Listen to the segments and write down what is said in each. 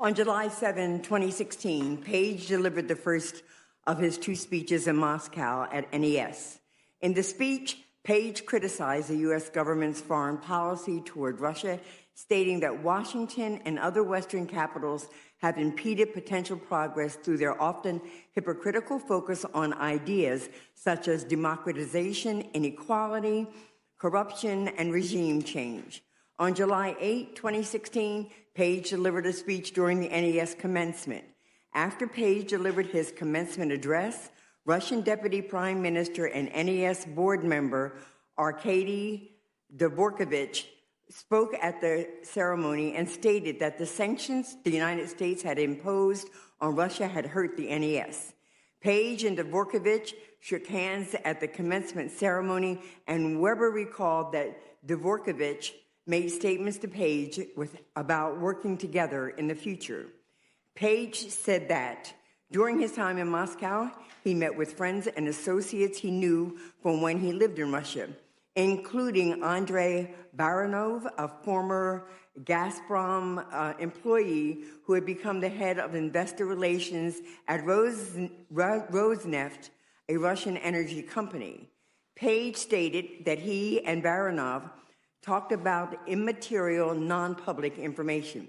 On July 7, 2016, Page delivered the first of his two speeches in Moscow at NES. In the speech, Page criticized the U.S. government's foreign policy toward Russia, stating that Washington and other Western capitals have impeded potential progress through their often hypocritical focus on ideas such as democratization, inequality, corruption, and regime change. On July 8, 2016, Page delivered a speech during the NES commencement. After Page delivered his commencement address, Russian Deputy Prime Minister and NES board member Arkady Dvorkovich spoke at the ceremony and stated that the sanctions the United States had imposed on Russia had hurt the NES. Page and Dvorkovich shook hands at the commencement ceremony, and Weber recalled that Dvorkovich made statements to Page about working together in the future. Page said that during his time in Moscow, he met with friends and associates he knew from when he lived in Russia, including Andrei Baranov, a former Gazprom employee who had become the head of investor relations at Rosneft, a Russian energy company. Page stated that he and Baranov talked about immaterial, non-public information.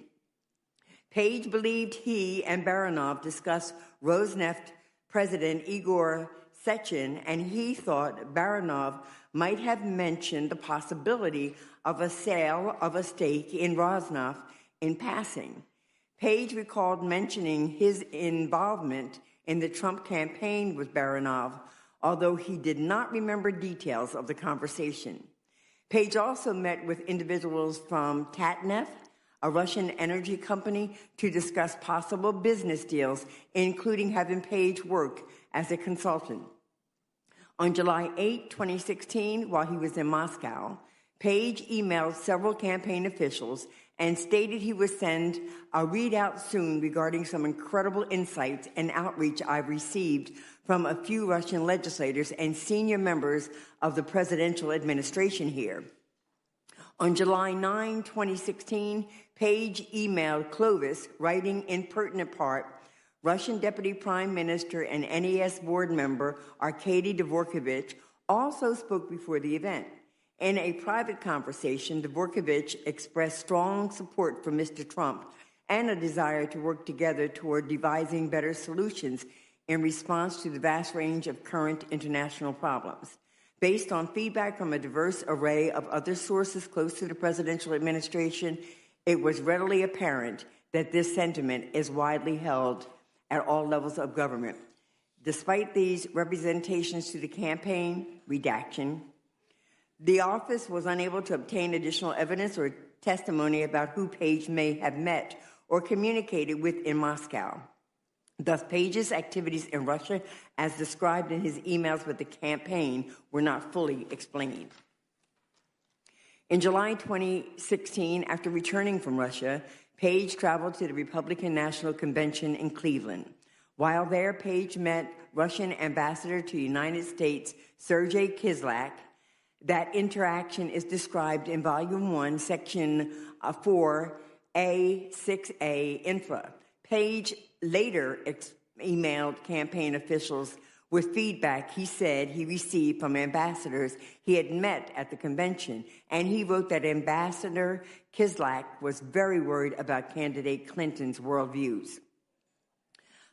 Page believed he and Baranov discussed Rosneft President Igor Sechin, and he thought Baranov might have mentioned the possibility of a sale of a stake in Rosneft in passing. Page recalled mentioning his involvement in the Trump campaign with Baranov, although he did not remember details of the conversation. Page also met with individuals from Tatneft, a Russian energy company, to discuss possible business deals, including having Page work as a consultant. On July 8, 2016, while he was in Moscow, Page emailed several campaign officials and stated he would send a readout soon regarding some incredible insights and outreach I've received from a few Russian legislators and senior members of the presidential administration here. On July 9, 2016, Page emailed Clovis, writing in pertinent part, Russian Deputy Prime Minister and NES board member Arkady Dvorkovich also spoke before the event. In a private conversation, Dvorkovich expressed strong support for Mr. Trump and a desire to work together toward devising better solutions in response to the vast range of current international problems. Based on feedback from a diverse array of other sources close to the presidential administration, it was readily apparent that this sentiment is widely held at all levels of government. Despite these representations to the campaign, redaction, the office was unable to obtain additional evidence or testimony about who Page may have met or communicated with in Moscow. Thus, Page's activities in Russia, as described in his emails with the campaign, were not fully explained. In July 2016, after returning from Russia, Page traveled to the Republican National Convention in Cleveland. While there, Page met Russian Ambassador to the United States, Sergei Kislyak. That interaction is described in Volume 1, Section 4A6A, Infra. Page later emailed campaign officials with feedback he said he received from ambassadors he had met at the convention, and he wrote that Ambassador Kislyak was very worried about candidate Clinton's worldviews.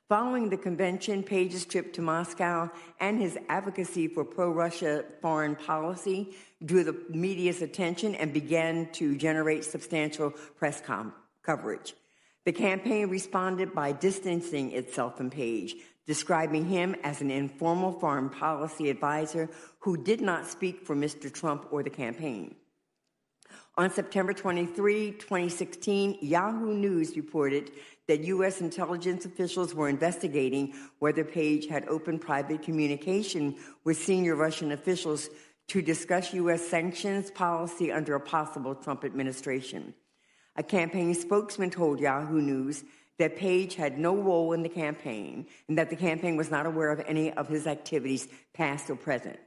Following the convention, Page's trip to Moscow and his advocacy for pro-Russia foreign policy drew the media's attention and began to generate substantial press coverage. The campaign responded by distancing itself from Page, describing him as an informal foreign policy advisor who did not speak for Mr. Trump or the campaign. On September 23, 2016, Yahoo News reported that U.S. intelligence officials were investigating whether Page had opened private communication with senior Russian officials to discuss U.S. sanctions policy under a possible Trump administration. A campaign spokesman told Yahoo News that Page had no role in the campaign and that the campaign was not aware of any of his activities, past or present.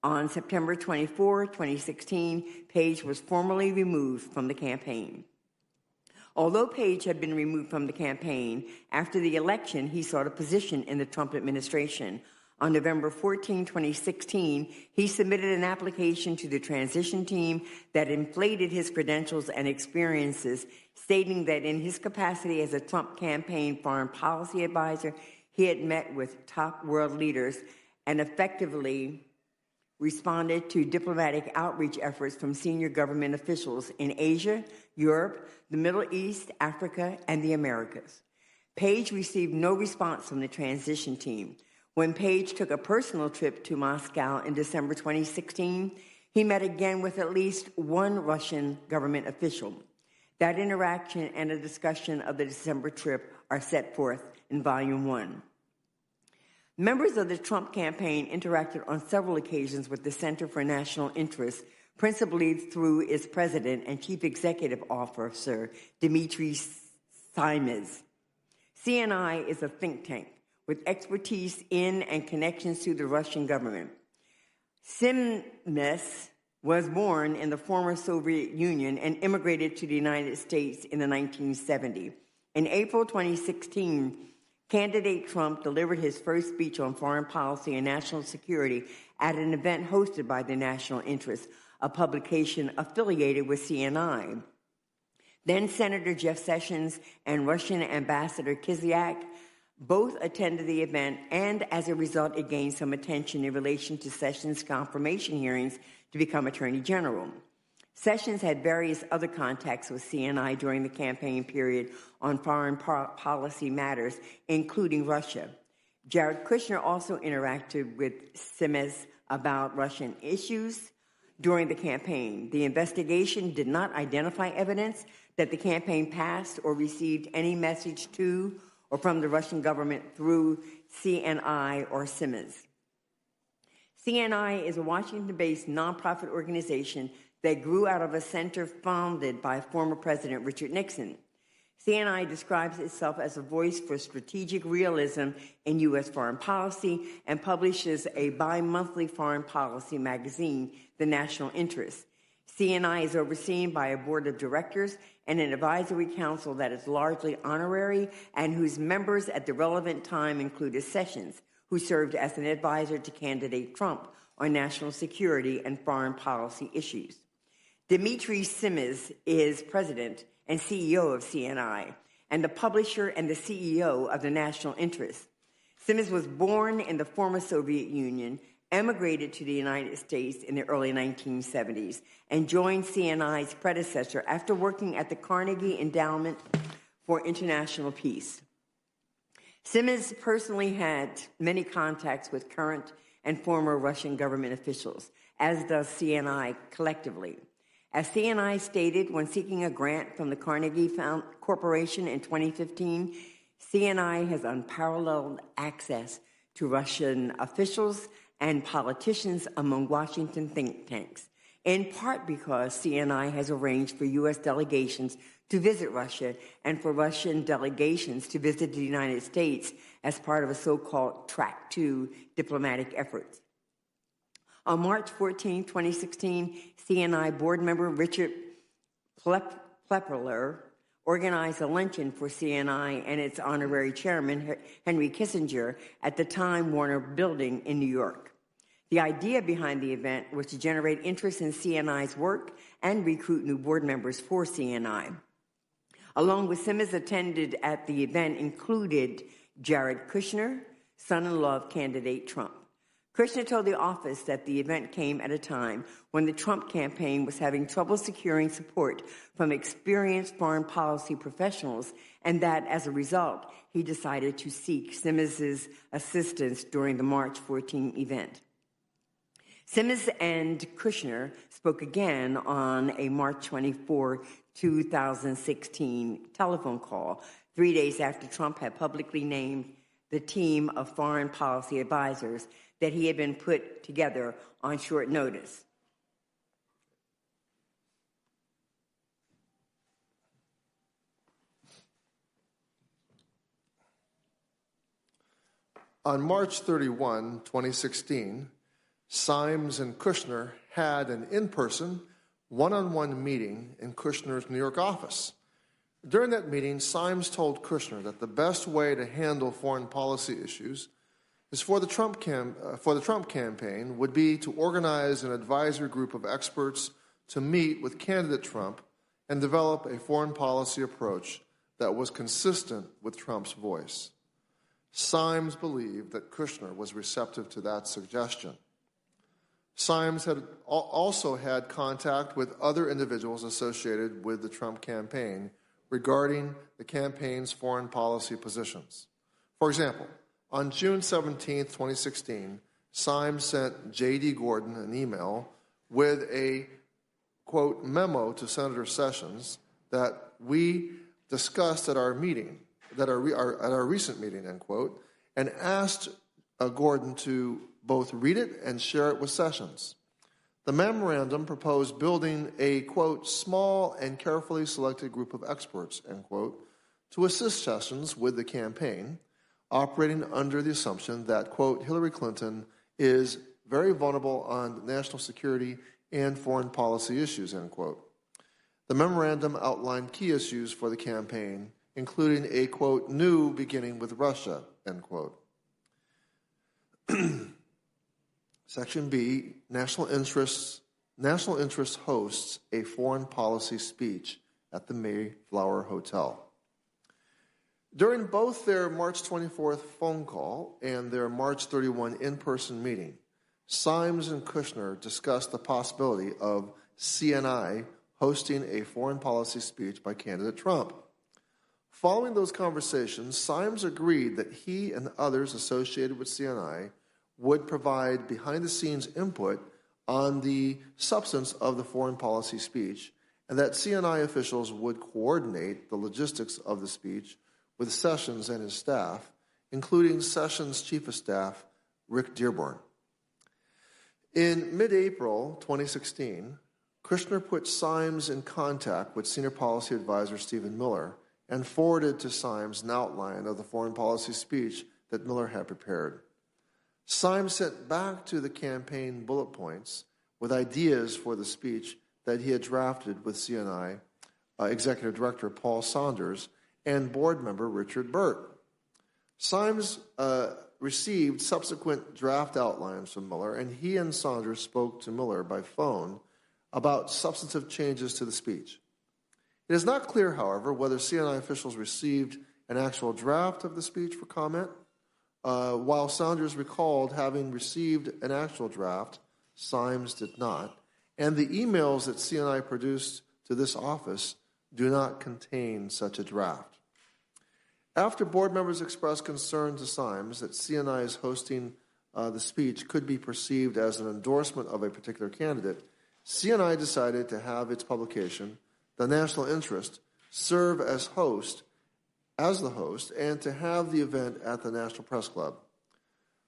On September 24, 2016, Page was formally removed from the campaign. Although Page had been removed from the campaign, after the election, he sought a position in the Trump administration. On November 14, 2016, he submitted an application to the transition team that inflated his credentials and experiences, stating that in his capacity as a Trump campaign foreign policy advisor, he had met with top world leaders and effectively responded to diplomatic outreach efforts from senior government officials in Asia, Europe, the Middle East, Africa, and the Americas. Page received no response from the transition team. When Page took a personal trip to Moscow in December 2016, he met again with at least one Russian government official. That interaction and a discussion of the December trip are set forth in Volume 1. Members of the Trump campaign interacted on several occasions with the Center for National Interest, principally through its president and chief executive officer, Dmitry Simes. CNI is a think tank with expertise in and connections to the Russian government. Simes was born in the former Soviet Union and immigrated to the United States in the 1970s. In April 2016, candidate Trump delivered his first speech on foreign policy and national security at an event hosted by the National Interest, a publication affiliated with CNI. Then Senator Jeff Sessions and Russian Ambassador Kislyak both attended the event, and as a result, it gained some attention in relation to Sessions' confirmation hearings to become Attorney General. Sessions had various other contacts with CNI during the campaign period on foreign policy matters, including Russia. Jared Kushner also interacted with Simes about Russian issues during the campaign. The investigation did not identify evidence that the campaign passed or received any message to or from the Russian government through CNI or Simes. CNI is a Washington-based nonprofit organization that grew out of a center founded by former President Richard Nixon. CNI describes itself as a voice for strategic realism in U.S. foreign policy and publishes a bi-monthly foreign policy magazine, The National Interest. CNI is overseen by a board of directors and an advisory council that is largely honorary and whose members at the relevant time included Sessions, who served as an advisor to candidate Trump on national security and foreign policy issues. Dmitry Simes is president and CEO of CNI and the publisher and the CEO of the National Interest. Simes was born in the former Soviet Union, emigrated to the United States in the early 1970s, and joined CNI's predecessor after working at the Carnegie Endowment for International Peace. Simes personally had many contacts with current and former Russian government officials, as does CNI collectively. As CNI stated when seeking a grant from the Carnegie Corporation in 2015, CNI has unparalleled access to Russian officials and politicians among Washington think tanks, in part because CNI has arranged for U.S. delegations to visit Russia and for Russian delegations to visit the United States as part of a so-called Track 2 diplomatic efforts. On March 14, 2016, CNI board member Richard Plepler organized a luncheon for CNI and its honorary chairman, Henry Kissinger, at the Time Warner Building in New York. The idea behind the event was to generate interest in CNI's work and recruit new board members for CNI. Along with Simes, attended at the event included Jared Kushner, son-in-law of candidate Trump. Kushner told the office that the event came at a time when the Trump campaign was having trouble securing support from experienced foreign policy professionals, and that, as a result, he decided to seek Simes' assistance during the March 14 event. Simes and Kushner spoke again on a March 24, 2016 telephone call, 3 days after Trump had publicly named the team of foreign policy advisors that he had been put together on short notice. On March 31, 2016, Simes and Kushner had an in-person, one-on-one meeting in Kushner's New York office. During that meeting, Symes told Kushner that the best way to handle foreign policy issues is for the Trump campaign would be to organize an advisory group of experts to meet with candidate Trump and develop a foreign policy approach that was consistent with Trump's voice. Symes believed that Kushner was receptive to that suggestion. Symes had also had contact with other individuals associated with the Trump campaign regarding the campaign's foreign policy positions. For example, on June 17, 2016, Symes sent J.D. Gordon an email with a, quote, memo to Senator Sessions that we discussed at our meeting, at our recent meeting, end quote, and asked Gordon to both read it and share it with Sessions. The memorandum proposed building a, quote, small and carefully selected group of experts, end quote, to assist Sessions with the campaign, operating under the assumption that, quote, Hillary Clinton is very vulnerable on national security and foreign policy issues, end quote. The memorandum outlined key issues for the campaign, including a, quote, new beginning with Russia, end quote. Section B, National Interest hosts a foreign policy speech at the Mayflower Hotel. During both their March 24th phone call and their March 31 in-person meeting, Symes and Kushner discussed the possibility of CNI hosting a foreign policy speech by candidate Trump. Following those conversations, Symes agreed that he and others associated with CNI would provide behind-the-scenes input on the substance of the foreign policy speech, and that CNI officials would coordinate the logistics of the speech with Sessions and his staff, including Sessions' Chief of Staff, Rick Dearborn. In mid-April 2016, Kushner put Symes in contact with Senior Policy Advisor Stephen Mueller and forwarded to Symes an outline of the foreign policy speech that Mueller had prepared. Symes sent back to the campaign bullet points with ideas for the speech that he had drafted with CNI Executive Director Paul Saunders and board member Richard Burt. Symes received subsequent draft outlines from Mueller, and he and Saunders spoke to Mueller by phone about substantive changes to the speech. It is not clear, however, whether CNI officials received an actual draft of the speech for comment. While Saunders recalled having received an actual draft, Symes did not, and the emails that CNI produced to this office do not contain such a draft. After board members expressed concern to Symes that CNI's hosting the speech could be perceived as an endorsement of a particular candidate, CNI decided to have its publication, The National Interest, serve as the host, and to have the event at the National Press Club.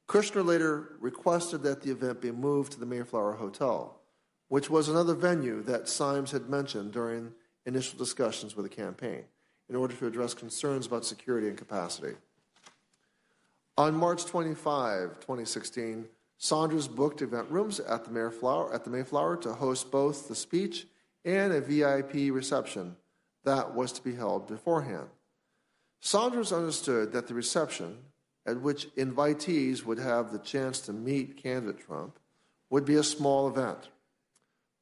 Kushner later requested that the event be moved to the Mayflower Hotel, which was another venue that Symes had mentioned during initial discussions with the campaign, in order to address concerns about security and capacity. On March 25, 2016, Saunders booked event rooms at the Mayflower to host both the speech and a VIP reception that was to be held beforehand. Saunders understood that the reception, at which invitees would have the chance to meet candidate Trump, would be a small event.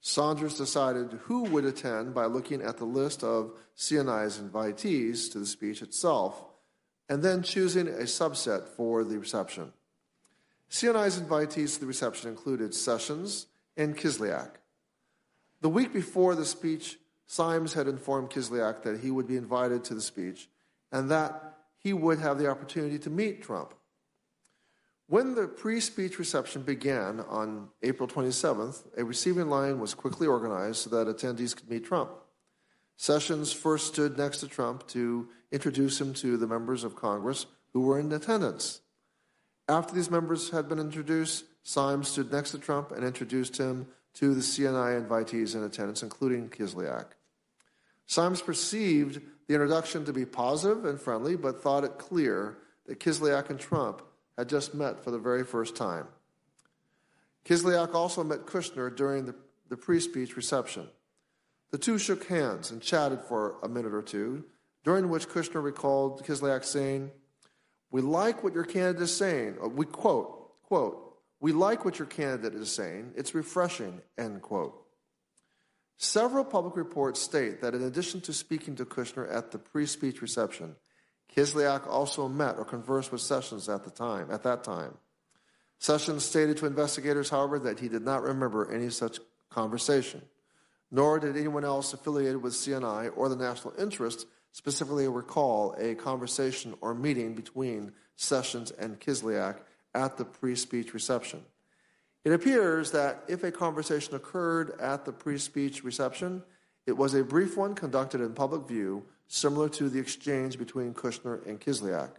Saunders decided who would attend by looking at the list of CNI's invitees to the speech itself, and then choosing a subset for the reception. CNI's invitees to the reception included Sessions and Kislyak. The week before the speech, Symes had informed Kislyak that he would be invited to the speech and that he would have the opportunity to meet Trump. When the pre-speech reception began on April 27th, a receiving line was quickly organized so that attendees could meet Trump. Sessions first stood next to Trump to introduce him to the members of Congress who were in attendance. After these members had been introduced, Symes stood next to Trump and introduced him to the CNI invitees in attendance, including Kislyak. Symes perceived the introduction to be positive and friendly, but thought it clear that Kislyak and Trump had just met for the very first time. Kislyak also met Kushner during the pre-speech reception. The two shook hands and chatted for a minute or two. during which Kushner recalled Kislyak saying, "We like what your candidate is saying." We quote, "We like what your candidate is saying. It's refreshing," end quote. Several public reports state that in addition to speaking to Kushner at the pre-speech reception, Kislyak also met or conversed with Sessions at that time. Sessions stated to investigators, however, that he did not remember any such conversation, nor did anyone else affiliated with CNI or the national interest specifically recall a conversation or meeting between Sessions and Kislyak at the pre-speech reception. It appears that if a conversation occurred at the pre-speech reception, it was a brief one conducted in public view, similar to the exchange between Kushner and Kislyak.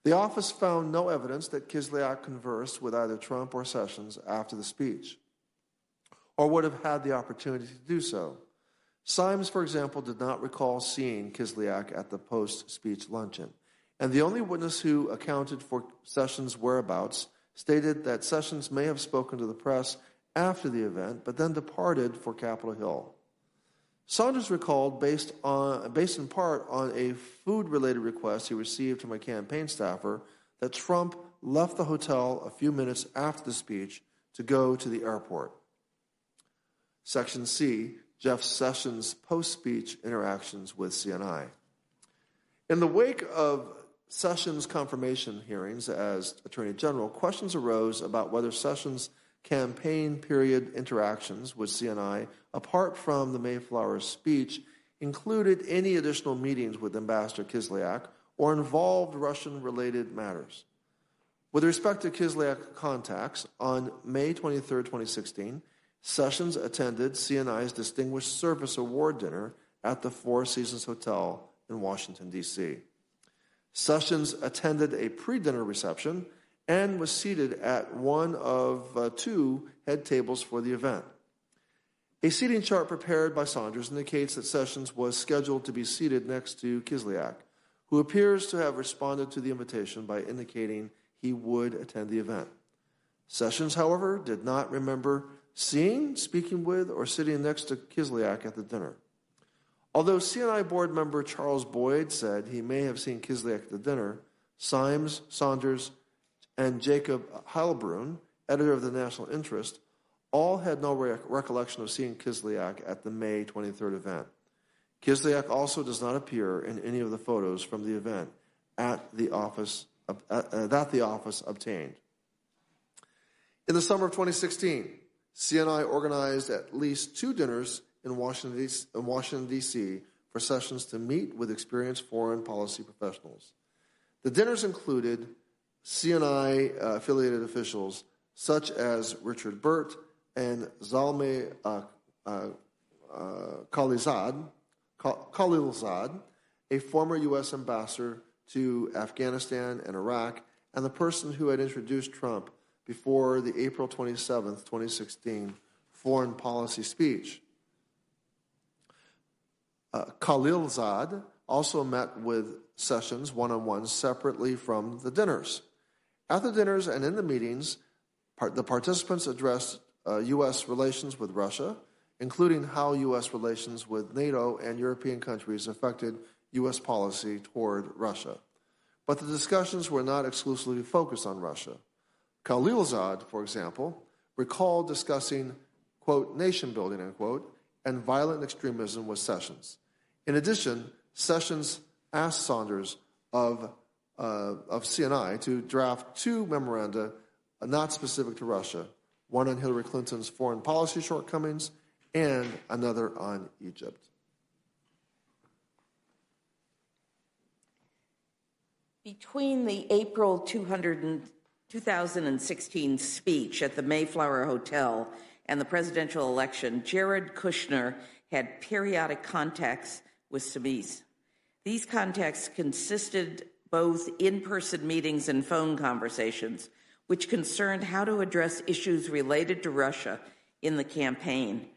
The office found no evidence that Kislyak conversed with either Trump or Sessions after the speech, or would have had the opportunity to do so. Symes, for example, did not recall seeing Kislyak at the post-speech luncheon, and the only witness who accounted for Sessions' whereabouts stated that Sessions may have spoken to the press after the event, but then departed for Capitol Hill. Saunders recalled, based in part on a food-related request he received from a campaign staffer, that Trump left the hotel a few minutes after the speech to go to the airport. Section C, Jeff Sessions' post-speech interactions with CNI. In the wake of Sessions' confirmation hearings as Attorney General, questions arose about whether Sessions' campaign period interactions with CNI, apart from the Mayflower speech, included any additional meetings with Ambassador Kislyak or involved Russian-related matters. With respect to Kislyak contacts, on May 23, 2016, Sessions attended CNI's Distinguished Service Award dinner at the Four Seasons Hotel in Washington, D.C. Sessions attended a pre-dinner reception and was seated at one of two head tables for the event. A seating chart prepared by Saunders indicates that Sessions was scheduled to be seated next to Kislyak, who appears to have responded to the invitation by indicating he would attend the event. Sessions, however, did not remember seeing, speaking with, or sitting next to Kislyak at the dinner. Although CNI board member Charles Boyd said he may have seen Kislyak at the dinner, Symes, Saunders, and Jacob Heilbrunn, editor of the National Interest, all had no recollection of seeing Kislyak at the May 23rd event. Kislyak also does not appear in any of the photos from the event that the office obtained. In the summer of 2016, CNI organized at least two dinners in Washington, D.C. for Sessions to meet with experienced foreign policy professionals. The dinners included CNI-affiliated officials such as Richard Burt and Zalmay Khalilzad, a former U.S. ambassador to Afghanistan and Iraq, and the person who had introduced Trump before the April 27, 2016 foreign policy speech. Khalilzad also met with Sessions one-on-one separately from the dinners. At the dinners and in the meetings, the participants addressed U.S. relations with Russia, including how U.S. relations with NATO and European countries affected U.S. policy toward Russia. But the discussions were not exclusively focused on Russia. Khalilzad, for example, recalled discussing, quote, nation building, unquote, and violent extremism with Sessions. In addition, Sessions asked Saunders of CNI to draft two memoranda not specific to Russia, one on Hillary Clinton's foreign policy shortcomings and another on Egypt. Between the April 2016 speech at the Mayflower Hotel and the presidential election, Jared Kushner had periodic contacts with Symes. These contacts consisted both in-person meetings and phone conversations, which concerned how to address issues related to Russia in the campaign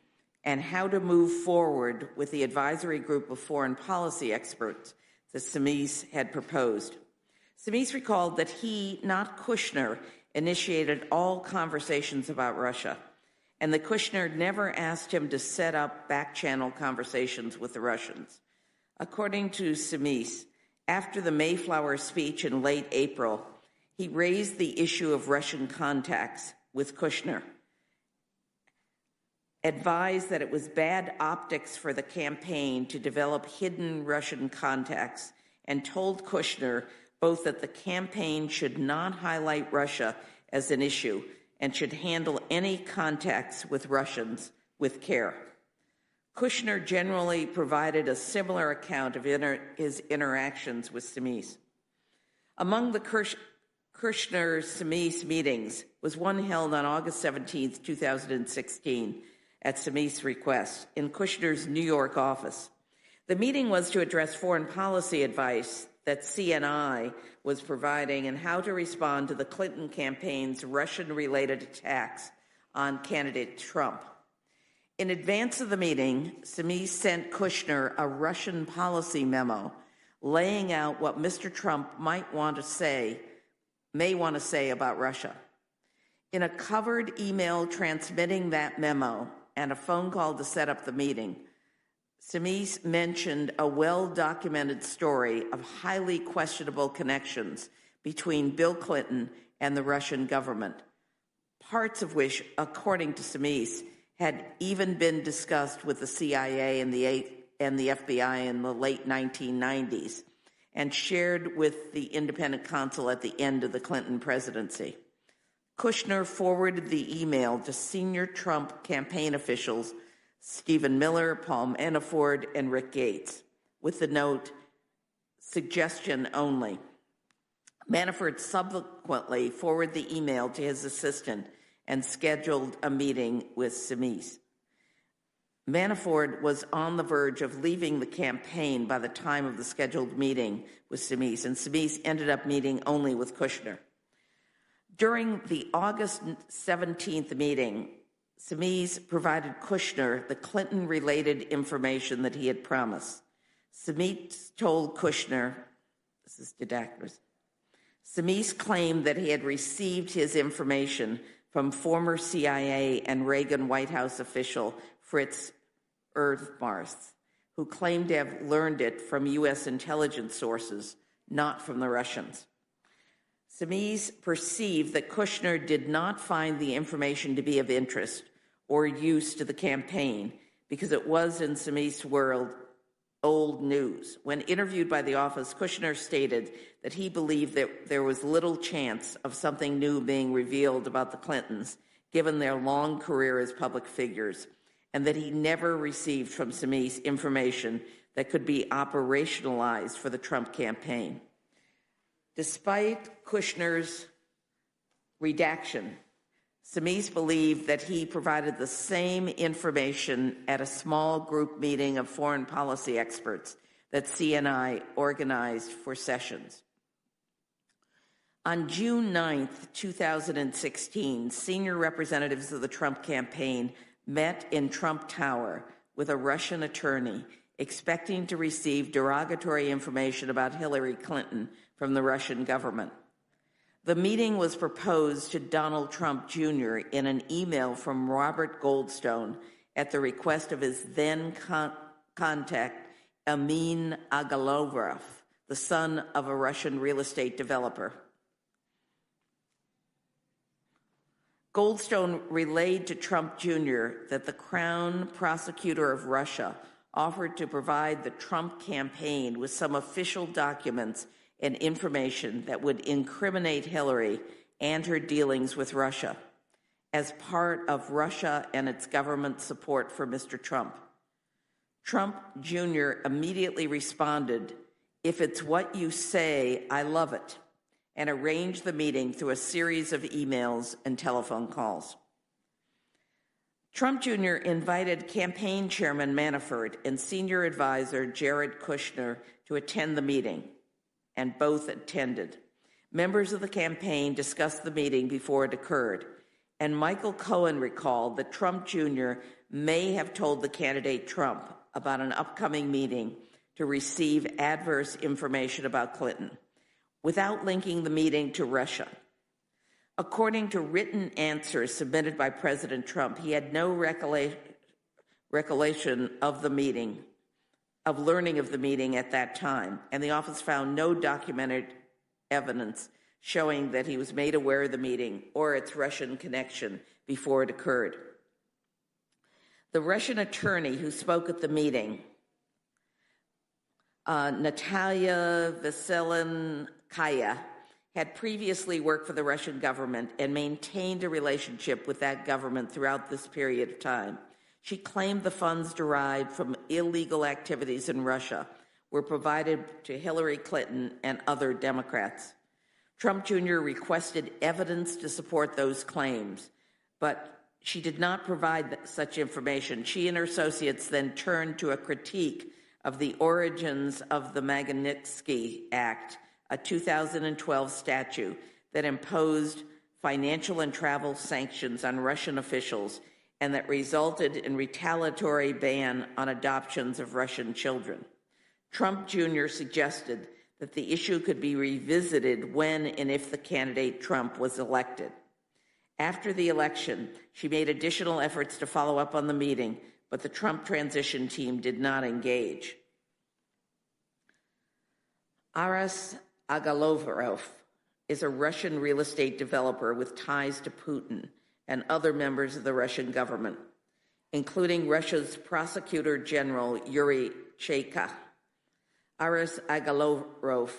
and how to move forward with the advisory group of foreign policy experts that Symes had proposed. Symes recalled that he, not Kushner, initiated all conversations about Russia, and that Kushner never asked him to set up back-channel conversations with the Russians. According to Simis, after the Mayflower speech in late April, he raised the issue of Russian contacts with Kushner, advised that it was bad optics for the campaign to develop hidden Russian contacts, and told Kushner both that the campaign should not highlight Russia as an issue and should handle any contacts with Russians with care. Kushner generally provided a similar account of his interactions with Simis. Among the Kushner-Simis meetings was one held on August 17, 2016, at Simis' request, in Kushner's New York office. The meeting was to address foreign policy advice that CNI was providing and how to respond to the Clinton campaign's Russian-related attacks on candidate Trump. In advance of the meeting, Simis sent Kushner a Russian policy memo laying out what Mr. Trump may want to say about Russia. In a covered email transmitting that memo and a phone call to set up the meeting, Simis mentioned a well-documented story of highly questionable connections between Bill Clinton and the Russian government, parts of which, according to Simis, had even been discussed with the CIA and the FBI in the late 1990s and shared with the independent counsel at the end of the Clinton presidency. Kushner forwarded the email to senior Trump campaign officials Stephen Miller, Paul Manafort, and Rick Gates, with the note, "Suggestion only." Manafort subsequently forwarded the email to his assistant and scheduled a meeting with Simis. Manafort was on the verge of leaving the campaign by the time of the scheduled meeting with Simis, and Simis ended up meeting only with Kushner. During the August 17th meeting, Simis provided Kushner the Clinton-related information that he had promised. Simis told Kushner, this is didactors, Simis claimed that he had received his information from former CIA and Reagan White House official Fritz Erdmars, who claimed to have learned it from U.S. intelligence sources, not from the Russians. Simis perceived that Kushner did not find the information to be of interest or use to the campaign because it was, in Simis' world, old news. When interviewed by the office, Kushner stated that he believed that there was little chance of something new being revealed about the Clintons, given their long career as public figures, and that he never received from Simis information that could be operationalized for the Trump campaign. Despite Kushner's redaction, Simis believed that he provided the same information at a small group meeting of foreign policy experts that CNI organized for Sessions. On June 9th, 2016, senior representatives of the Trump campaign met in Trump Tower with a Russian attorney expecting to receive derogatory information about Hillary Clinton from the Russian government. The meeting was proposed to Donald Trump Jr. in an email from Robert Goldstone at the request of his then contact, Amin Agalarov, the son of a Russian real estate developer. Goldstone relayed to Trump Jr. that the Crown Prosecutor of Russia offered to provide the Trump campaign with some official documents and information that would incriminate Hillary and her dealings with Russia as part of Russia and its government support for Mr. Trump. Trump Jr. immediately responded, "If it's what you say, I love it," and arranged the meeting through a series of emails and telephone calls. Trump Jr. invited campaign chairman Manafort and senior advisor Jared Kushner to attend the meeting, and both attended. Members of the campaign discussed the meeting before it occurred, and Michael Cohen recalled that Trump Jr. may have told the candidate Trump about an upcoming meeting to receive adverse information about Clinton, without linking the meeting to Russia. According to written answers submitted by President Trump, he had no recollection of the meeting of learning of the meeting at that time, and the office found no documented evidence showing that he was made aware of the meeting or its Russian connection before it occurred. The Russian attorney who spoke at the meeting, Natalia Vasilenkaya, had previously worked for the Russian government and maintained a relationship with that government throughout this period of time. She claimed the funds derived from illegal activities in Russia were provided to Hillary Clinton and other Democrats. Trump Jr. requested evidence to support those claims, but she did not provide such information. She and her associates then turned to a critique of the origins of the Magnitsky Act, a 2012 statute that imposed financial and travel sanctions on Russian officials and that resulted in retaliatory ban on adoptions of Russian children. Trump Jr. suggested that the issue could be revisited when and if the candidate Trump was elected. After the election, she made additional efforts to follow up on the meeting, but the Trump transition team did not engage. Aras Agalarov is a Russian real estate developer with ties to Putin and other members of the Russian government, including Russia's Prosecutor General Yuri Chaika. Aras Agalarov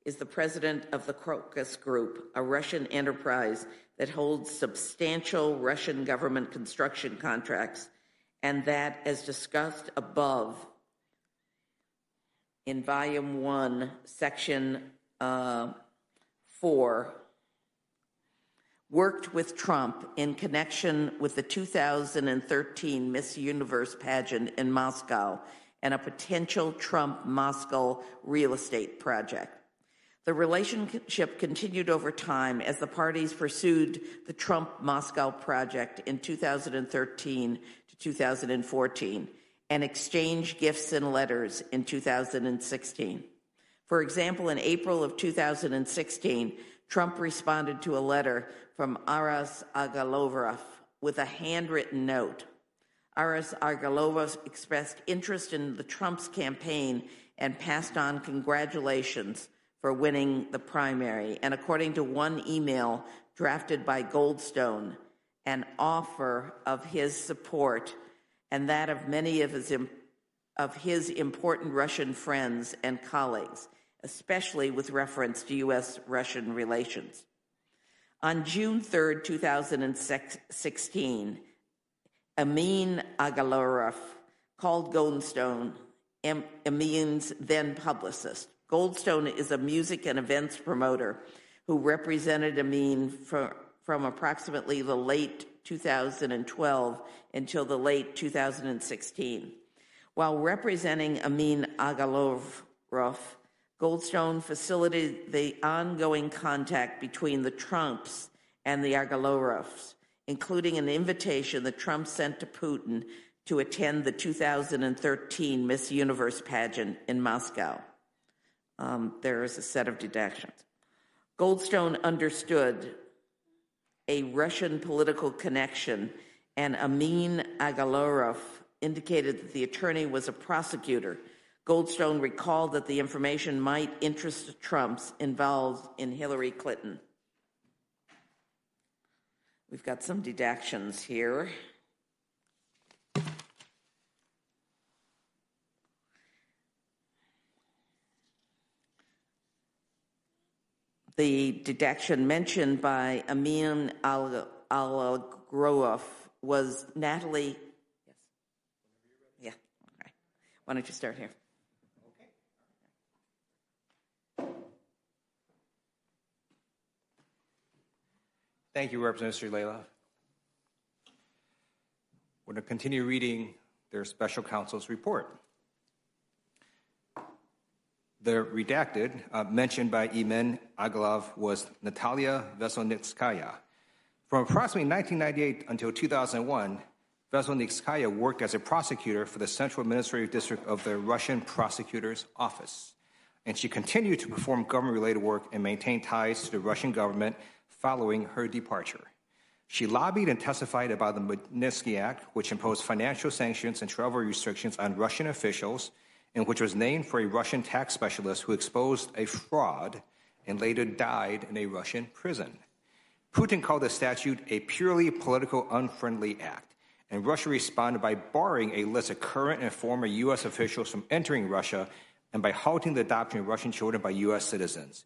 is the president of the Crocus Group, a Russian enterprise that holds substantial Russian government construction contracts, and that, as discussed above in Volume 1, Section 4, worked with Trump in connection with the 2013 Miss Universe pageant in Moscow and a potential Trump-Moscow real estate project. The relationship continued over time as the parties pursued the Trump-Moscow project in 2013 to 2014 and exchanged gifts and letters in 2016. For example, in April of 2016, Trump responded to a letter from Aras Agalarov with a handwritten note. Aras Agalarov expressed interest in the Trump's campaign and passed on congratulations for winning the primary, and according to one email drafted by Goldstone, an offer of his support and that of many of his important Russian friends and colleagues, especially with reference to U.S.-Russian relations. On June 3rd, 2016, Amin Agalarov called Goldstone, Amin's then publicist. Goldstone is a music and events promoter who represented Amin from approximately the late 2012 until the late 2016. While representing Amin Agalarov, Goldstone facilitated the ongoing contact between the Trumps and the Agalarovs, including an invitation that Trump sent to Putin to attend the 2013 Miss Universe pageant in Moscow. There is a set of deductions. Goldstone understood a Russian political connection, and Amin Agalarov indicated that the attorney was a prosecutor. Goldstone recalled that the information might interest the Trumps involved in Hillary Clinton. We've got some deductions here. The deduction mentioned by Amin Agalarov was Natalie. Yes. Yeah. All right. Why don't you start here? Thank you, Representative Srilela. We're going to continue reading their special counsel's report. The redacted mentioned by Amin Agalarov was Natalia Veselnitskaya. From approximately 1998 until 2001, Veselnitskaya worked as a prosecutor for the Central Administrative District of the Russian Prosecutor's Office, and she continued to perform government-related work and maintain ties to the Russian government following her departure. She lobbied and testified about the Magnitsky Act, which imposed financial sanctions and travel restrictions on Russian officials and which was named for a Russian tax specialist who exposed a fraud and later died in a Russian prison. Putin called the statute a purely political, unfriendly act, and Russia responded by barring a list of current and former U.S. officials from entering Russia and by halting the adoption of Russian children by U.S. citizens.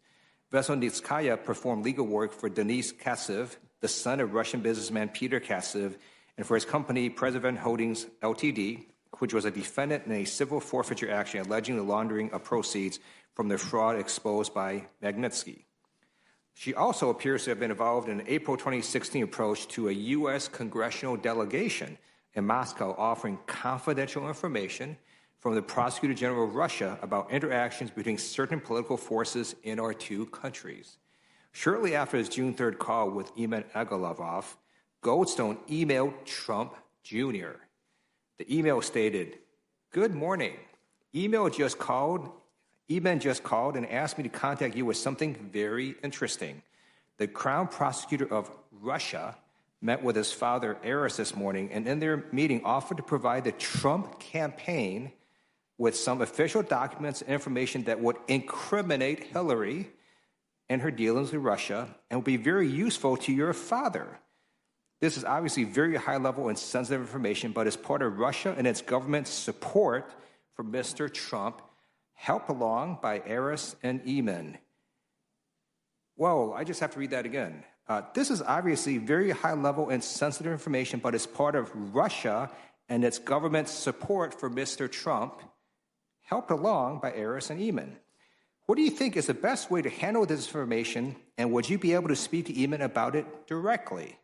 Vesselnitskaya performed legal work for Denis Katsev, the son of Russian businessman Peter Katsev, and for his company, President Holdings Ltd., which was a defendant in a civil forfeiture action alleging the laundering of proceeds from the fraud exposed by Magnitsky. She also appears to have been involved in an April 2016 approach to a U.S. congressional delegation in Moscow offering confidential information from the Prosecutor General of Russia about interactions between certain political forces in our two countries. Shortly after his June 3rd call with Eman Agalarov, Goldstone emailed Trump Jr. The email stated, "Good morning. Eman just called and asked me to contact you with something very interesting. The Crown Prosecutor of Russia met with his father, Aris, this morning, and in their meeting offered to provide the Trump campaign with some official documents and information that would incriminate Hillary and her dealings with Russia and would be very useful to your father. This is obviously very high-level and sensitive information, but as part of Russia and its government's support for Mr. Trump, helped along by Aris and Eman." Whoa, I just have to read that again. This is obviously very high-level and sensitive information, but as part of Russia and its government's support for Mr. Trump, helped along by Aris and Eman. What do you think is the best way to handle this information, and would you be able to speak to Eman about it directly?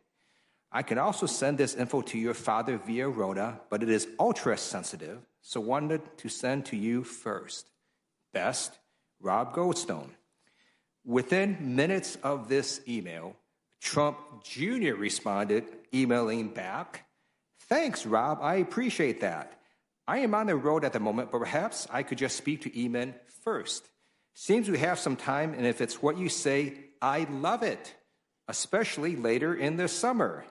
I can also send this info to your father via Rhoda, but it is ultra-sensitive, so wanted to send to you first. Best, Rob Goldstone. Within minutes of this email, Trump Jr. responded, emailing back, "Thanks, Rob, I appreciate that. I am on the road at the moment, but perhaps I could just speak to Eman first. Seems we have some time, and if it's what you say, I love it, especially later in the summer."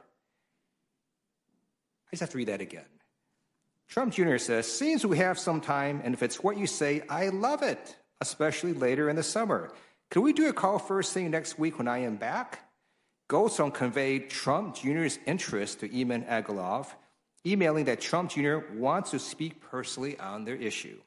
I just have to read that again. Trump Jr. says, "Seems we have some time, and if it's what you say, I love it, especially later in the summer. Could we do a call first thing next week when I am back?" Goldstone conveyed Trump Jr.'s interest to Eman Agalarov, emailing that Trump Jr. wants to speak personally on their issue.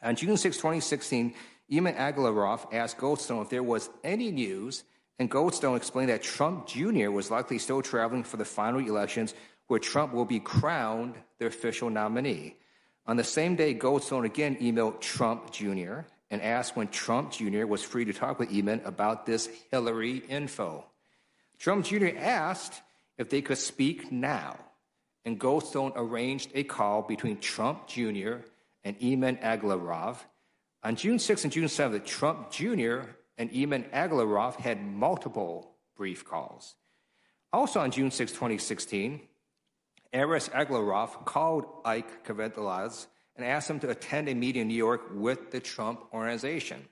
On June 6, 2016, Eman Agalarov asked Goldstone if there was any news, and Goldstone explained that Trump Jr. was likely still traveling for the final elections where Trump will be crowned the official nominee. On the same day, Goldstone again emailed Trump Jr. and asked when Trump Jr. was free to talk with Eman about this Hillary info. Trump Jr. asked if they could speak now, and Goldstone arranged a call between Trump Jr. and Eman Agalarov. On June 6 and June 7, Trump Jr. and Eman Agalarov had multiple brief calls. Also on June 6, 2016, Aris Agalarov called Ike Kaveladaz and asked him to attend a meeting in New York with the Trump Organization.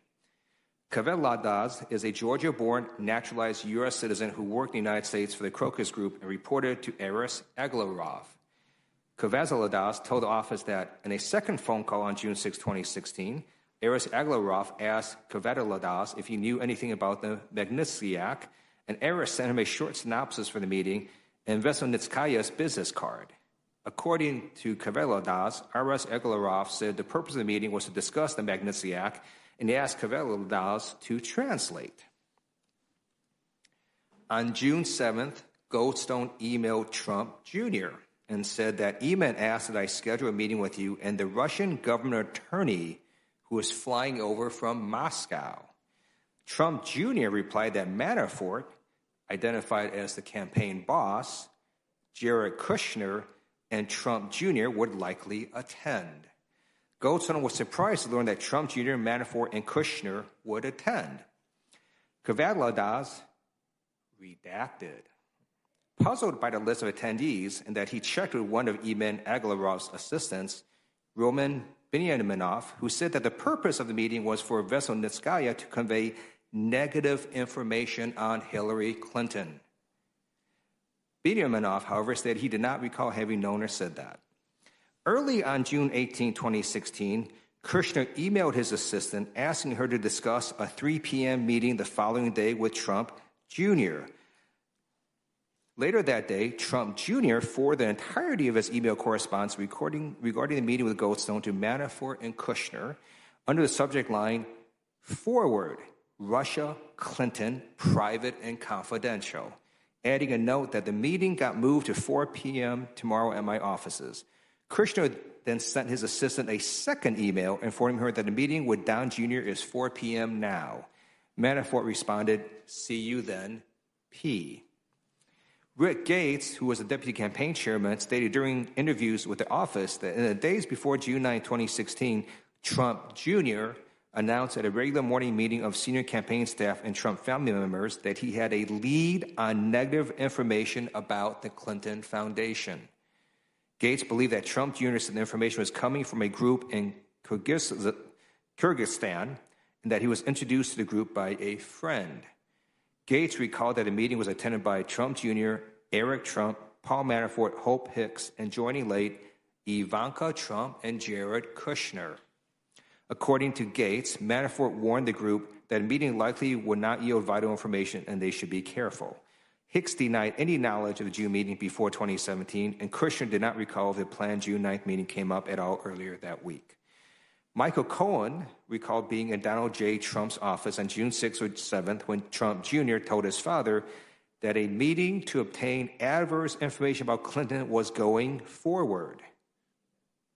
Kaveladaz is a Georgia-born, naturalized U.S. citizen who worked in the United States for the Crocus Group and reported to Aris Agalarov. Kaveladaz told the office that in a second phone call on June 6, 2016, Aris Agalarov asked Kaveladaz if he knew anything about the Magnitsky Act, and Aris sent him a short synopsis for the meeting and Vesselnitskaya's business card. According to Kaveladaz, Aris Agalarov said the purpose of the meeting was to discuss the Magnitsky Act, and he asked Kaveladaz to translate. On June 7th, Goldstone emailed Trump Jr. and said that Eman asked that I schedule a meeting with you and the Russian government attorney who is flying over from Moscow. Trump Jr. replied that Manafort, identified as the campaign boss, Jared Kushner, and Trump Jr. would likely attend. Goldstone was surprised to learn that Trump Jr., Manafort, and Kushner would attend. Kaveladaz redacted. Puzzled by the list of attendees and that he checked with one of Eman Agalarov's assistants, Roman Benyaminov, who said that the purpose of the meeting was for Vesselnitskaya to convey negative information on Hillary Clinton. Benyaminov, however, said he did not recall having known or said that. Early on June 18, 2016, Kushner emailed his assistant asking her to discuss a 3 p.m. meeting the following day with Trump Jr. Later that day, Trump Jr. forwarded the entirety of his email correspondence regarding the meeting with Goldstone to Manafort and Kushner under the subject line, "Forward, Russia, Clinton, private and confidential," adding a note that the meeting got moved to 4 p.m. tomorrow at my offices. Kushner then sent his assistant a second email informing her that the meeting with Don Jr. is 4 p.m. now. Manafort responded, "See you then, P." Rick Gates, who was the deputy campaign chairman, stated during interviews with the office that in the days before June 9, 2016, Trump Jr. announced at a regular morning meeting of senior campaign staff and Trump family members that he had a lead on negative information about the Clinton Foundation. Gates believed that Trump Jr. said the information was coming from a group in Kyrgyzstan and that he was introduced to the group by a friend. Gates recalled that the meeting was attended by Trump Jr., Eric Trump, Paul Manafort, Hope Hicks, and joining late, Ivanka Trump and Jared Kushner. According to Gates, Manafort warned the group that a meeting likely would not yield vital information and they should be careful. Hicks denied any knowledge of the June meeting before 2017, and Kushner did not recall if the planned June 9th meeting came up at all earlier that week. Michael Cohen recalled being in Donald J. Trump's office on June 6th or 7th when Trump Jr. told his father that a meeting to obtain adverse information about Clinton was going forward.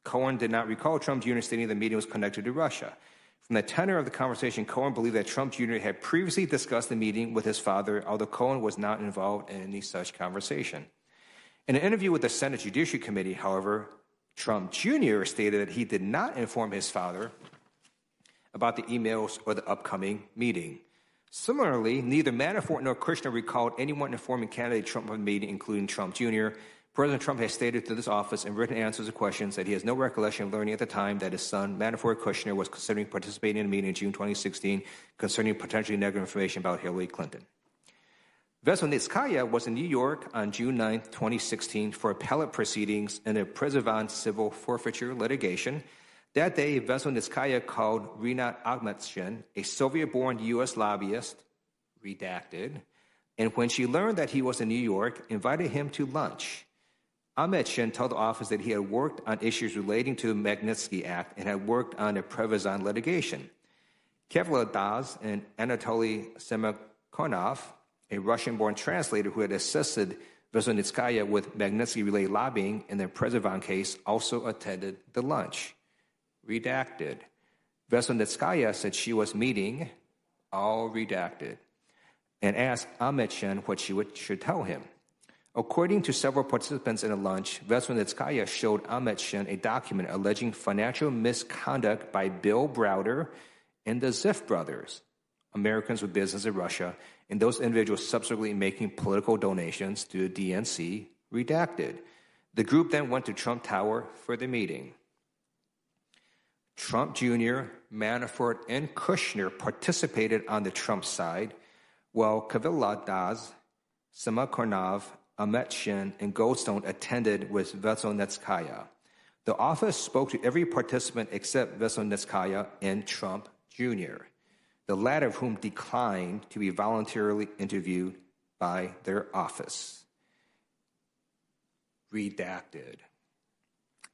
Cohen did not recall Trump Jr. stating the meeting was connected to Russia. From the tenor of the conversation, Cohen believed that Trump Jr. had previously discussed the meeting with his father, although Cohen was not involved in any such conversation. In an interview with the Senate Judiciary Committee, however, Trump Jr. stated that he did not inform his father about the emails or the upcoming meeting. Similarly, neither Manafort nor Kushner recalled anyone informing candidate Trump of the meeting, including Trump Jr. President Trump has stated to this office in written answers to questions that he has no recollection of learning at the time that his son, Manafort Kushner, was considering participating in a meeting in June 2016 concerning potentially negative information about Hillary Clinton. Veselnitskaya was in New York on June 9, 2016 for appellate proceedings in a Preservan civil forfeiture litigation. That day, Veselnitskaya called Rinat Akhmetshin, a Soviet-born U.S. lobbyist, redacted, and when she learned that he was in New York, invited him to lunch. Akhmetshin told the office that he had worked on issues relating to the Magnitsky Act and had worked on a Prevezan litigation. Kevlar Das and Anatoly Semekonov, a Russian-born translator who had assisted Veselnitskaya with Magnitsky-related lobbying in the Preservan case, also attended the lunch. Redacted. Veselnitskaya said she was meeting, all redacted, and asked Akhmetshin what she should tell him. According to several participants in the lunch, Veselnitskaya showed Akhmetshin a document alleging financial misconduct by Bill Browder and the Ziff brothers, Americans with business in Russia, and those individuals subsequently making political donations to the DNC, redacted. The group then went to Trump Tower for the meeting. Trump Jr., Manafort, and Kushner participated on the Trump side, while Kevlar Das, Semekonov, Akhmetshin, and Goldstone attended with Veselnitskaya. The office spoke to every participant except Veselnitskaya and Trump Jr., the latter of whom declined to be voluntarily interviewed by their office. Redacted.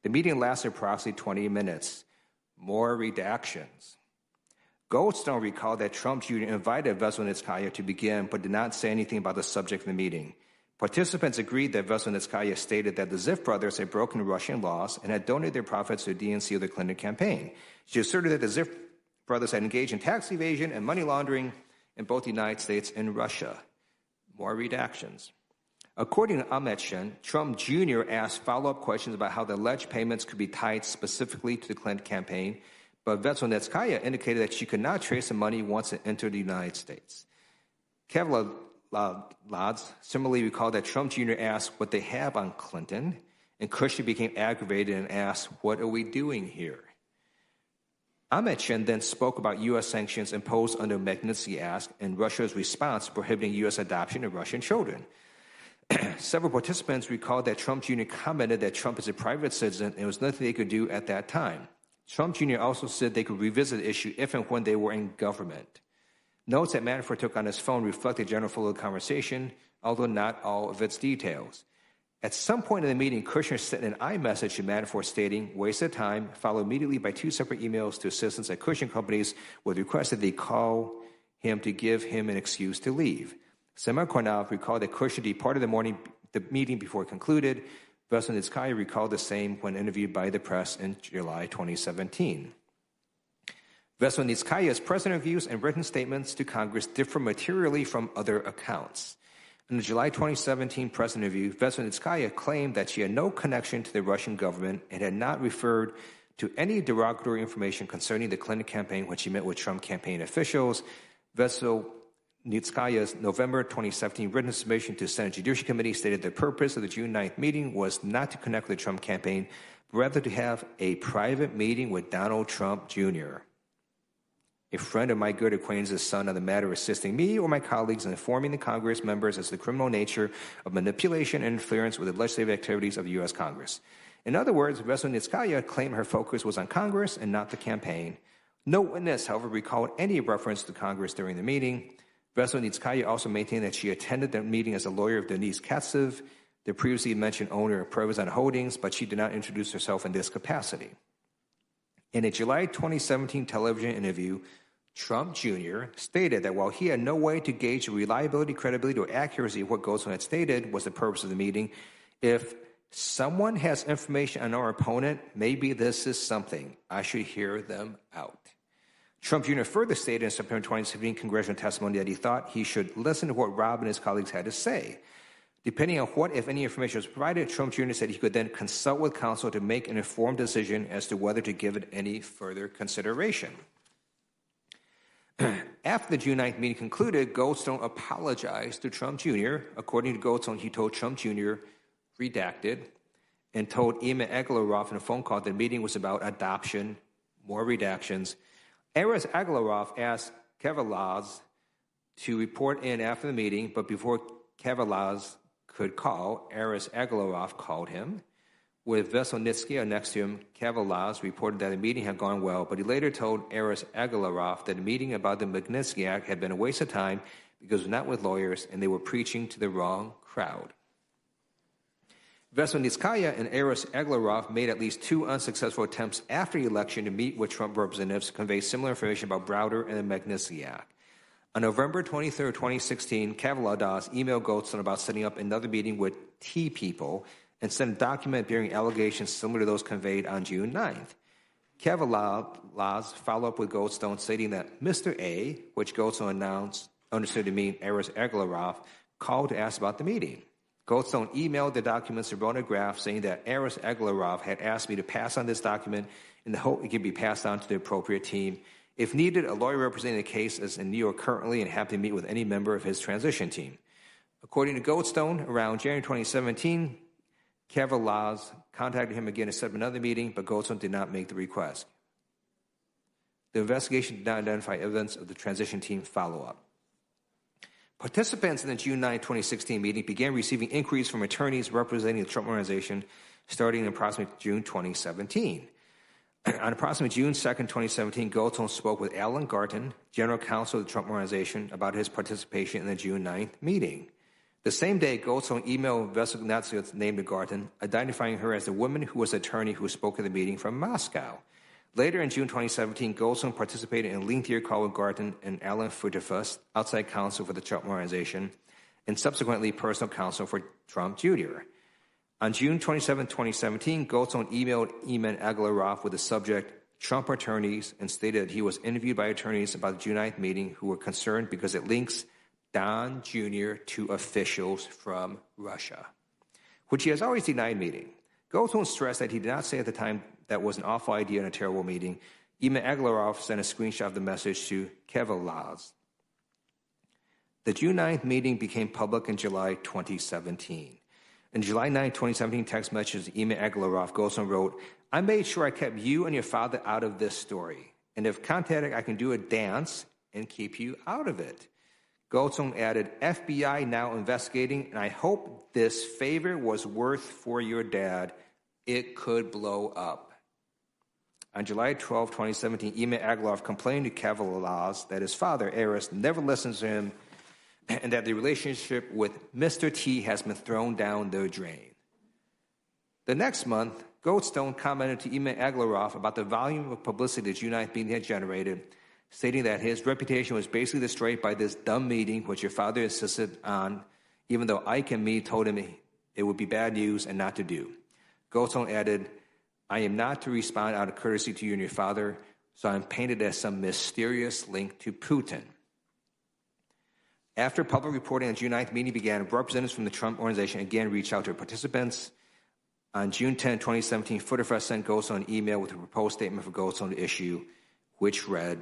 The meeting lasted approximately 20 minutes. More redactions. Goldstone recalled that Trump Jr. invited Veselnitskaya to begin but did not say anything about the subject of the meeting. Participants agreed that Veselnitskaya stated that the Ziff brothers had broken Russian laws and had donated their profits to the DNC of the Clinton campaign. She asserted that the Ziff brothers had engaged in tax evasion and money laundering in both the United States and Russia. More redactions. According to Akhmetshin, Trump Jr. asked follow-up questions about how the alleged payments could be tied specifically to the Clinton campaign, but Veselnitskaya indicated that she could not trace the money once it entered the United States. Kevlar Das similarly recalled that Trump Jr. asked what they have on Clinton, and Kushner became aggravated and asked, "What are we doing here?" Akhmetshin then spoke about U.S. sanctions imposed under the Magnitsky Act and Russia's response prohibiting U.S. adoption of Russian children. Several participants recalled that Trump Jr. commented that Trump is a private citizen and there was nothing they could do at that time. Trump Jr. also said they could revisit the issue if and when they were in government. Notes that Manafort took on his phone reflect the general flow of the conversation, although not all of its details. At some point in the meeting, Kushner sent an iMessage to Manafort stating, "Waste of time," followed immediately by 2 separate emails to assistants at Kushner Companies with requests that they call him to give him an excuse to leave. Semar Kornov recalled that Kushner departed the meeting before it concluded. Veselnitskaya recalled the same when interviewed by the press in July 2017. Veselnitskaya's press interviews and written statements to Congress differ materially from other accounts. In the July 2017 press interview, Veselnitskaya claimed that she had no connection to the Russian government and had not referred to any derogatory information concerning the Clinton campaign when she met with Trump campaign officials. Veselnitskaya's November 2017 written submission to the Senate Judiciary Committee stated the purpose of the June 9th meeting was not to connect with the Trump campaign, but rather to have a private meeting with Donald Trump Jr., a friend of my good acquaintance's son, on the matter of assisting me or my colleagues in informing the Congress members as to the criminal nature of manipulation and interference with the legislative activities of the U.S. Congress. In other words, Veselnitskaya claimed her focus was on Congress and not the campaign. No witness, however, recalled any reference to Congress during the meeting. Veselnitskaya also maintained that she attended the meeting as a lawyer of Denise Katsev, the previously mentioned owner of Prevezon Holdings, but she did not introduce herself in this capacity. In a July 2017 television interview, Trump Jr. stated that while he had no way to gauge the reliability, credibility, or accuracy of what Goldstone had stated was the purpose of the meeting, if someone has information on our opponent, maybe this is something. I should hear them out. Trump Jr. further stated in September 2017 congressional testimony that he thought he should listen to what Rob and his colleagues had to say. Depending on what, if any, information was provided, Trump Jr. said he could then consult with counsel to make an informed decision as to whether to give it any further consideration. After the June 9th meeting concluded, Goldstone apologized to Trump Jr. According to Goldstone, he told Trump Jr., redacted, and told Eamon Agalarov in a phone call that the meeting was about adoption, more redactions. Aras Agalarov asked Kevalaz to report in after the meeting, but before Kevalaz could call, Aras Agalarov called him. With Veselnitskaya next to him, Kevalaz reported that the meeting had gone well, but he later told Aras Agalarov that the meeting about the Magnitsky Act had been a waste of time because it was not with lawyers and they were preaching to the wrong crowd. Veselnitskaya and Aras Agalarov made at least 2 unsuccessful attempts after the election to meet with Trump representatives to convey similar information about Browder and the Magnitsky Act. On November 23, 2016, Kevalaz emailed Goldstone about setting up another meeting with T people and sent a document bearing allegations similar to those conveyed on June 9th. Kevalaz followed up with Goldstone stating that Mr. A, which Goldstone understood to mean Aras Agalarov, called to ask about the meeting. Goldstone emailed the documents to Rona Graff saying that Aras Agalarov had asked me to pass on this document in the hope it could be passed on to the appropriate team. If needed, a lawyer representing the case is in New York currently and happy to meet with any member of his transition team. According to Goldstone, around January 2017, Kevalaz contacted him again to set up another meeting, but Goldstone did not make the request. The investigation did not identify evidence of the transition team follow-up. Participants in the June 9, 2016 meeting began receiving inquiries from attorneys representing the Trump Organization starting in approximately June 2017. On approximately June 2, 2017, Goldstone spoke with Alan Garten, General Counsel of the Trump Organization, about his participation in the June 9th meeting. The same day, Goldstone emailed Veselnitskaya's name to Garten, identifying her as the woman who was the attorney who spoke at the meeting from Moscow. Later in June 2017, Goldstone participated in a lengthier call with Garten and Alan Futerfus, outside counsel for the Trump Organization, and subsequently personal counsel for Trump Jr. On June 27, 2017, Goldstone emailed Eamon Agalarov with the subject, Trump attorneys, and stated that he was interviewed by attorneys about the June 9th meeting who were concerned because it links Don Jr. to officials from Russia, which he has always denied meeting. Goldstone stressed that he did not say at the time that was an awful idea and a terrible meeting. Eamon Agalarov sent a screenshot of the message to Kevalaz. The June 9th meeting became public in July 2017. In July 9, 2017 text message to Eamon Agalarov, Goldstone wrote, I made sure I kept you and your father out of this story. And if contacted, I can do a dance and keep you out of it. Goldstone added, FBI now investigating, and I hope this favor was worth for your dad. It could blow up. On July 12, 2017, Eamon Aguilar complained to Kavalas that his father, Aris, never listens to him and that the relationship with Mr. T has been thrown down the drain. The next month, Goldstone commented to Eamon Aguilar about the volume of publicity the June 9th meeting had generated, stating that his reputation was basically destroyed by this dumb meeting, which your father insisted on, even though Ike and me told him it would be bad news and not to do. Goldstone added, I am not to respond out of courtesy to you and your father, so I'm painted as some mysterious link to Putin. After public reporting on June 9th meeting began, representatives from the Trump organization again reached out to participants. On June 10, 2017, Footerfest sent Goldstone an email with a proposed statement for Goldstone to issue, which read,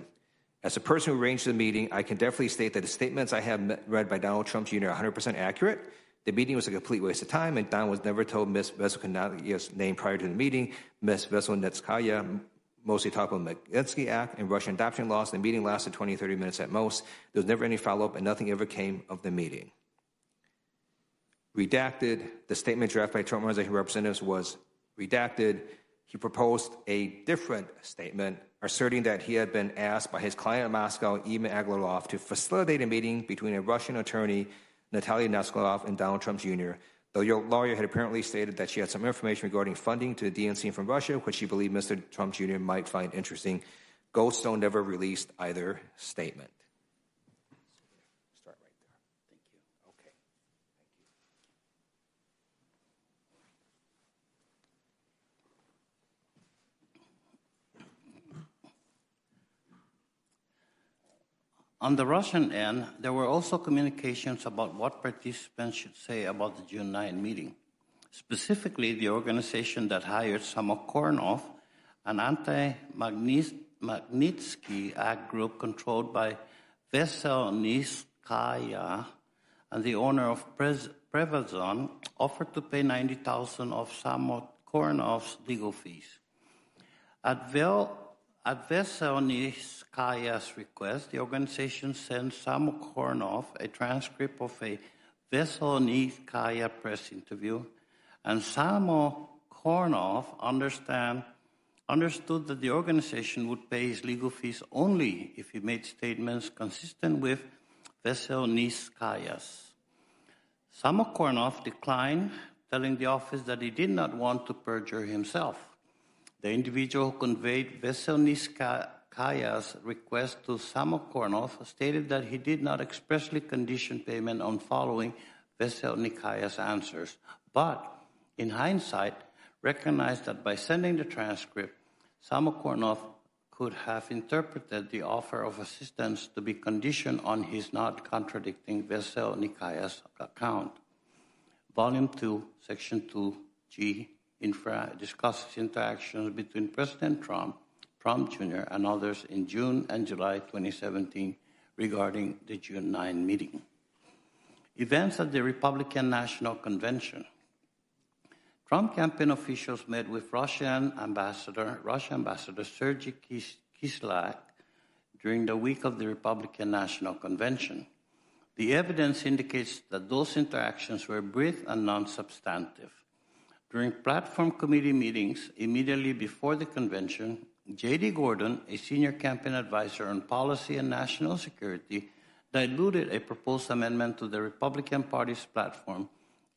as a person who arranged the meeting, I can definitely state that the statements I have read by Donald Trump Jr. are 100% accurate. The meeting was a complete waste of time, and Don was never told Ms. Veselnitskaya's name prior to the meeting. Ms. Veselnitskaya mostly talked about the Magnitsky Act and Russian adoption laws. The meeting lasted 20, 30 minutes at most. There was never any follow-up, and nothing ever came of the meeting. Redacted, the statement drafted by Trump organization representatives was redacted. He proposed a different statement, asserting that he had been asked by his client in Moscow, Eamon Aguilar, to facilitate a meeting between a Russian attorney, Natalia Naskalov, and Donald Trump Jr. The lawyer had apparently stated that she had some information regarding funding to the DNC from Russia, which she believed Mr. Trump Jr. might find interesting. Goldstone never released either statement. Start right there. Thank you. Okay. On the Russian end, there were also communications about what participants should say about the June 9 meeting. Specifically, the organization that hired Samo Kornov, an anti-Magnitsky Act group controlled by Veselnitskaya and the owner of Prevazon, offered to pay $90,000 of Samo Kornov's legal fees. At Veselnitskaya's request, the organization sent Samo Kornov a transcript of a Veselnitskaya press interview, and Samo Kornov understood that the organization would pay his legal fees only if he made statements consistent with Veselnitskaya's. Samo Kornov declined, telling the office that he did not want to perjure himself. The individual who conveyed Veselnitskaya's request to Samo Kornov stated that he did not expressly condition payment on following Veselnitskaya's answers, but in hindsight, recognized that by sending the transcript, Samo Kornov could have interpreted the offer of assistance to be conditioned on his not contradicting Veselnitskaya's account. Volume 2, Section 2G, discusses interactions between President Trump, Trump Jr., and others in June and July 2017 regarding the June 9 meeting. Events at the Republican National Convention. Trump campaign officials met with Russian Ambassador Sergei Kislyak during the week of the Republican National Convention. The evidence indicates that those interactions were brief and non-substantive. During platform committee meetings immediately before the convention, J.D. Gordon, a senior campaign advisor on policy and national security, diluted a proposed amendment to the Republican Party's platform,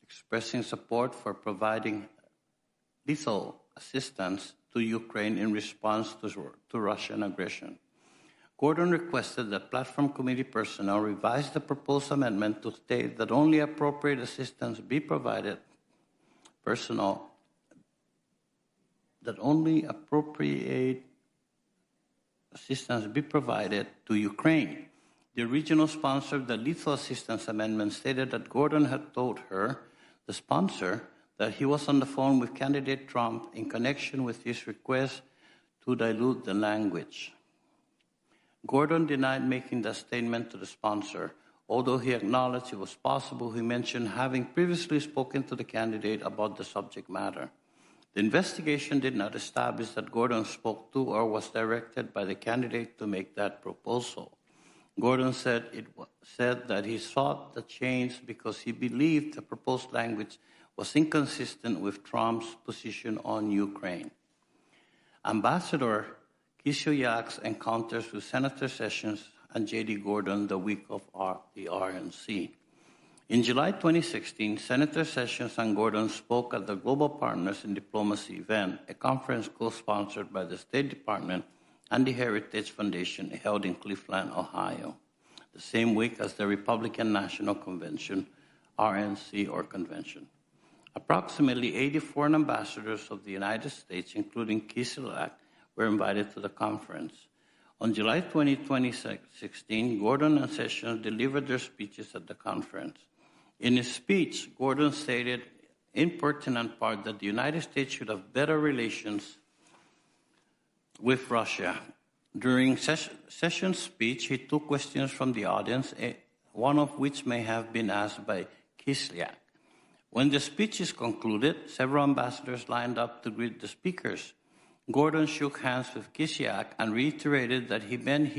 expressing support for providing lethal assistance to Ukraine in response to Russian aggression. Gordon requested that platform committee personnel revise the proposed amendment to state that only appropriate assistance be provided to Ukraine. The original sponsor of the lethal assistance amendment stated that Gordon had told her, the sponsor, that he was on the phone with candidate Trump in connection with his request to dilute the language. Gordon denied making that statement to the sponsor, although he acknowledged it was possible he mentioned having previously spoken to the candidate about the subject matter. The investigation did not establish that Gordon spoke to or was directed by the candidate to make that proposal. Gordon said that he sought the change because he believed the proposed language was inconsistent with Trump's position on Ukraine. Ambassador Kislyak's encounters with Senator Sessions and J.D. Gordon the week of the RNC. In July 2016, Senator Sessions and Gordon spoke at the Global Partners in Diplomacy event, a conference co-sponsored by the State Department and the Heritage Foundation held in Cleveland, Ohio, the same week as the Republican National Convention, RNC or convention. Approximately 80 foreign ambassadors of the United States, including Kislyak, were invited to the conference. On July 20, 2016, Gordon and Sessions delivered their speeches at the conference. In his speech, Gordon stated in pertinent part that the United States should have better relations with Russia. During Sessions' speech, he took questions from the audience, one of which may have been asked by Kislyak. When the speech is concluded, several ambassadors lined up to greet the speakers. Gordon shook hands with Kislyak and reiterated that he meant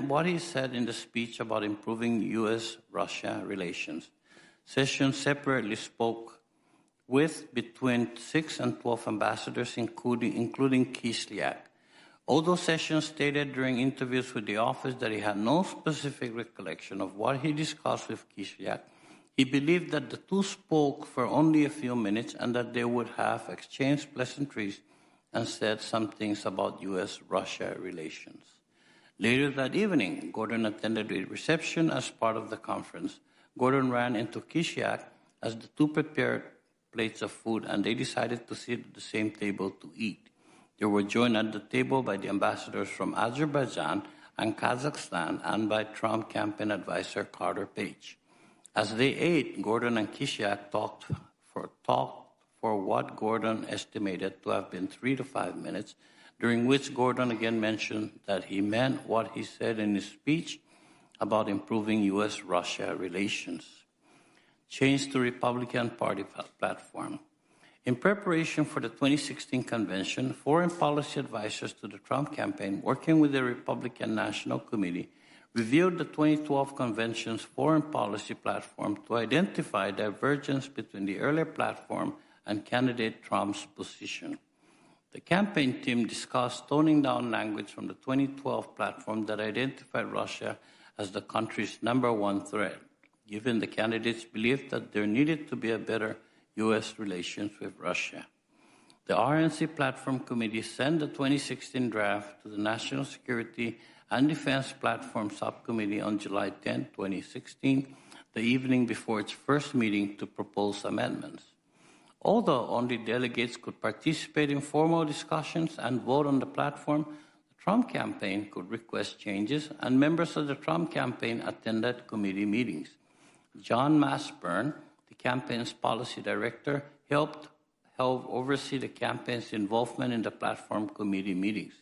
what he said in the speech about improving U.S.-Russia relations. Sessions separately spoke with between 6 and 12 ambassadors, including Kislyak. Although Sessions stated during interviews with the office that he had no specific recollection of what he discussed with Kislyak, he believed that the two spoke for only a few minutes and that they would have exchanged pleasantries and said some things about U.S.-Russia relations. Later that evening, Gordon attended a reception as part of the conference. Gordon ran into Kislyak as the two prepared plates of food, and they decided to sit at the same table to eat. They were joined at the table by the ambassadors from Azerbaijan and Kazakhstan and by Trump campaign advisor Carter Page. As they ate, Gordon and Kislyak talked for what Gordon estimated to have been 3 to 5 minutes, during which Gordon again mentioned that he meant what he said in his speech about improving U.S.-Russia relations. Change to Republican Party platform. In preparation for the 2016 convention, foreign policy advisors to the Trump campaign, working with the Republican National Committee, reviewed the 2012 convention's foreign policy platform to identify divergence between the earlier platform and candidate Trump's position. The campaign team discussed toning down language from the 2012 platform that identified Russia as the country's #1 threat, given the candidates' belief that there needed to be a better U.S. relations with Russia. The RNC Platform Committee sent the 2016 draft to the National Security and Defense Platform Subcommittee on July 10, 2016, the evening before its first meeting to propose amendments. Although only delegates could participate in formal discussions and vote on the platform, the Trump campaign could request changes, and members of the Trump campaign attended committee meetings. John Masburn, the campaign's policy director, helped oversee the campaign's involvement in the platform committee meetings.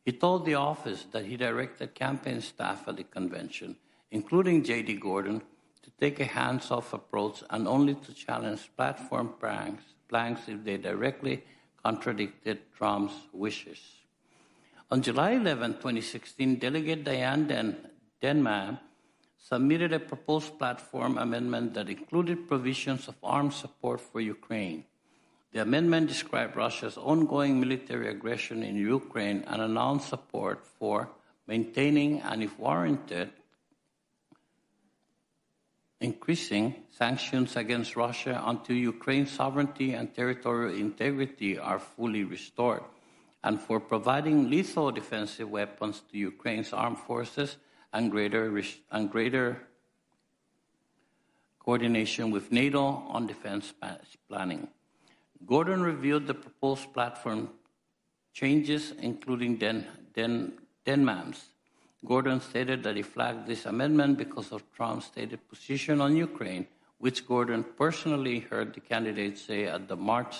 He told the office that he directed campaign staff at the convention, including J.D. Gordon, to take a hands-off approach and only to challenge platform planks if they directly contradicted Trump's wishes. On July 11, 2016, Delegate Diane Denman submitted a proposed platform amendment that included provisions of armed support for Ukraine. The amendment described Russia's ongoing military aggression in Ukraine and announced support for maintaining and, if warranted, increasing sanctions against Russia until Ukraine's sovereignty and territorial integrity are fully restored, and for providing lethal defensive weapons to Ukraine's armed forces and greater coordination with NATO on defense planning. Gordon reviewed the proposed platform changes, including Denman's. Gordon stated that he flagged this amendment because of Trump's stated position on Ukraine, which Gordon personally heard the candidates say at the March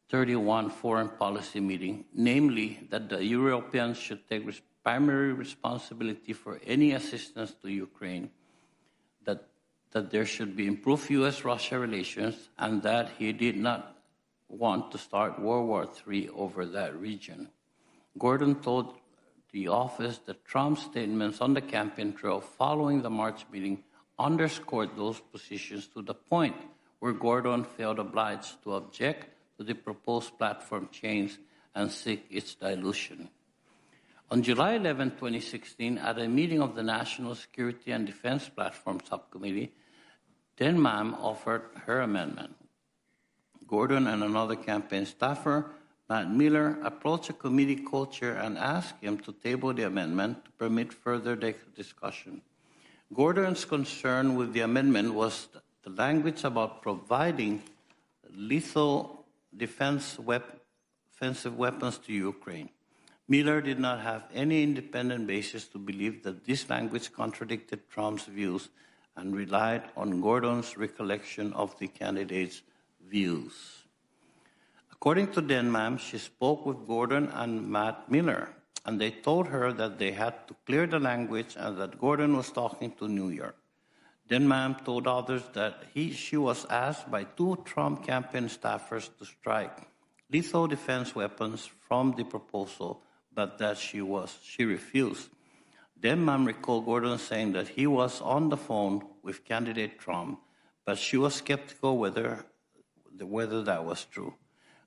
31 foreign policy meeting, namely that the Europeans should take primary responsibility for any assistance to Ukraine, that there should be improved U.S.-Russia relations, and that he did not want to start World War III over that region. Gordon told the office that Trump's statements on the campaign trail following the March meeting underscored those positions to the point where Gordon felt obliged to object to the proposed platform change and seek its dilution. On July 11, 2016, at a meeting of the National Security and Defense Platform Subcommittee, Denman offered her amendment. Gordon and another campaign staffer, Matt Mueller, approached a committee co-chair and asked him to table the amendment to permit further discussion. Gordon's concern with the amendment was the language about providing lethal offensive weapons to Ukraine. Mueller did not have any independent basis to believe that this language contradicted Trump's views and relied on Gordon's recollection of the candidate's views. According to Denman, she spoke with Gordon and Matt Mueller, and they told her that they had to clear the language and that Gordon was talking to New York. Denman told others that she was asked by two Trump campaign staffers to strike lethal defense weapons from the proposal, but that she refused. Denman recalled Gordon saying that he was on the phone with candidate Trump, but she was skeptical whether that was true.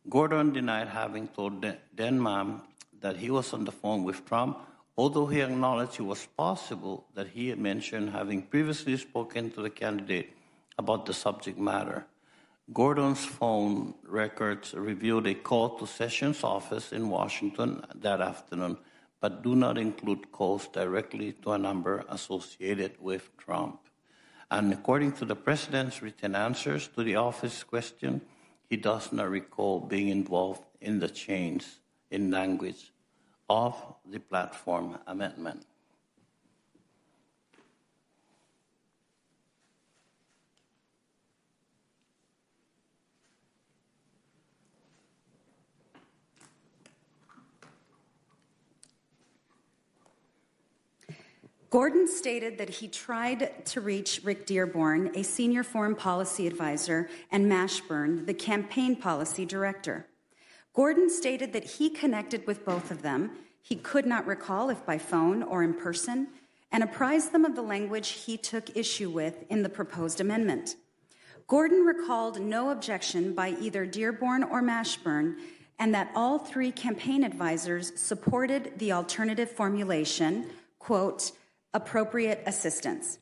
Gordon denied having told Denman that he was on the phone with Trump, although he acknowledged it was possible that he had mentioned having previously spoken to the candidate about the subject matter. Gordon's phone records revealed a call to Sessions' office in Washington that afternoon, but do not include calls directly to a number associated with Trump. And according to the president's written answers to the office question, he does not recall being involved in the change in language of the platform amendment. Gordon stated that he tried to reach Rick Dearborn, a senior foreign policy advisor, and Mashburn, the campaign policy director. Gordon stated that he connected with both of them. He could not recall if by phone or in person, and apprised them of the language he took issue with in the proposed amendment. Gordon recalled no objection by either Dearborn or Mashburn, and that all three campaign advisors supported the alternative formulation, quote, appropriate assistance.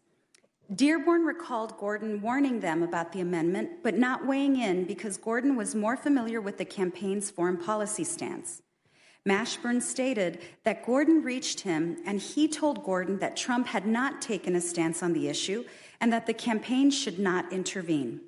Dearborn recalled Gordon warning them about the amendment, but not weighing in because Gordon was more familiar with the campaign's foreign policy stance. Mashburn stated that Gordon reached him and he told Gordon that Trump had not taken a stance on the issue and that the campaign should not intervene.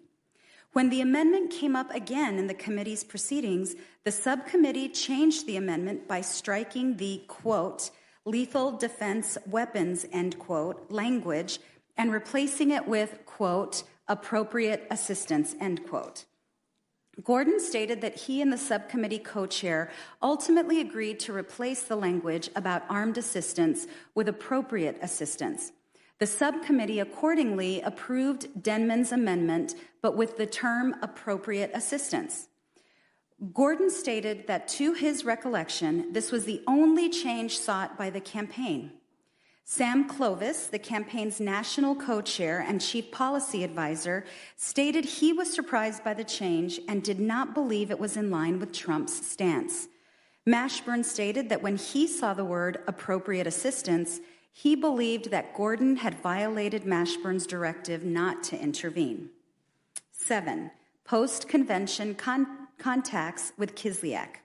When the amendment came up again in the committee's proceedings, the subcommittee changed the amendment by striking the, quote, lethal defense weapons, end quote, language, and replacing it with, quote, appropriate assistance, end quote. Gordon stated that he and the subcommittee co-chair ultimately agreed to replace the language about armed assistance with appropriate assistance. The subcommittee accordingly approved Denman's amendment, but with the term appropriate assistance. Gordon stated that to his recollection, this was the only change sought by the campaign. Sam Clovis, the campaign's national co-chair and chief policy advisor, stated he was surprised by the change and did not believe it was in line with Trump's stance. Mashburn stated that when he saw the word appropriate assistance, he believed that Gordon had violated Mashburn's directive not to intervene. 7. Post-convention contacts with Kislyak.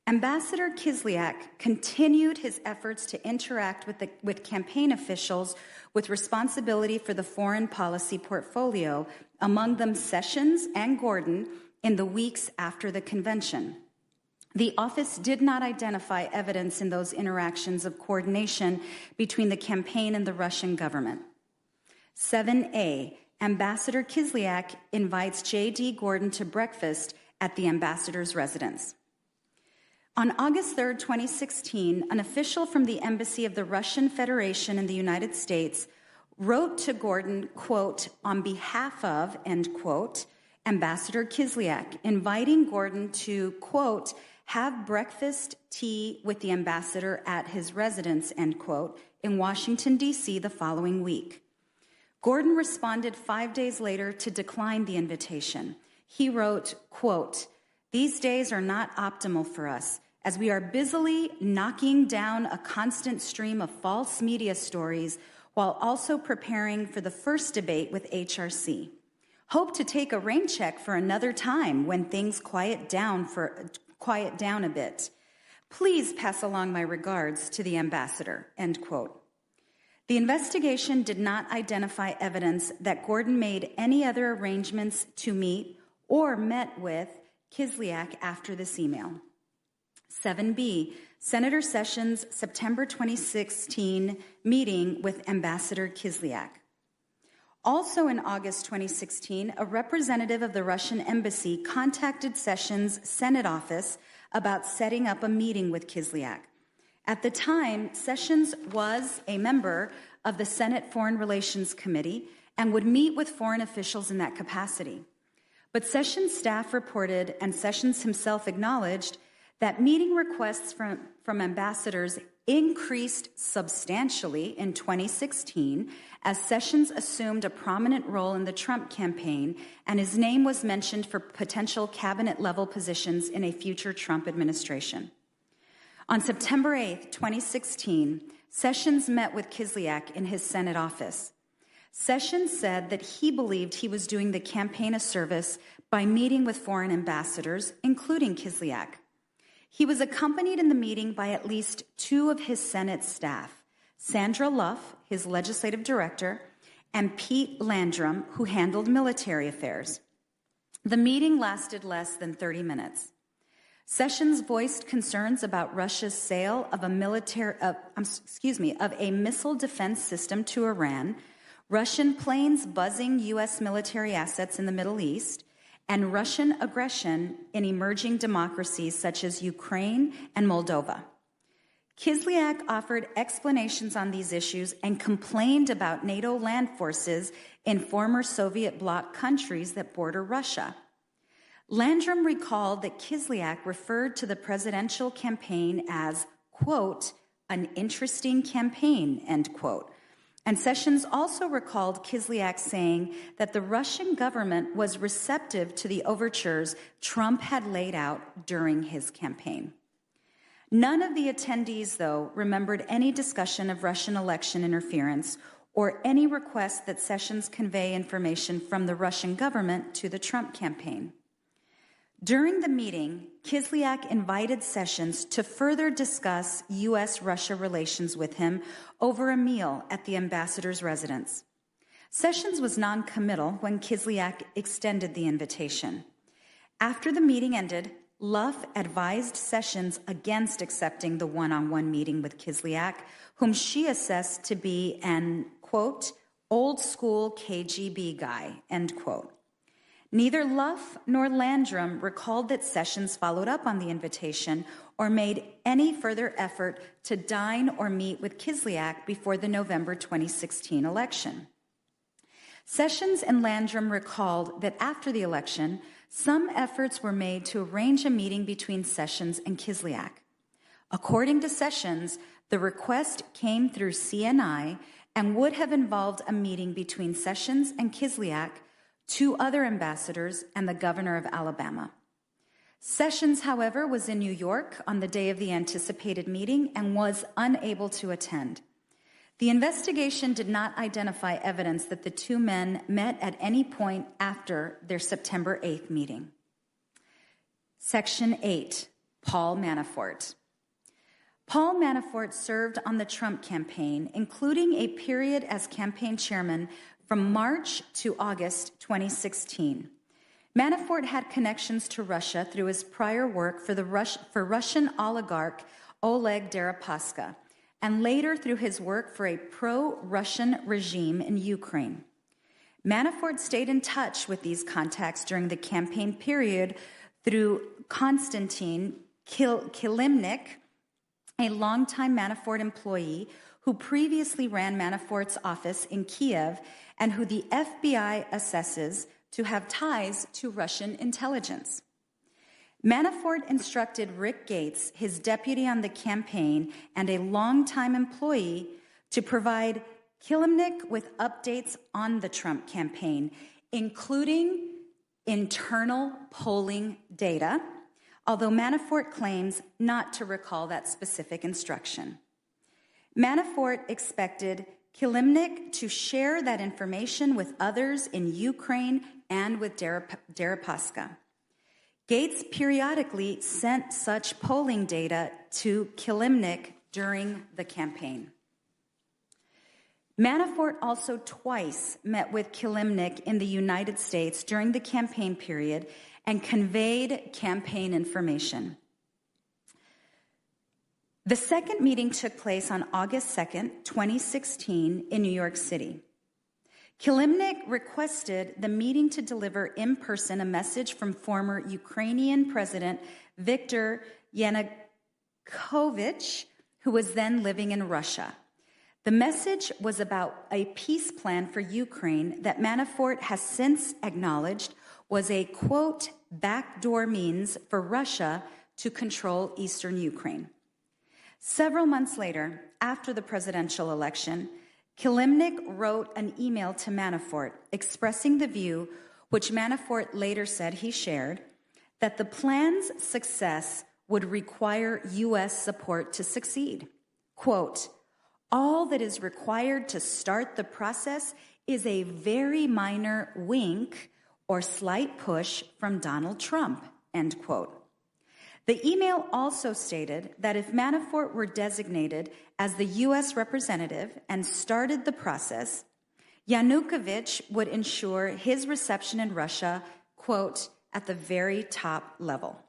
Ambassador Kislyak continued his efforts to interact with campaign officials with responsibility for the foreign policy portfolio, among them Sessions and Gordon, in the weeks after the convention. The office did not identify evidence in those interactions of coordination between the campaign and the Russian government. 7A, Ambassador Kislyak invites J.D. Gordon to breakfast at the ambassador's residence. On August 3, 2016, an official from the Embassy of the Russian Federation in the United States wrote to Gordon, quote, on behalf of, end quote, Ambassador Kislyak, inviting Gordon to, quote, have breakfast tea with the ambassador at his residence, end quote, in Washington, D.C. the following week. Gordon responded 5 days later to decline the invitation. He wrote, quote, These days are not optimal for us, as we are busily knocking down a constant stream of false media stories while also preparing for the first debate with HRC. Hope to take a rain check for another time when things quiet down a bit. Please pass along my regards to the ambassador, end quote. The investigation did not identify evidence that Gordon made any other arrangements to meet or met with Kislyak after this email. 7B, Senator Sessions' September 2016 meeting with Ambassador Kislyak. Also in August 2016, a representative of the Russian embassy contacted Sessions' Senate office about setting up a meeting with Kislyak. At the time, Sessions was a member of the Senate Foreign Relations Committee and would meet with foreign officials in that capacity. But Sessions' staff reported, and Sessions himself acknowledged, that meeting requests from ambassadors increased substantially in 2016 as Sessions assumed a prominent role in the Trump campaign and his name was mentioned for potential cabinet-level positions in a future Trump administration. On September 8, 2016, Sessions met with Kislyak in his Senate office. Sessions said that he believed he was doing the campaign a service by meeting with foreign ambassadors, including Kislyak. He was accompanied in the meeting by at least two of his Senate staff, Sandra Luff, his legislative director, and Pete Landrum, who handled military affairs. The meeting lasted less than 30 minutes. Sessions voiced concerns about Russia's sale of a missile defense system to Iran, Russian planes buzzing U.S. military assets in the Middle East, and Russian aggression in emerging democracies such as Ukraine and Moldova. Kislyak offered explanations on these issues and complained about NATO land forces in former Soviet bloc countries that border Russia. Landrum recalled that Kislyak referred to the presidential campaign as, quote, an interesting campaign, end quote. And Sessions also recalled Kislyak saying that the Russian government was receptive to the overtures Trump had laid out during his campaign. None of the attendees, though, remembered any discussion of Russian election interference or any request that Sessions convey information from the Russian government to the Trump campaign. During the meeting, Kislyak invited Sessions to further discuss U.S.-Russia relations with him over a meal at the ambassador's residence. Sessions was non-committal when Kislyak extended the invitation. After the meeting ended, Luff advised Sessions against accepting the one-on-one meeting with Kislyak, whom she assessed to be an, quote, old-school KGB guy, end quote. Neither Luff nor Landrum recalled that Sessions followed up on the invitation or made any further effort to dine or meet with Kislyak before the November 2016 election. Sessions and Landrum recalled that after the election, some efforts were made to arrange a meeting between Sessions and Kislyak. According to Sessions, the request came through CNI and would have involved a meeting between Sessions and Kislyak, two other ambassadors, and the governor of Alabama. Sessions, however, was in New York on the day of the anticipated meeting and was unable to attend. The investigation did not identify evidence that the two men met at any point after their September 8th meeting. Section 8, Paul Manafort. Paul Manafort served on the Trump campaign, including a period as campaign chairman from March to August 2016. Manafort had connections to Russia through his prior work for Russian oligarch Oleg Deripaska, and later through his work for a pro-Russian regime in Ukraine. Manafort stayed in touch with these contacts during the campaign period through Konstantin Kilimnik, a longtime Manafort employee who previously ran Manafort's office in Kiev and who the FBI assesses to have ties to Russian intelligence. Manafort instructed Rick Gates, his deputy on the campaign and a longtime employee, to provide Kilimnik with updates on the Trump campaign, including internal polling data, although Manafort claims not to recall that specific instruction. Manafort expected Kilimnik to share that information with others in Ukraine and with Deripaska. Gates periodically sent such polling data to Kilimnik during the campaign. Manafort also twice met with Kilimnik in the United States during the campaign period and conveyed campaign information. The second meeting took place on August 2nd, 2016, in New York City. Kilimnik requested the meeting to deliver in person a message from former Ukrainian President Viktor Yanukovych, who was then living in Russia. The message was about a peace plan for Ukraine that Manafort has since acknowledged was a, quote, backdoor means for Russia to control eastern Ukraine. Several months later, after the presidential election, Kilimnik wrote an email to Manafort expressing the view, which Manafort later said he shared, that the plan's success would require U.S. support to succeed. Quote, all that is required to start the process is a very minor wink or slight push from Donald Trump, end quote. The email also stated that if Manafort were designated as the U.S. representative and started the process, Yanukovych would ensure his reception in Russia, quote, at the very top level.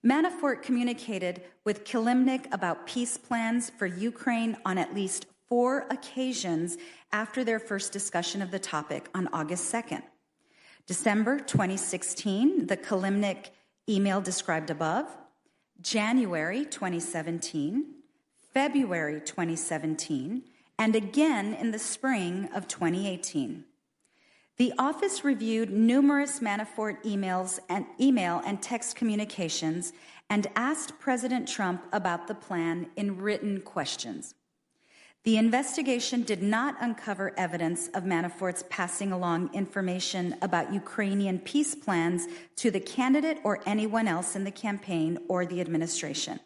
Manafort communicated with Kilimnik about peace plans for Ukraine on at least 4 occasions after their first discussion of the topic on August 2nd. December 2016, the Kilimnik email described above, January 2017, February 2017, and again in the spring of 2018. The office reviewed numerous Manafort email and text communications and asked President Trump about the plan in written questions. The investigation did not uncover evidence of Manafort's passing along information about Ukrainian peace plans to the candidate or anyone else in the campaign or the administration.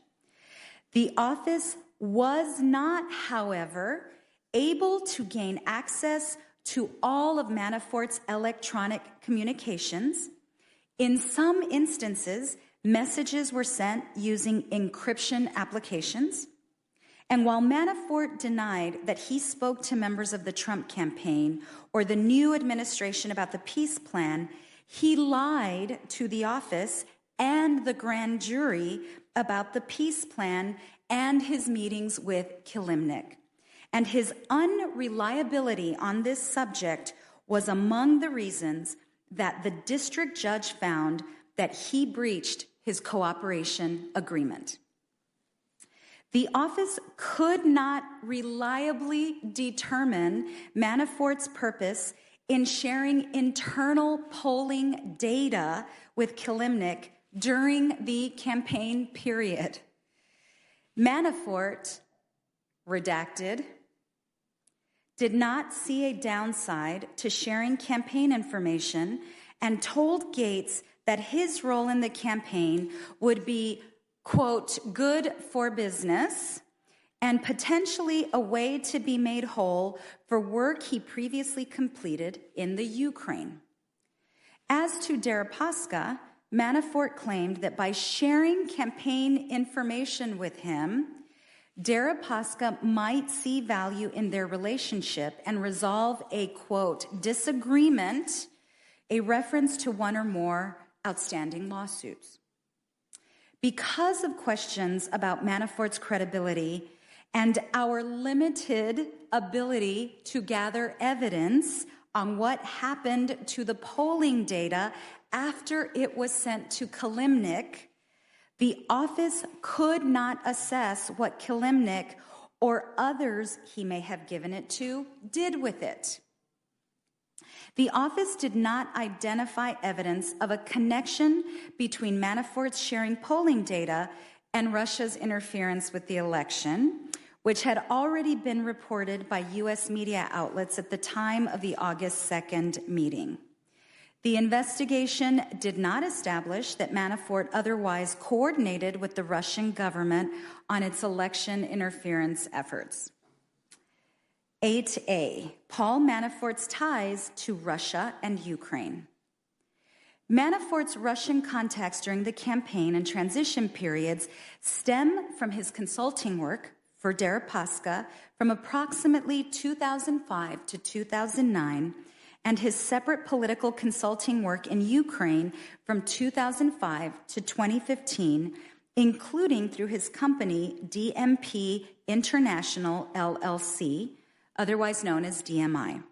The office was not, however, able to gain access to all of Manafort's electronic communications. In some instances, messages were sent using encryption applications. And while Manafort denied that he spoke to members of the Trump campaign or the new administration about the peace plan, he lied to the office and the grand jury about the peace plan and his meetings with Kilimnik. And his unreliability on this subject was among the reasons that the district judge found that he breached his cooperation agreement. The office could not reliably determine Manafort's purpose in sharing internal polling data with Kilimnik during the campaign period. Manafort, redacted, did not see a downside to sharing campaign information and told Gates that his role in the campaign would be, quote, good for business and potentially a way to be made whole for work he previously completed in the Ukraine. As to Deripaska, Manafort claimed that by sharing campaign information with him, Deripaska might see value in their relationship and resolve a, quote, disagreement, a reference to one or more outstanding lawsuits. Because of questions about Manafort's credibility and our limited ability to gather evidence on what happened to the polling data after it was sent to Kilimnik, the office could not assess what Kilimnik or others he may have given it to did with it. The office did not identify evidence of a connection between Manafort's sharing polling data and Russia's interference with the election, which had already been reported by U.S. media outlets at the time of the August 2nd meeting. The investigation did not establish that Manafort otherwise coordinated with the Russian government on its election interference efforts. 8A, Paul Manafort's ties to Russia and Ukraine. Manafort's Russian contacts during the campaign and transition periods stem from his consulting work for Deripaska from approximately 2005 to 2009 and his separate political consulting work in Ukraine from 2005 to 2015, including through his company DMP International LLC, otherwise known as DMI.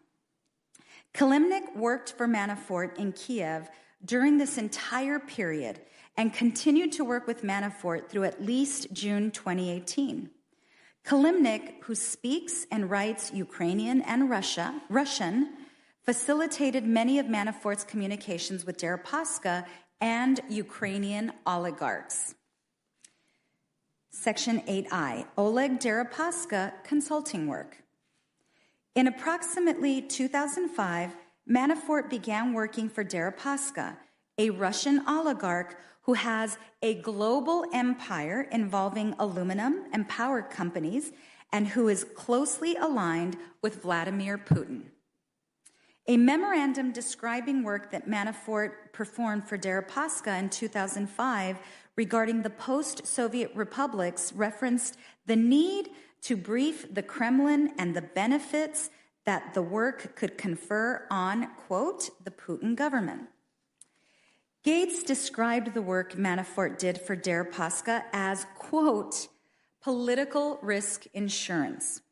Kilimnik worked for Manafort in Kiev during this entire period and continued to work with Manafort through at least June 2018. Kilimnik, who speaks and writes Ukrainian and Russian, facilitated many of Manafort's communications with Deripaska and Ukrainian oligarchs. Section 8I, Oleg Deripaska consulting work. In approximately 2005, Manafort began working for Deripaska, a Russian oligarch who has a global empire involving aluminum and power companies and who is closely aligned with Vladimir Putin. A memorandum describing work that Manafort performed for Deripaska in 2005 regarding the post-Soviet republics referenced the need to brief the Kremlin and the benefits that the work could confer on, quote, the Putin government. Gates described the work Manafort did for Deripaska as, quote, political risk insurance,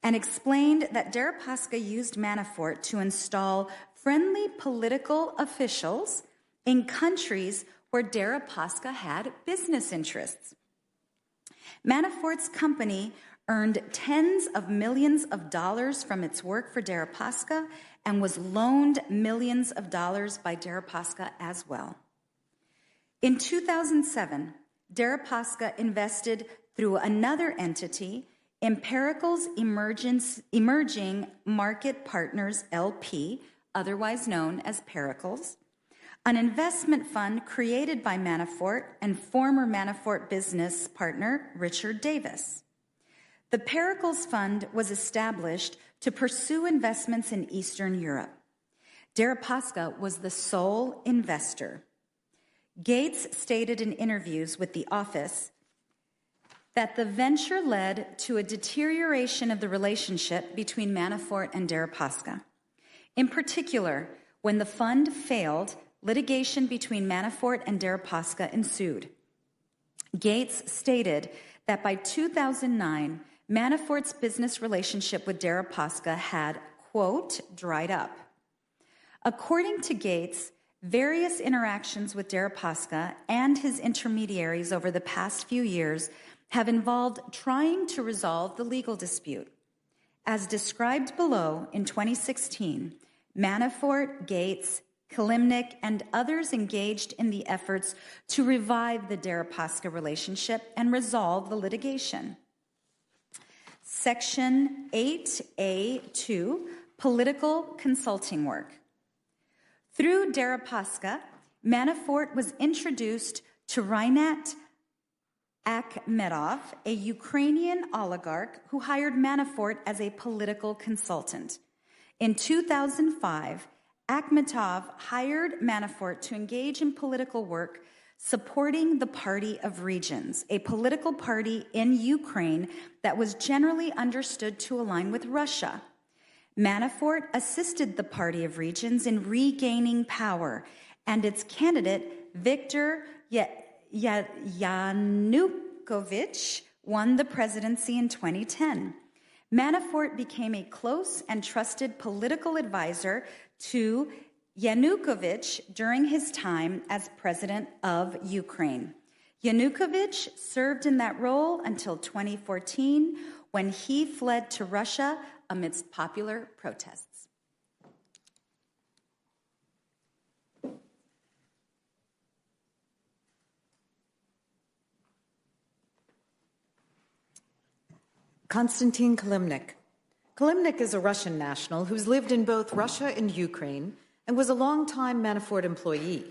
and explained that Deripaska used Manafort to install friendly political officials in countries where Deripaska had business interests. Manafort's company earned tens of millions of dollars from its work for Deripaska and was loaned millions of dollars by Deripaska as well. In 2007, Deripaska invested through another entity, Empirical's Emerging Market Partners LP, otherwise known as Pericles, an investment fund created by Manafort and former Manafort business partner Richard Davis. The Pericles Fund was established to pursue investments in Eastern Europe. Deripaska was the sole investor. Gates stated in interviews with The Office that the venture led to a deterioration of the relationship between Manafort and Deripaska. In particular, when the fund failed, litigation between Manafort and Deripaska ensued. Gates stated that by 2009, Manafort's business relationship with Deripaska had, quote, dried up. According to Gates, various interactions with Deripaska and his intermediaries over the past few years have involved trying to resolve the legal dispute. As described below, in 2016, Manafort, Gates, Kilimnik, and others engaged in the efforts to revive the Deripaska relationship and resolve the litigation. Section 8A2, Political Consulting Work. Through Deripaska, Manafort was introduced to Rinat Akhmedov, a Ukrainian oligarch who hired Manafort as a political consultant. In 2005, Akhmedov hired Manafort to engage in political work supporting the Party of Regions, a political party in Ukraine that was generally understood to align with Russia. Manafort assisted the Party of Regions in regaining power, and its candidate, Viktor Yanukovych, won the presidency in 2010. Manafort became a close and trusted political advisor to Yanukovych during his time as president of Ukraine. Yanukovych served in that role until 2014, when he fled to Russia amidst popular protests. Konstantin Kilimnik. Kilimnik is a Russian national who's lived in both Russia and Ukraine and was a longtime Manafort employee.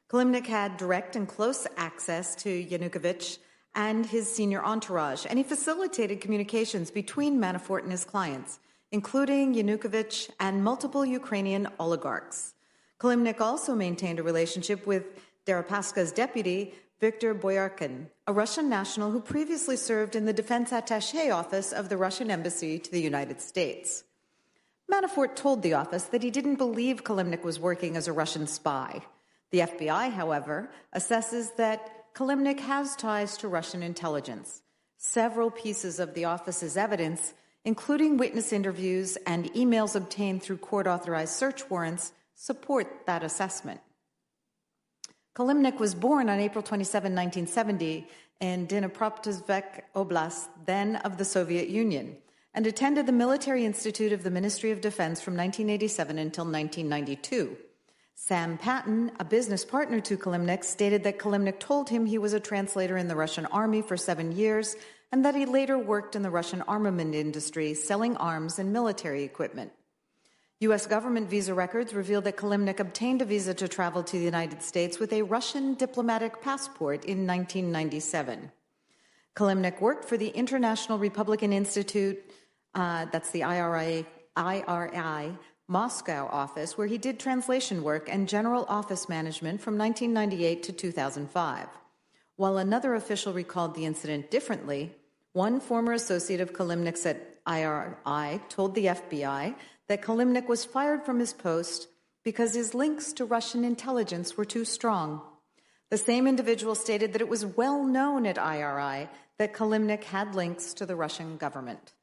Kalimnik had direct and close access to Yanukovych and his senior entourage, and he facilitated communications between Manafort and his clients, including Yanukovych and multiple Ukrainian oligarchs. Kalimnik also maintained a relationship with Deripaska's deputy, Viktor Boyarkin, a Russian national who previously served in the defense attaché office of the Russian embassy to the United States. Manafort told the office that he didn't believe Kalimnik was working as a Russian spy. The FBI, however, assesses that Kalimnik has ties to Russian intelligence. Several pieces of the office's evidence, including witness interviews and emails obtained through court-authorized search warrants, support that assessment. Kalimnik was born on April 27, 1970, in Dnipropetrovsk Oblast, then of the Soviet Union, and attended the Military Institute of the Ministry of Defense from 1987 until 1992. Sam Patton, a business partner to Kalimnik, stated that Kalimnik told him he was a translator in the Russian army for 7 years and that he later worked in the Russian armament industry, selling arms and military equipment. U.S. government visa records reveal that Kalimnik obtained a visa to travel to the United States with a Russian diplomatic passport in 1997. Kalimnik worked for the International Republican Institute, that's the IRI, Moscow office, where he did translation work and general office management from 1998 to 2005. While another official recalled the incident differently, one former associate of Kalimnik's at IRI told the FBI that Kalimnik was fired from his post because his links to Russian intelligence were too strong. The same individual stated that it was well known at IRI that Kalimnik had links to the Russian government.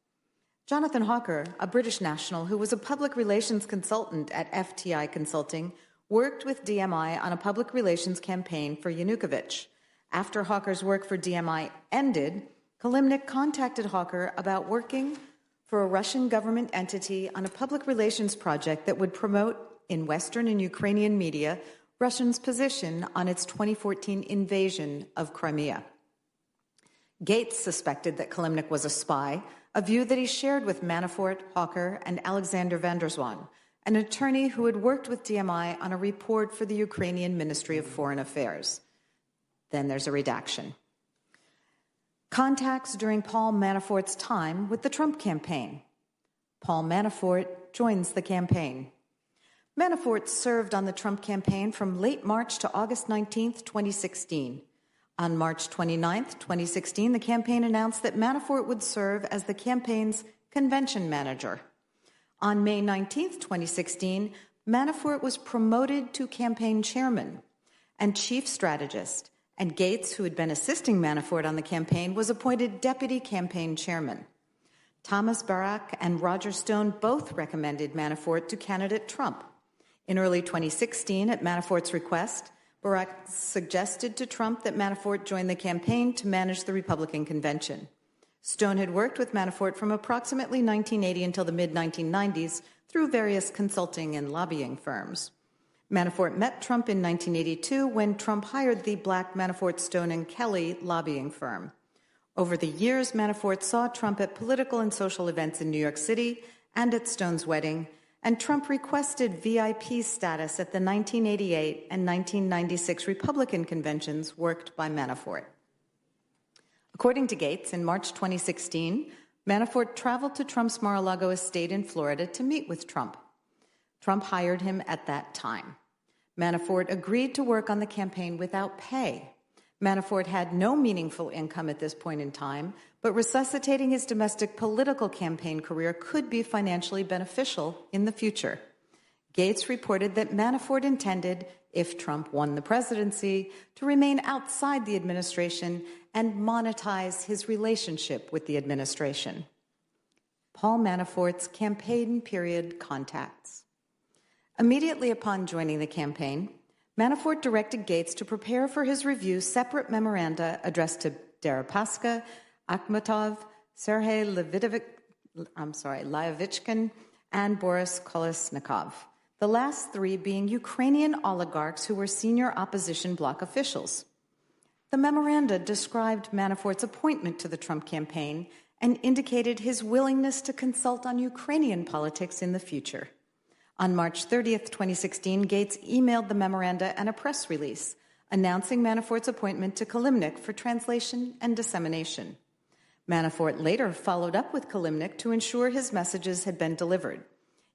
Jonathan Hawker, a British national who was a public relations consultant at FTI Consulting, worked with DMI on a public relations campaign for Yanukovych. After Hawker's work for DMI ended, Kalimnik contacted Hawker about working for a Russian government entity on a public relations project that would promote, in Western and Ukrainian media, Russia's position on its 2014 invasion of Crimea. Gates suspected that Kalimnik was a spy, a view that he shared with Manafort, Hawker, and Alexander van der Zwaan, an attorney who had worked with DMI on a report for the Ukrainian Ministry of Foreign Affairs. Then there's a redaction. Contacts during Paul Manafort's time with the Trump campaign. Paul Manafort joins the campaign. Manafort served on the Trump campaign from late March to August 19, 2016. On March 29, 2016, the campaign announced that Manafort would serve as the campaign's convention manager. On May 19, 2016, Manafort was promoted to campaign chairman and chief strategist, and Gates, who had been assisting Manafort on the campaign, was appointed deputy campaign chairman. Thomas Barak and Roger Stone both recommended Manafort to candidate Trump. In early 2016, at Manafort's request, Barak suggested to Trump that Manafort join the campaign to manage the Republican convention. Stone had worked with Manafort from approximately 1980 until the mid-1990s through various consulting and lobbying firms. Manafort met Trump in 1982 when Trump hired the Black Manafort, Stone and Kelly lobbying firm. Over the years, Manafort saw Trump at political and social events in New York City and at Stone's wedding, and Trump requested VIP status at the 1988 and 1996 Republican conventions worked by Manafort. According to Gates, in March 2016, Manafort traveled to Trump's Mar-a-Lago estate in Florida to meet with Trump. Trump hired him at that time. Manafort agreed to work on the campaign without pay. Manafort had no meaningful income at this point in time, but resuscitating his domestic political campaign career could be financially beneficial in the future. Gates reported that Manafort intended, if Trump won the presidency, to remain outside the administration and monetize his relationship with the administration. Paul Manafort's campaign period contacts. Immediately upon joining the campaign, Manafort directed Gates to prepare for his review separate memoranda addressed to Deripaska, Akhmatov, Sergei Lyavichkin, and Boris Kolesnikov, the last three being Ukrainian oligarchs who were senior opposition bloc officials. The memoranda described Manafort's appointment to the Trump campaign and indicated his willingness to consult on Ukrainian politics in the future. On March 30th, 2016, Gates emailed the memoranda and a press release announcing Manafort's appointment to Kalimnik for translation and dissemination. Manafort later followed up with Kalimnik to ensure his messages had been delivered,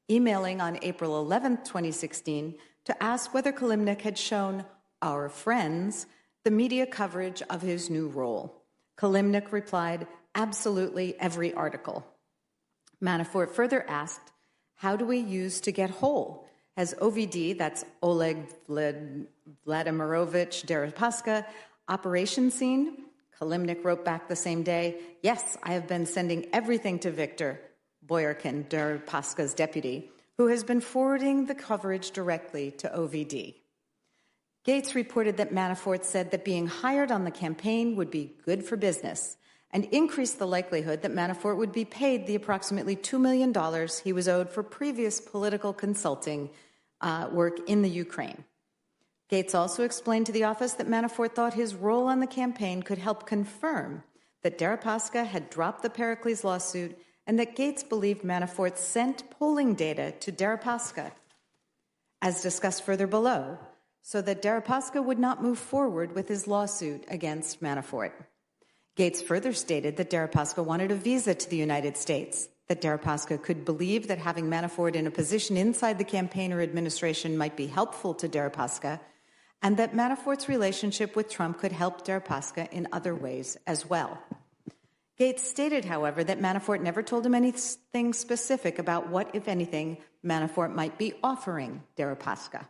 emailing on April 11, 2016, to ask whether Kalimnik had shown our friends the media coverage of his new role. Kalimnik replied, absolutely every article. Manafort further asked, how do we use to get whole? Has OVD, that's Oleg Vladimirovich Deripaska, operation seen? Kalimnik wrote back the same day, yes, I have been sending everything to Viktor Boyarkin, Deripaska's deputy, who has been forwarding the coverage directly to OVD. Gates reported that Manafort said that being hired on the campaign would be good for business and increased the likelihood that Manafort would be paid the approximately $2 million he was owed for previous political consulting work in the Ukraine. Gates also explained to the office that Manafort thought his role on the campaign could help confirm that Deripaska had dropped the Pericles lawsuit and that Gates believed Manafort sent polling data to Deripaska, as discussed further below, so that Deripaska would not move forward with his lawsuit against Manafort. Gates further stated that Deripaska wanted a visa to the United States, that Deripaska could believe that having Manafort in a position inside the campaign or administration might be helpful to Deripaska, and that Manafort's relationship with Trump could help Deripaska in other ways as well. Gates stated, however, that Manafort never told him anything specific about what, if anything, Manafort might be offering Deripaska.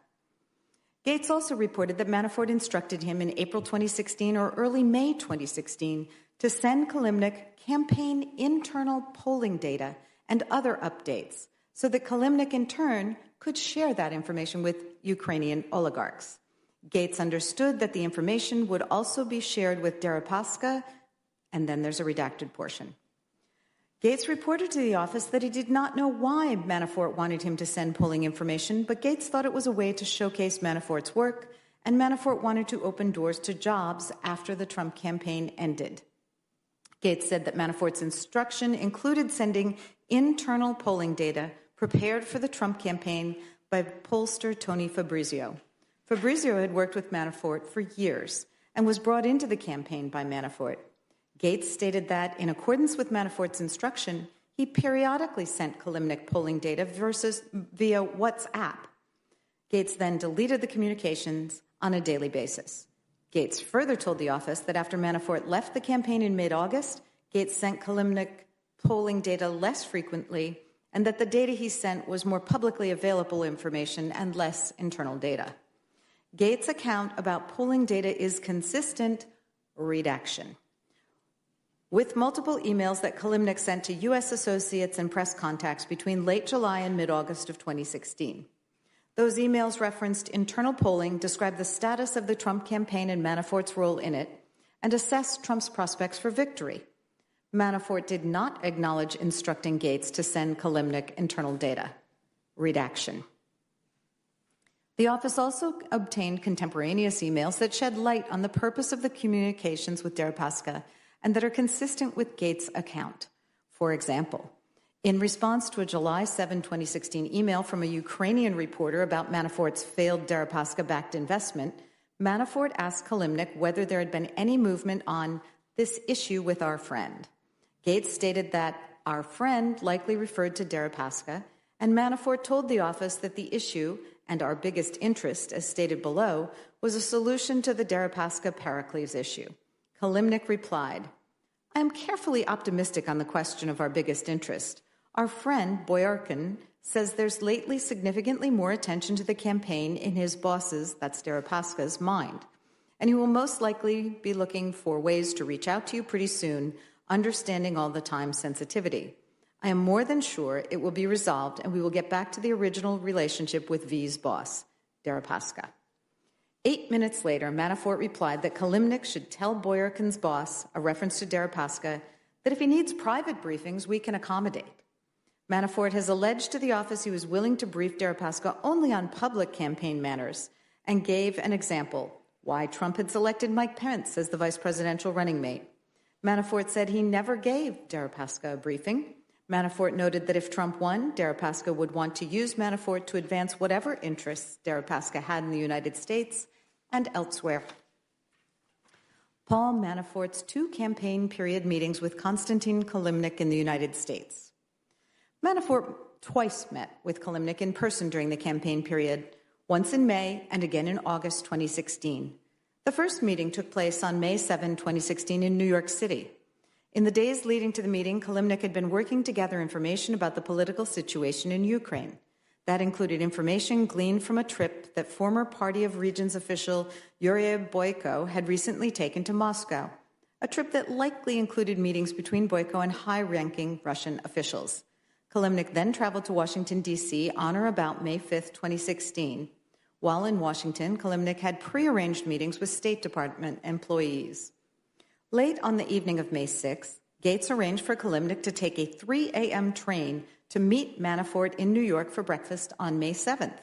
Gates also reported that Manafort instructed him in April 2016 or early May 2016 to send Kalimnik campaign internal polling data and other updates so that Kalimnik in turn could share that information with Ukrainian oligarchs. Gates understood that the information would also be shared with Deripaska, and then there's a redacted portion. Gates reported to the office that he did not know why Manafort wanted him to send polling information, but Gates thought it was a way to showcase Manafort's work, and Manafort wanted to open doors to jobs after the Trump campaign ended. Gates said that Manafort's instruction included sending internal polling data prepared for the Trump campaign by pollster Tony Fabrizio. Fabrizio had worked with Manafort for years and was brought into the campaign by Manafort. Gates stated that, in accordance with Manafort's instruction, he periodically sent Kalimnik polling data via WhatsApp. Gates then deleted the communications on a daily basis. Gates further told the office that after Manafort left the campaign in mid-August, Gates sent Kalimnik polling data less frequently, and that the data he sent was more publicly available information and less internal data. Gates' account about polling data is consistent, redaction, with multiple emails that Kalimnik sent to U.S. associates and press contacts between late July and mid-August of 2016. Those emails referenced internal polling, described the status of the Trump campaign and Manafort's role in it, and assessed Trump's prospects for victory. Manafort did not acknowledge instructing Gates to send Kalimnik internal data. Redaction. The office also obtained contemporaneous emails that shed light on the purpose of the communications with Deripaska and that are consistent with Gates' account. For example, in response to a July 7, 2016 email from a Ukrainian reporter about Manafort's failed Deripaska-backed investment, Manafort asked Kalimnik whether there had been any movement on this issue with our friend. Gates stated that our friend likely referred to Deripaska, and Manafort told the office that the issue, and our biggest interest, as stated below, was a solution to the Deripaska-Pericles issue. Kalimnik replied, I am carefully optimistic on the question of our biggest interest. Our friend, Boyarkin, says there's lately significantly more attention to the campaign in his boss's, that's Deripaska's, mind, and he will most likely be looking for ways to reach out to you pretty soon, understanding all the time sensitivity. I am more than sure it will be resolved and we will get back to the original relationship with V's boss, Deripaska. 8 minutes later, Manafort replied that Kalimnik should tell Boyarkin's boss, a reference to Deripaska, that if he needs private briefings, we can accommodate. Manafort has alleged to the office he was willing to brief Deripaska only on public campaign matters and gave an example, why Trump had selected Mike Pence as the vice presidential running mate. Manafort said he never gave Deripaska a briefing. Manafort noted that if Trump won, Deripaska would want to use Manafort to advance whatever interests Deripaska had in the United States and elsewhere. Paul Manafort's 2 campaign period meetings with Konstantin Kilimnik in the United States. Manafort twice met with Kilimnik in person during the campaign period, once in May and again in August 2016. The first meeting took place on May 7, 2016 in New York City. In the days leading to the meeting, Kilimnik had been working to gather information about the political situation in Ukraine. That included information gleaned from a trip that former Party of Regions official Yuri Boyko had recently taken to Moscow, a trip that likely included meetings between Boyko and high-ranking Russian officials. Kilimnik then traveled to Washington, D.C. on or about May 5, 2016. While in Washington, Kilimnik had prearranged meetings with State Department employees. Late on the evening of May 6, Gates arranged for Kilimnik to take a 3 a.m. train to meet Manafort in New York for breakfast on May 7th.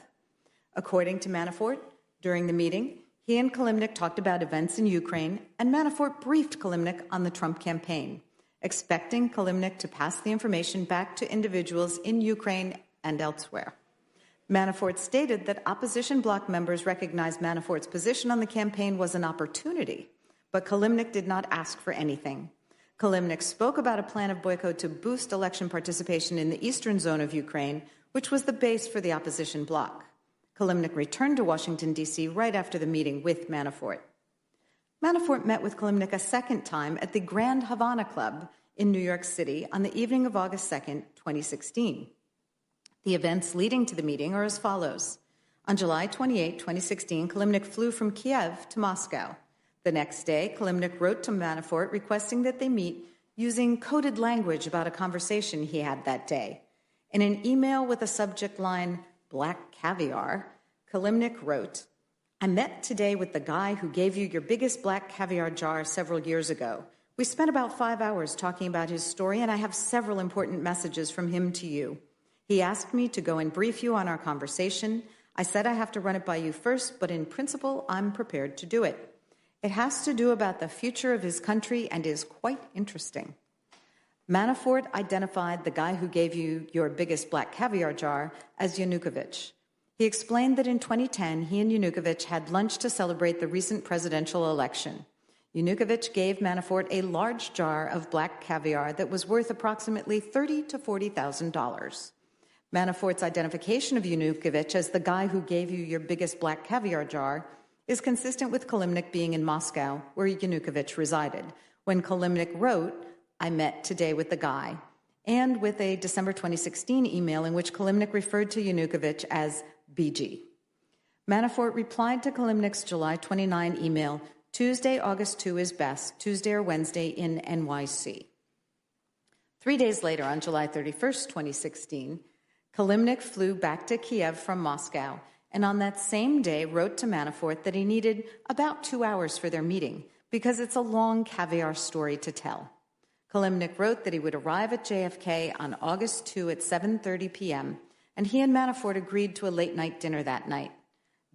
According to Manafort, during the meeting, he and Kilimnik talked about events in Ukraine, and Manafort briefed Kilimnik on the Trump campaign, expecting Kilimnik to pass the information back to individuals in Ukraine and elsewhere. Manafort stated that opposition bloc members recognized Manafort's position on the campaign was an opportunity, but Kilimnik did not ask for anything. Kilimnik spoke about a plan of Boyko to boost election participation in the eastern zone of Ukraine, which was the base for the opposition bloc. Kilimnik returned to Washington, D.C. right after the meeting with Manafort. Manafort met with Kilimnik a second time at the Grand Havana Club in New York City on the evening of August 2, 2016. The events leading to the meeting are as follows. On July 28, 2016, Kilimnik flew from Kiev to Moscow. The next day, Kilimnik wrote to Manafort requesting that they meet using coded language about a conversation he had that day. In an email with a subject line, Black Caviar, Kilimnik wrote, "I met today with the guy who gave you your biggest black caviar jar several years ago. We spent about 5 hours talking about his story, and I have several important messages from him to you. He asked me to go and brief you on our conversation. I said I have to run it by you first, but in principle, I'm prepared to do it. It has to do about the future of his country and is quite interesting." Manafort identified the guy who gave you your biggest black caviar jar as Yanukovych. He explained that in 2010, he and Yanukovych had lunch to celebrate the recent presidential election. Yanukovych gave Manafort a large jar of black caviar that was worth approximately $30,000 to $40,000. Manafort's identification of Yanukovych as the guy who gave you your biggest black caviar jar is consistent with Kilimnik being in Moscow, where Yanukovych resided, when Kilimnik wrote, "I met today with the guy," and with a December 2016 email in which Kilimnik referred to Yanukovych as BG. Manafort replied to Kilimnik's July 29 email, "Tuesday, August 2 is best, Tuesday or Wednesday in NYC." 3 days later, on July 31st, 2016, Kilimnik flew back to Kiev from Moscow, and on that same day wrote to Manafort that he needed about 2 hours for their meeting because it's a long caviar story to tell. Kilimnik wrote that he would arrive at JFK on August 2 at 7:30 p.m., and he and Manafort agreed to a late-night dinner that night.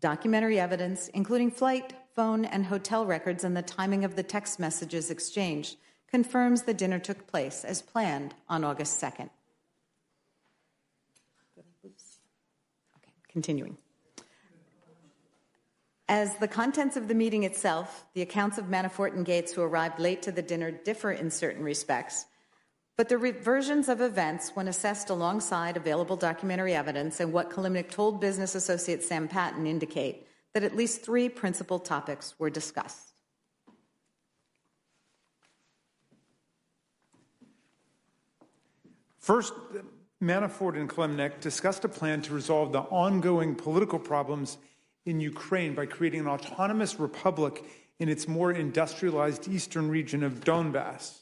Documentary evidence, including flight, phone, and hotel records and the timing of the text messages exchanged, confirms the dinner took place as planned on August 2nd. Okay, continuing. As the contents of the meeting itself, the accounts of Manafort and Gates who arrived late to the dinner differ in certain respects, but the versions of events, when assessed alongside available documentary evidence and what Kilimnik told business associate Sam Patton, indicate that at least 3 principal topics were discussed. First, Manafort and Kilimnik discussed a plan to resolve the ongoing political problems in Ukraine by creating an autonomous republic in its more industrialized eastern region of Donbass.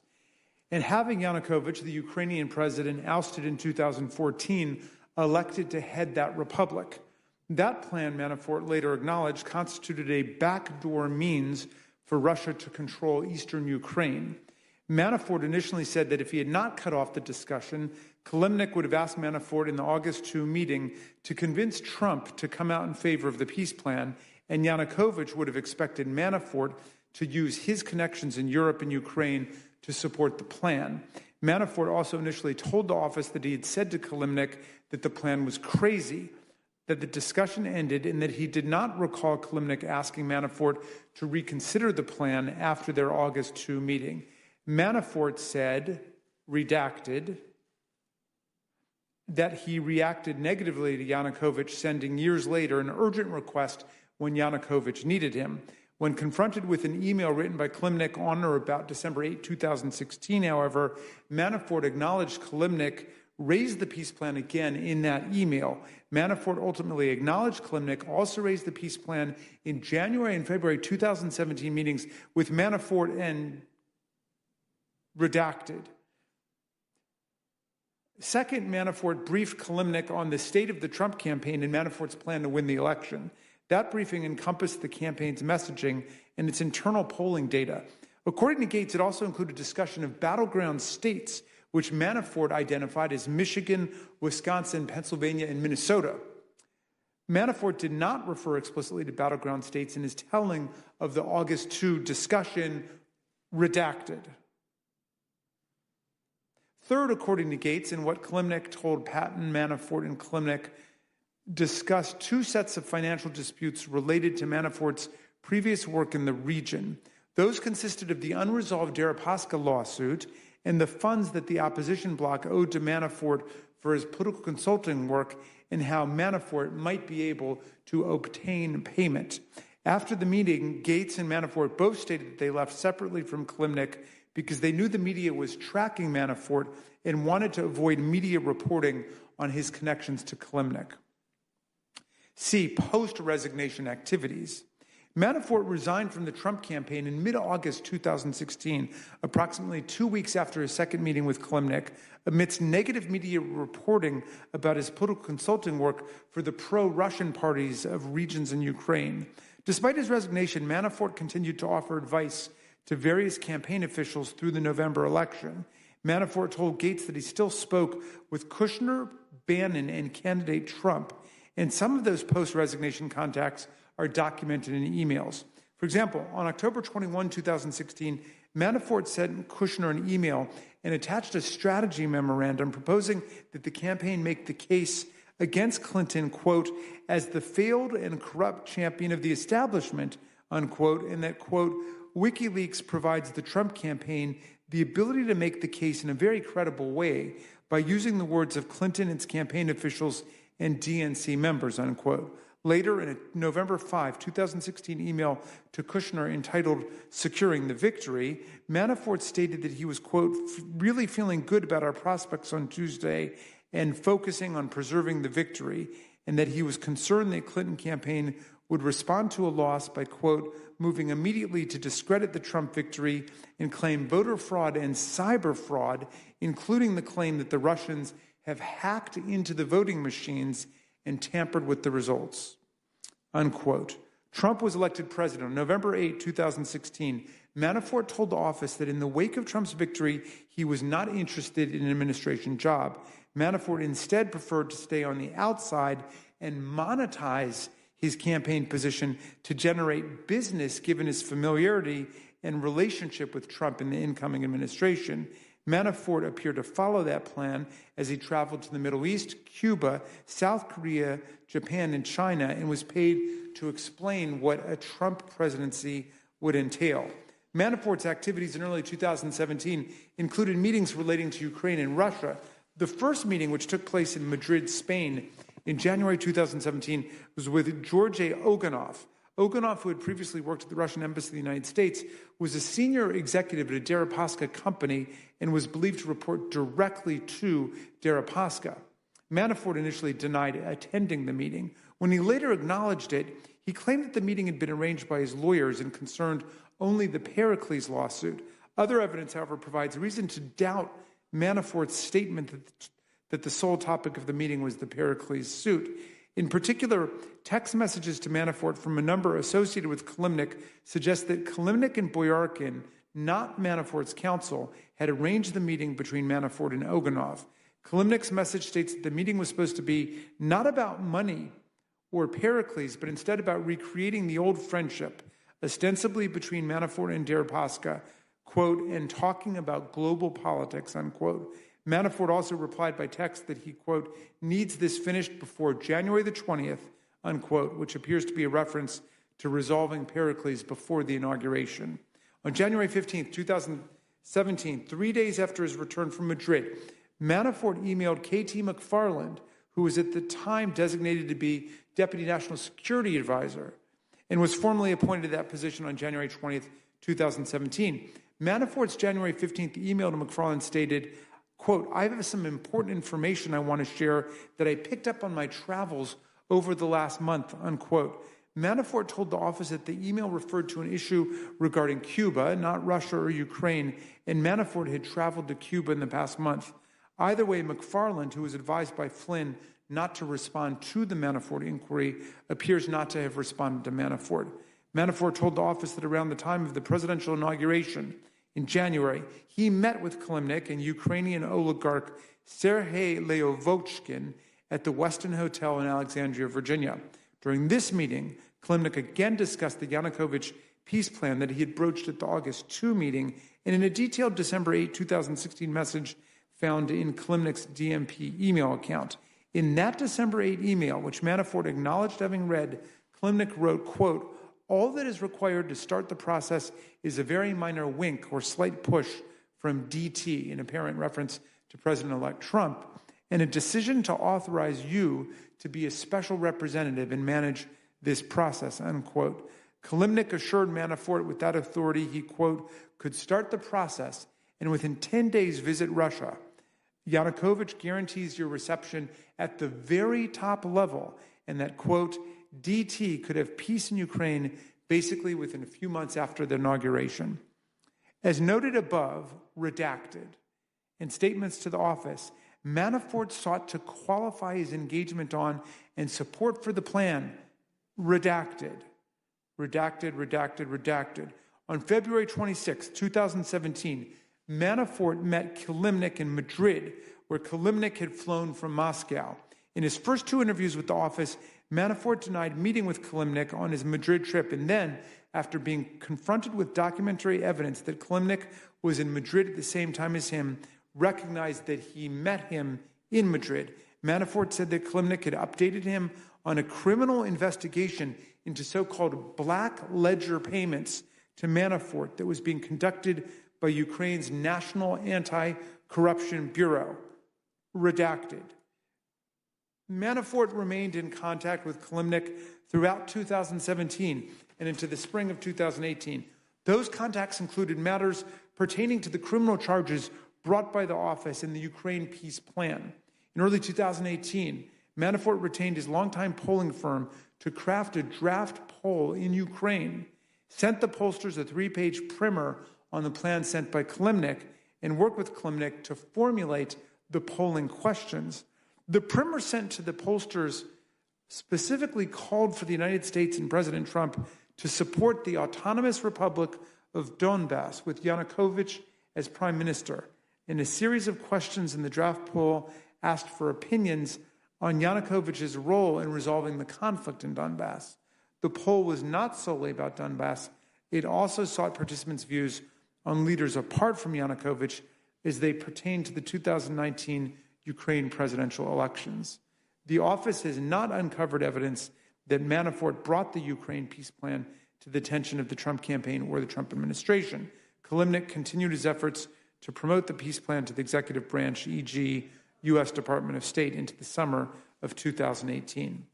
And having Yanukovych, the Ukrainian president ousted in 2014, elected to head that republic. That plan, Manafort later acknowledged, constituted a backdoor means for Russia to control eastern Ukraine. Manafort initially said that if he had not cut off the discussion, Kilimnik would have asked Manafort in the August 2 meeting to convince Trump to come out in favor of the peace plan, and Yanukovych would have expected Manafort to use his connections in Europe and Ukraine to support the plan. Manafort also initially told the office that he had said to Kilimnik that the plan was crazy, that the discussion ended, and that he did not recall Kilimnik asking Manafort to reconsider the plan after their August 2 meeting. Manafort said, redacted, that he reacted negatively to Yanukovych, sending years later an urgent request when Yanukovych needed him. When confronted with an email written by Kilimnik on or about December 8, 2016, however, Manafort acknowledged Kilimnik raised the peace plan again in that email. Manafort ultimately acknowledged Kilimnik also raised the peace plan in January and February 2017 meetings with Manafort and redacted. Second, Manafort briefed Kilimnik on the state of the Trump campaign and Manafort's plan to win the election. That briefing encompassed the campaign's messaging and its internal polling data. According to Gates, it also included discussion of battleground states, which Manafort identified as Michigan, Wisconsin, Pennsylvania, and Minnesota. Manafort did not refer explicitly to battleground states in his telling of the August 2 discussion, redacted. Third, according to Gates, and what Kilimnik told Patton, Manafort, and Kilimnik discussed two sets of financial disputes related to Manafort's previous work in the region. Those consisted of the unresolved Deripaska lawsuit and the funds that the opposition bloc owed to Manafort for his political consulting work and how Manafort might be able to obtain payment. After the meeting, Gates and Manafort both stated that they left separately from Kilimnik because they knew the media was tracking Manafort and wanted to avoid media reporting on his connections to Kilimnik. C. Post-resignation activities. Manafort resigned from the Trump campaign in mid-August 2016, approximately 2 weeks after his second meeting with Kilimnik, amidst negative media reporting about his political consulting work for the pro-Russian parties of regions in Ukraine. Despite his resignation, Manafort continued to offer advice to various campaign officials through the November election. Manafort told Gates that he still spoke with Kushner, Bannon, and candidate Trump, and some of those post-resignation contacts are documented in emails. For example, on October 21, 2016, Manafort sent Kushner an email and attached a strategy memorandum proposing that the campaign make the case against Clinton, quote, as the failed and corrupt champion of the establishment, unquote, and that, quote, WikiLeaks provides the Trump campaign the ability to make the case in a very credible way by using the words of Clinton, its campaign officials, and DNC members, unquote. Later, in a November 5, 2016 email to Kushner entitled Securing the Victory, Manafort stated that he was, quote, really feeling good about our prospects on Tuesday and focusing on preserving the victory, and that he was concerned the Clinton campaign would respond to a loss by, quote, moving immediately to discredit the Trump victory and claim voter fraud and cyber fraud, including the claim that the Russians have hacked into the voting machines and tampered with the results, unquote. Trump was elected president on November 8, 2016. Manafort told the office that in the wake of Trump's victory, he was not interested in an administration job. Manafort instead preferred to stay on the outside and monetize his campaign position to generate business given his familiarity and relationship with Trump in the incoming administration. Manafort appeared to follow that plan as he traveled to the Middle East, Cuba, South Korea, Japan, and China, and was paid to explain what a Trump presidency would entail. Manafort's activities in early 2017 included meetings relating to Ukraine and Russia. The first meeting, which took place in Madrid, Spain, in January 2017, was with Georgy Oganov. Oganov, who had previously worked at the Russian Embassy in the United States, was a senior executive at a Deripaska company and was believed to report directly to Deripaska. Manafort initially denied attending the meeting. When he later acknowledged it, he claimed that the meeting had been arranged by his lawyers and concerned only the Pericles lawsuit. Other evidence, however, provides reason to doubt Manafort's statement that the sole topic of the meeting was the Pericles suit. In particular, text messages to Manafort from a number associated with Kilimnik suggest that Kilimnik and Boyarkin, not Manafort's counsel, had arranged the meeting between Manafort and Oganov. Kilimnik's message states that the meeting was supposed to be not about money or Pericles, but instead about recreating the old friendship, ostensibly between Manafort and Deripaska, quote, and talking about global politics, unquote. Manafort also replied by text that he, quote, needs this finished before January the 20th, unquote, which appears to be a reference to resolving Pericles before the inauguration. On January 15th, 2017, 3 days after his return from Madrid, Manafort emailed K.T. McFarland, who was at the time designated to be Deputy National Security Advisor, and was formally appointed to that position on January 20th, 2017. Manafort's January 15th email to McFarland stated, quote, I have some important information I want to share that I picked up on my travels over the last month, unquote. Manafort told the office that the email referred to an issue regarding Cuba, not Russia or Ukraine, and Manafort had traveled to Cuba in the past month. Either way, McFarland, who was advised by Flynn not to respond to the Manafort inquiry, appears not to have responded to Manafort. Manafort told the office that around the time of the presidential inauguration in January, he met with Kilimnik and Ukrainian oligarch Sergei Leovochkin at the Westin Hotel in Alexandria, Virginia. During this meeting, Kilimnik again discussed the Yanukovych peace plan that he had broached at the August 2 meeting, and in a detailed December 8, 2016 message found in Kilimnik's DMP email account. In that December 8 email, which Manafort acknowledged having read, Kilimnik wrote, quote, all that is required to start the process is a very minor wink or slight push from DT, in apparent reference to President-elect Trump, and a decision to authorize you to be a special representative and manage this process, unquote. Kilimnik assured Manafort with that authority he, quote, could start the process and within 10 days visit Russia. Yanukovych guarantees your reception at the very top level and that, quote, DT could have peace in Ukraine basically within a few months after the inauguration. As noted above, redacted, in statements to the office, Manafort sought to qualify his engagement on and support for the plan, redacted, redacted, redacted, redacted. On February 26, 2017, Manafort met Kilimnik in Madrid, where Kilimnik had flown from Moscow. In his first two interviews with the office, Manafort denied meeting with Kilimnik on his Madrid trip, and then, after being confronted with documentary evidence that Kilimnik was in Madrid at the same time as him, recognized that he met him in Madrid. Manafort said that Kilimnik had updated him on a criminal investigation into so-called black ledger payments to Manafort that was being conducted by Ukraine's National Anti-Corruption Bureau. Redacted. Manafort remained in contact with Kilimnik throughout 2017 and into the spring of 2018. Those contacts included matters pertaining to the criminal charges brought by the office in the Ukraine peace plan. In early 2018, Manafort retained his longtime polling firm to craft a draft poll in Ukraine, sent the pollsters a 3-page primer on the plan sent by Kilimnik, and worked with Kilimnik to formulate the polling questions. The primer sent to the pollsters specifically called for the United States and President Trump to support the autonomous Republic of Donbass with Yanukovych as prime minister. And a series of questions in the draft poll asked for opinions on Yanukovych's role in resolving the conflict in Donbass. The poll was not solely about Donbass. It also sought participants' views on leaders apart from Yanukovych as they pertain to the 2019 Ukraine presidential elections. The office has not uncovered evidence that Manafort brought the Ukraine peace plan to the attention of the Trump campaign or the Trump administration. Kilimnik continued his efforts to promote the peace plan to the executive branch, e.g., U.S. Department of State, into the summer of 2018.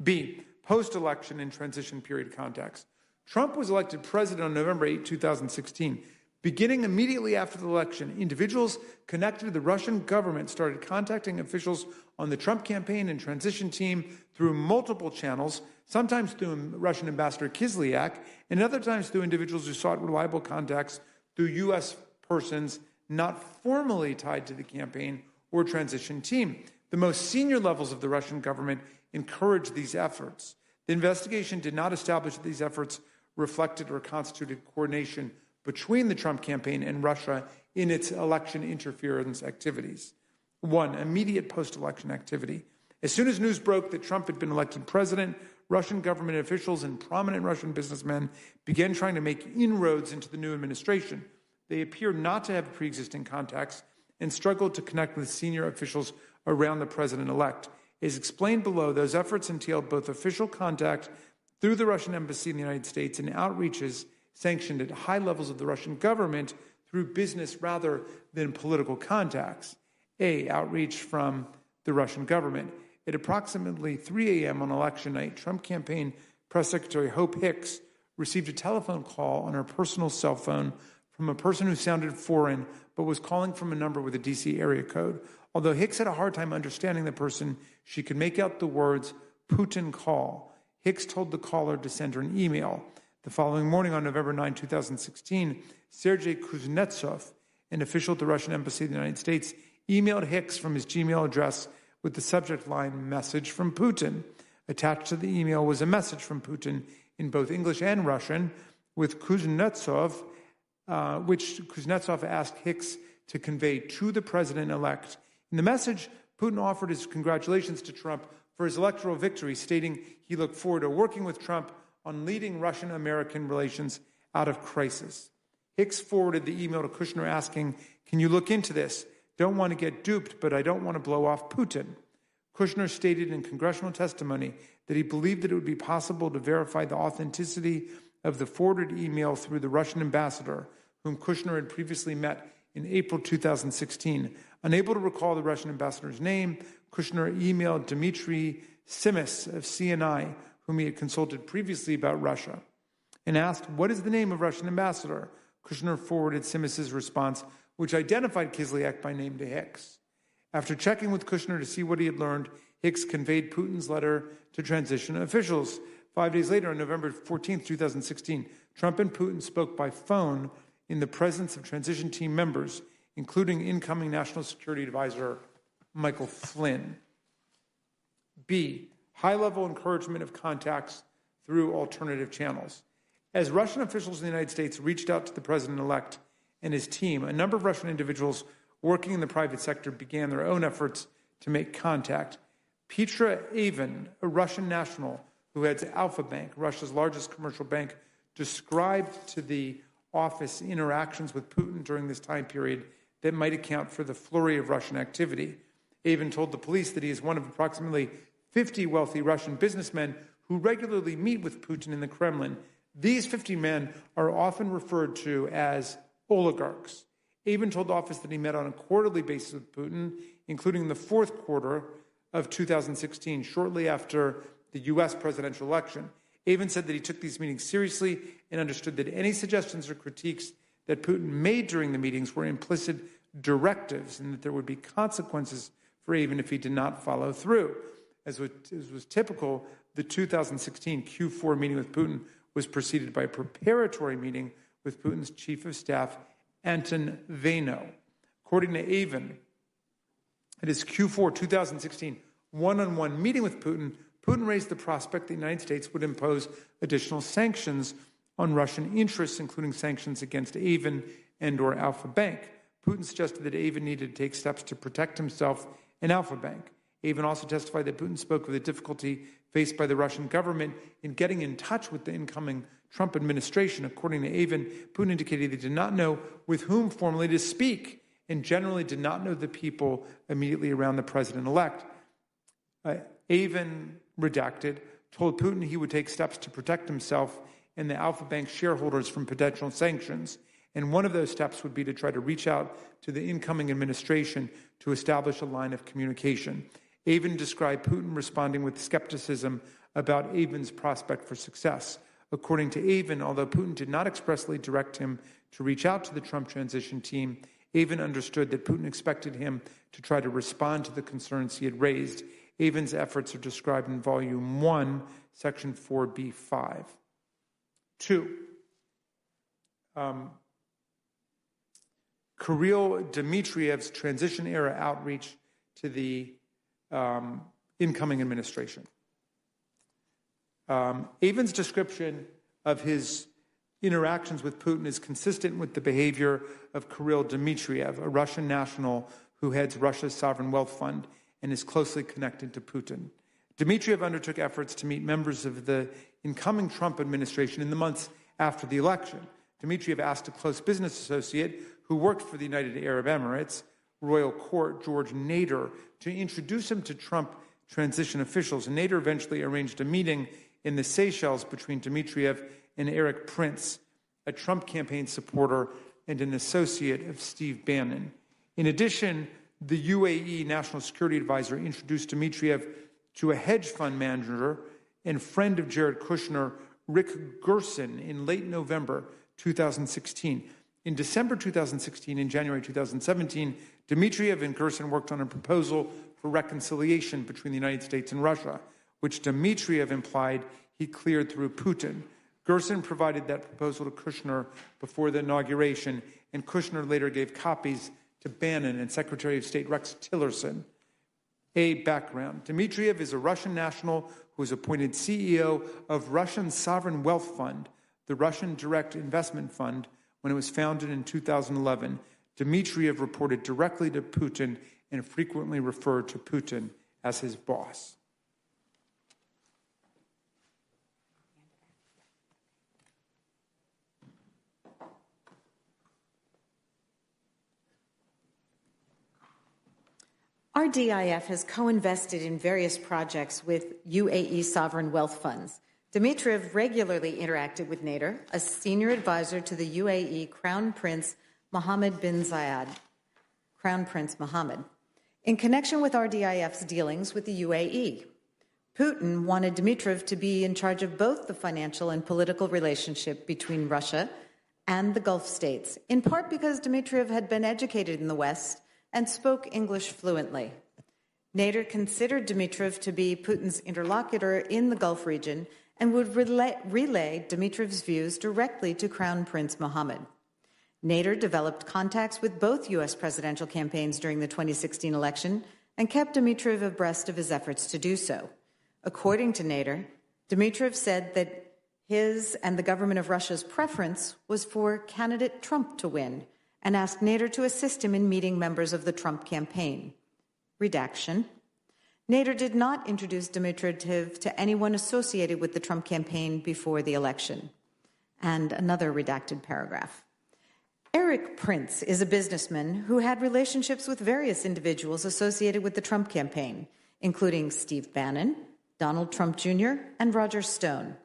B, post-election and transition period context. Trump was elected president on November 8, 2016. Beginning immediately after the election, individuals connected to the Russian government started contacting officials on the Trump campaign and transition team through multiple channels, sometimes through Russian Ambassador Kislyak, and other times through individuals who sought reliable contacts through U.S. persons not formally tied to the campaign or transition team. The most senior levels of the Russian government encouraged these efforts. The investigation did not establish that these efforts reflected or constituted coordination between the Trump campaign and Russia in its election interference activities. 1, immediate post-election activity. As soon as news broke that Trump had been elected president, Russian government officials and prominent Russian businessmen began trying to make inroads into the new administration. They appeared not to have pre-existing contacts and struggled to connect with senior officials around the president-elect. As explained below, those efforts entailed both official contact through the Russian embassy in the United States and outreaches sanctioned at high levels of the Russian government through business rather than political contacts. Outreach from the Russian government. At approximately 3 a.m. on election night, Trump campaign press secretary Hope Hicks received a telephone call on her personal cell phone from a person who sounded foreign but was calling from a number with a DC area code. Although Hicks had a hard time understanding the person, she could make out the words Putin call. Hicks told the caller to send her an email. The following morning on November 9, 2016, Sergei Kuznetsov, an official at the Russian embassy in the United States, emailed Hicks from his Gmail address with the subject line, message from Putin. Attached to the email was a message from Putin in both English and Russian, with Kuznetsov, which Kuznetsov asked Hicks to convey to the president-elect. In the message, Putin offered his congratulations to Trump for his electoral victory, stating he looked forward to working with Trump on leading Russian-American relations out of crisis. Hicks forwarded the email to Kushner asking, "Can you look into this? Don't want to get duped, but I don't want to blow off Putin." Kushner stated in congressional testimony that he believed that it would be possible to verify the authenticity of the forwarded email through the Russian ambassador, whom Kushner had previously met in April 2016. Unable to recall the Russian ambassador's name, Kushner emailed Dmitry Simis of CNI, whom he had consulted previously about Russia, and asked, "What is the name of Russian ambassador?" Kushner forwarded Simis's response, which identified Kislyak by name to Hicks. After checking with Kushner to see what he had learned, Hicks conveyed Putin's letter to transition officials. 5 days later, on November 14, 2016, Trump and Putin spoke by phone in the presence of transition team members, including incoming National Security Advisor Michael Flynn. High-level encouragement of contacts through alternative channels. As Russian officials in the United States reached out to the president-elect and his team, a number of Russian individuals working in the private sector began their own efforts to make contact. Petra Avin, a Russian national who heads Alfa Bank, Russia's largest commercial bank, described to the office interactions with Putin during this time period that might account for the flurry of Russian activity. Avin told the police that he is one of approximately 50 wealthy Russian businessmen who regularly meet with Putin in the Kremlin. These 50 men are often referred to as oligarchs. Avin told the office that he met on a quarterly basis with Putin, including the fourth quarter of 2016, shortly after the U.S. presidential election. Avin said that he took these meetings seriously and understood that any suggestions or critiques that Putin made during the meetings were implicit directives and that there would be consequences for Avin if he did not follow through. As was typical, the 2016 Q4 meeting with Putin was preceded by a preparatory meeting with Putin's chief of staff, Anton Vaino. According to Avin, at his Q4 2016 one-on-one meeting with Putin, Putin raised the prospect the United States would impose additional sanctions on Russian interests, including sanctions against Avin and/or Alfa Bank. Putin suggested that Avin needed to take steps to protect himself and Alfa Bank. Avin also testified that Putin spoke of the difficulty faced by the Russian government in getting in touch with the incoming Trump administration. According to Avin, Putin indicated he did not know with whom formally to speak and generally did not know the people immediately around the president-elect. Avin, redacted, told Putin he would take steps to protect himself and the Alfa Bank shareholders from potential sanctions. And one of those steps would be to try to reach out to the incoming administration to establish a line of communication. Avin described Putin responding with skepticism about Avin's prospect for success. According to Avin, although Putin did not expressly direct him to reach out to the Trump transition team, Avin understood that Putin expected him to try to respond to the concerns he had raised. Avin's efforts are described in Volume 1, Section 4b5. 2. Kirill Dmitriev's transition-era outreach to the incoming administration. Avin's description of his interactions with Putin is consistent with the behavior of Kirill Dmitriev, a Russian national who heads Russia's sovereign wealth fund and is closely connected to Putin. Dmitriev undertook efforts to meet members of the incoming Trump administration in the months after the election. Dmitriev asked a close business associate who worked for the United Arab Emirates, Royal Court, George Nader, to introduce him to Trump transition officials. And Nader eventually arranged a meeting in the Seychelles between Dmitriev and Eric Prince, a Trump campaign supporter and an associate of Steve Bannon. In addition, the UAE National Security Advisor introduced Dmitriev to a hedge fund manager and friend of Jared Kushner, Rick Gerson, in late November 2016. In December 2016 and January 2017, Dmitriev and Gerson worked on a proposal for reconciliation between the United States and Russia, which Dmitriev implied he cleared through Putin. Gerson provided that proposal to Kushner before the inauguration, and Kushner later gave copies to Bannon and Secretary of State Rex Tillerson. A background. Dmitriev is a Russian national who was appointed CEO of Russian Sovereign Wealth Fund, the Russian Direct Investment Fund, when it was founded in 2011. Dmitriev reported directly to Putin and frequently referred to Putin as his boss. RDIF has co-invested in various projects with UAE sovereign wealth funds. Dmitriev regularly interacted with Nader, a senior advisor to the UAE Crown Prince Mohammed bin Zayed, Crown Prince Mohammed, in connection with RDIF's dealings with the UAE. Putin wanted Dmitriev to be in charge of both the financial and political relationship between Russia and the Gulf states, in part because Dmitriev had been educated in the West and spoke English fluently. Nader considered Dmitriev to be Putin's interlocutor in the Gulf region and would relay Dmitriev's views directly to Crown Prince Mohammed. Nader developed contacts with both U.S. presidential campaigns during the 2016 election and kept Dmitriev abreast of his efforts to do so. According to Nader, Dmitriev said that his and the government of Russia's preference was for candidate Trump to win, and asked Nader to assist him in meeting members of the Trump campaign. Redaction. Nader did not introduce Dmitriev to anyone associated with the Trump campaign before the election. And another redacted paragraph. Eric Prince is a businessman who had relationships with various individuals associated with the Trump campaign, including Steve Bannon, Donald Trump Jr., and Roger Stone.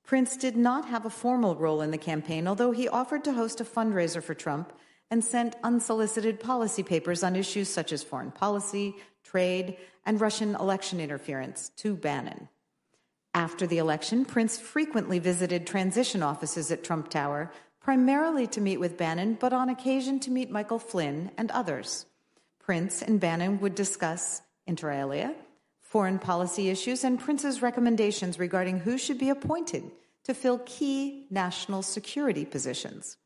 Prince did not have a formal role in the campaign, although he offered to host a fundraiser for Trump and sent unsolicited policy papers on issues such as foreign policy, trade, and Russian election interference to Bannon. After the election, Prince frequently visited transition offices at Trump Tower, primarily to meet with Bannon, but on occasion to meet Michael Flynn and others. Prince and Bannon would discuss, inter alia, foreign policy issues and Prince's recommendations regarding who should be appointed to fill key national security positions.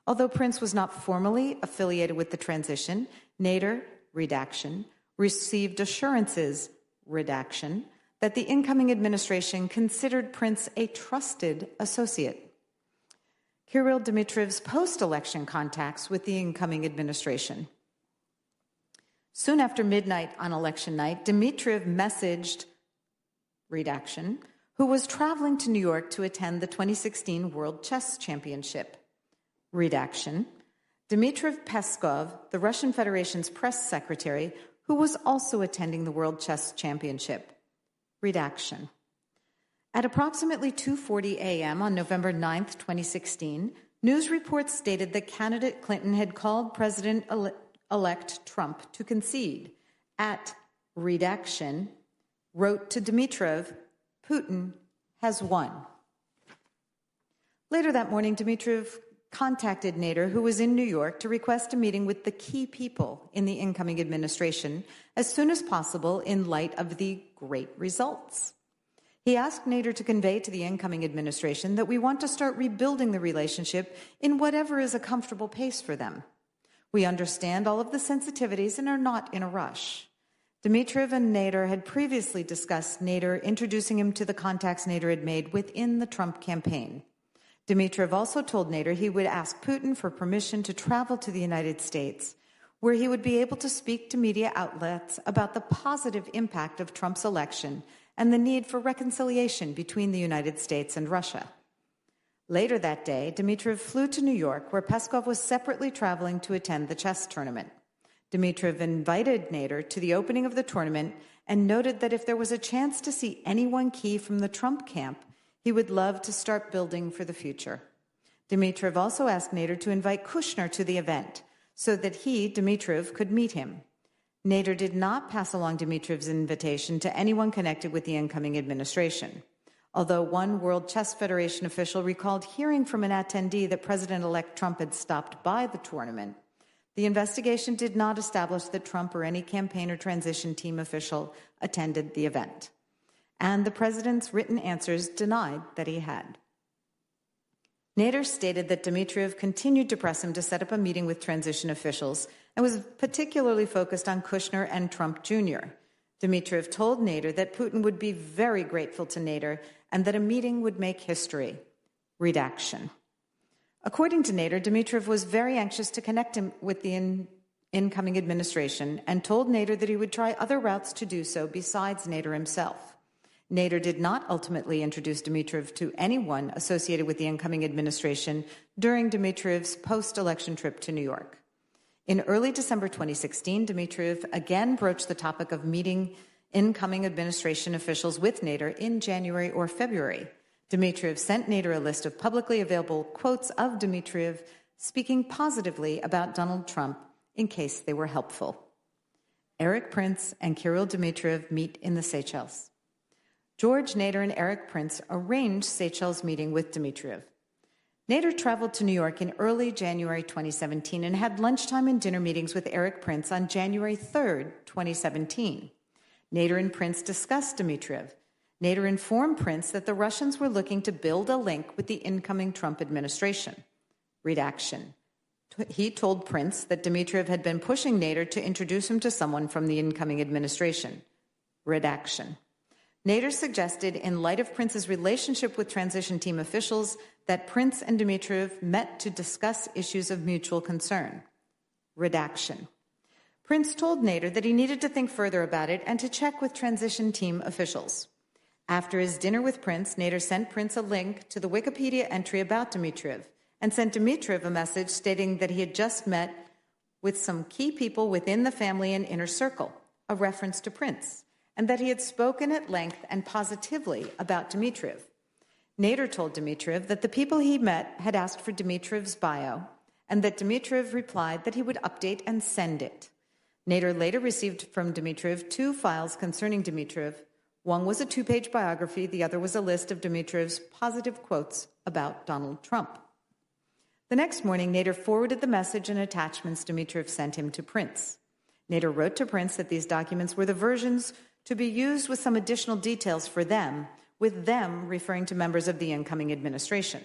Although Prince was not formally affiliated with the transition, Nader, redaction, received assurances, redaction, that the incoming administration considered Prince a trusted associate. Kirill Dmitriev's post-election contacts with the incoming administration. Soon after midnight on election night, Dmitriev messaged, redaction, who was traveling to New York to attend the 2016 World Chess Championship. Redaction. Dmitry Peskov, the Russian Federation's press secretary, who was also attending the World Chess Championship. Redaction. At approximately 2:40 a.m. on November 9th, 2016, news reports stated that candidate Clinton had called President-elect Trump to concede. At redaction, wrote to Dmitriev, Putin has won. Later that morning, Dmitriev contacted Nader, who was in New York, to request a meeting with the key people in the incoming administration as soon as possible in light of the great results. He asked Nader to convey to the incoming administration that we want to start rebuilding the relationship in whatever is a comfortable pace for them. We understand all of the sensitivities and are not in a rush. Dmitriev and Nader had previously discussed Nader introducing him to the contacts Nader had made within the Trump campaign. Dmitriev also told Nader he would ask Putin for permission to travel to the United States, where he would be able to speak to media outlets about the positive impact of Trump's election and the need for reconciliation between the United States and Russia. Later that day, Dmitriev flew to New York, where Peskov was separately traveling to attend the chess tournament. Dmitriev invited Nader to the opening of the tournament and noted that if there was a chance to see anyone key from the Trump camp, he would love to start building for the future. Dmitriev also asked Nader to invite Kushner to the event so that he, Dmitriev, could meet him. Nader did not pass along Dmitriev's invitation to anyone connected with the incoming administration. Although one World Chess Federation official recalled hearing from an attendee that President-elect Trump had stopped by the tournament, the investigation did not establish that Trump or any campaign or transition team official attended the event. And the president's written answers denied that he had. Nader stated that Dmitriev continued to press him to set up a meeting with transition officials and was particularly focused on Kushner and Trump Jr. Dmitriev told Nader that Putin would be very grateful to Nader and that a meeting would make history. Redaction. According to Nader, Dmitriev was very anxious to connect him with the incoming administration and told Nader that he would try other routes to do so besides Nader himself. Nader did not ultimately introduce Dmitriev to anyone associated with the incoming administration during Dmitriev's post-election trip to New York. In early December 2016, Dmitriev again broached the topic of meeting incoming administration officials with Nader in January or February. Dmitriev sent Nader a list of publicly available quotes of Dmitriev speaking positively about Donald Trump in case they were helpful. Eric Prince and Kirill Dmitriev meet in the Seychelles. George Nader and Eric Prince arranged Seychelles meeting with Dmitriev. Nader traveled to New York in early January 2017 and had lunchtime and dinner meetings with Eric Prince on January 3, 2017. Nader and Prince discussed Dmitriev. Nader informed Prince that the Russians were looking to build a link with the incoming Trump administration. Redaction. He told Prince that Dmitriev had been pushing Nader to introduce him to someone from the incoming administration. Redaction. Nader suggested, in light of Prince's relationship with transition team officials, that Prince and Dmitriev met to discuss issues of mutual concern. Redaction. Prince told Nader that he needed to think further about it and to check with transition team officials. After his dinner with Prince, Nader sent Prince a link to the Wikipedia entry about Dmitriev and sent Dmitriev a message stating that he had just met with some key people within the family and inner circle, a reference to Prince, and that he had spoken at length and positively about Dmitriev. Nader told Dmitriev that the people he met had asked for Dmitriev's bio, and that Dmitriev replied that he would update and send it. Nader later received from Dmitriev 2 files concerning Dmitriev. One was a 2-page biography, the other was a list of Dmitriev's positive quotes about Donald Trump. The next morning, Nader forwarded the message and attachments Dmitriev sent him to Prince. Nader wrote to Prince that these documents were the versions to be used with some additional details for them, with them referring to members of the incoming administration.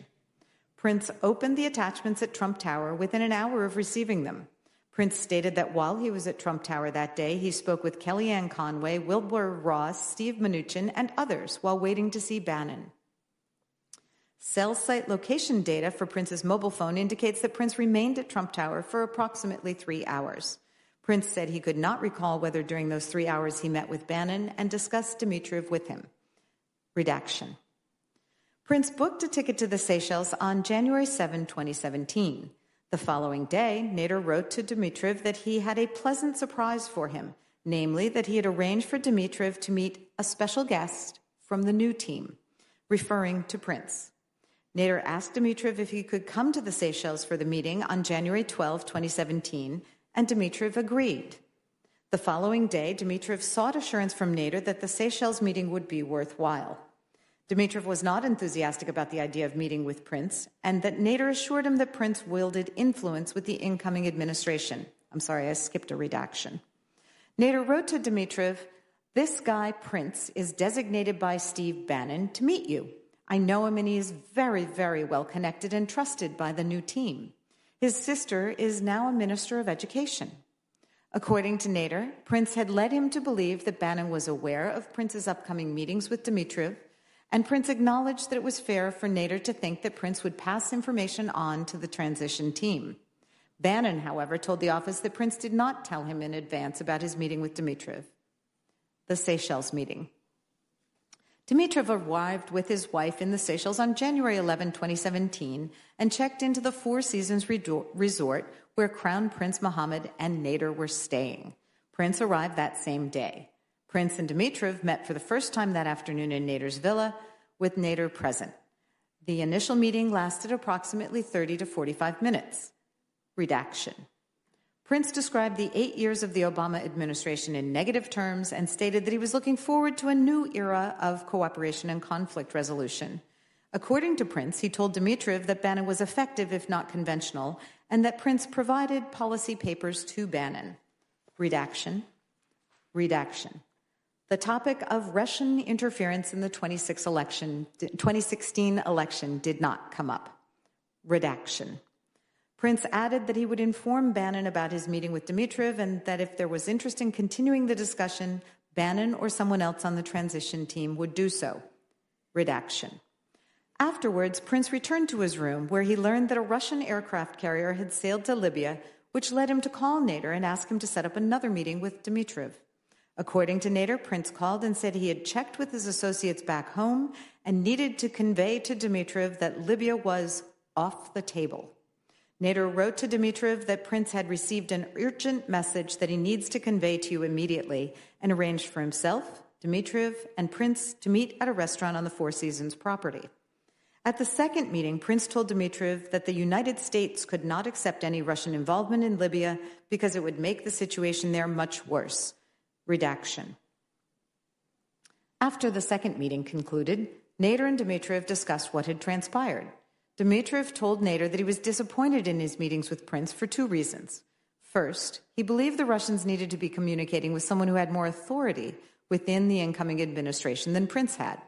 Prince opened the attachments at Trump Tower within an hour of receiving them. Prince stated that while he was at Trump Tower that day, he spoke with Kellyanne Conway, Wilbur Ross, Steve Mnuchin, and others while waiting to see Bannon. Cell site location data for Prince's mobile phone indicates that Prince remained at Trump Tower for approximately 3 hours. Prince said he could not recall whether during those 3 hours he met with Bannon and discussed Dmitriev with him. Redaction. Prince booked a ticket to the Seychelles on January 7, 2017. The following day, Nader wrote to Dmitriev that he had a pleasant surprise for him, namely that he had arranged for Dmitriev to meet a special guest from the new team, referring to Prince. Nader asked Dmitriev if he could come to the Seychelles for the meeting on January 12, 2017, and Dmitriev agreed. The following day, Dmitriev sought assurance from Nader that the Seychelles meeting would be worthwhile. Dmitriev was not enthusiastic about the idea of meeting with Prince, and that Nader assured him that Prince wielded influence with the incoming administration. I'm sorry, I skipped a redaction. Nader wrote to Dmitriev, "This guy, Prince, is designated by Steve Bannon to meet you. I know him and he is very, very well connected and trusted by the new team. His sister is now a minister of education." According to Nader, Prince had led him to believe that Bannon was aware of Prince's upcoming meetings with Dmitriev, and Prince acknowledged that it was fair for Nader to think that Prince would pass information on to the transition team. Bannon, however, told the office that Prince did not tell him in advance about his meeting with Dmitriev. The Seychelles meeting. Dimitrov arrived with his wife in the Seychelles on January 11, 2017, and checked into the Four Seasons resort where Crown Prince Mohammed and Nader were staying. Prince arrived that same day. Prince and Dimitrov met for the first time that afternoon in Nader's villa, with Nader present. The initial meeting lasted approximately 30 to 45 minutes. Redaction. Prince described the 8 years of the Obama administration in negative terms and stated that he was looking forward to a new era of cooperation and conflict resolution. According to Prince, he told Dimitrov that Bannon was effective, if not conventional, and that Prince provided policy papers to Bannon. Redaction. Redaction. The topic of Russian interference in the 2016 election did not come up. Redaction. Prince added that he would inform Bannon about his meeting with Dimitrov and that if there was interest in continuing the discussion, Bannon or someone else on the transition team would do so. Redaction. Afterwards, Prince returned to his room where he learned that a Russian aircraft carrier had sailed to Libya, which led him to call Nader and ask him to set up another meeting with Dimitrov. According to Nader, Prince called and said he had checked with his associates back home and needed to convey to Dimitrov that Libya was off the table. Nader wrote to Dimitrov that Prince had received an urgent message that he needs to convey to you immediately and arranged for himself, Dimitrov, and Prince to meet at a restaurant on the Four Seasons property. At the second meeting, Prince told Dimitrov that the United States could not accept any Russian involvement in Libya because it would make the situation there much worse. Redaction. After the second meeting concluded, Nader and Dimitrov discussed what had transpired. Dimitrov told Nader that he was disappointed in his meetings with Prince for two reasons. First, he believed the Russians needed to be communicating with someone who had more authority within the incoming administration than Prince had.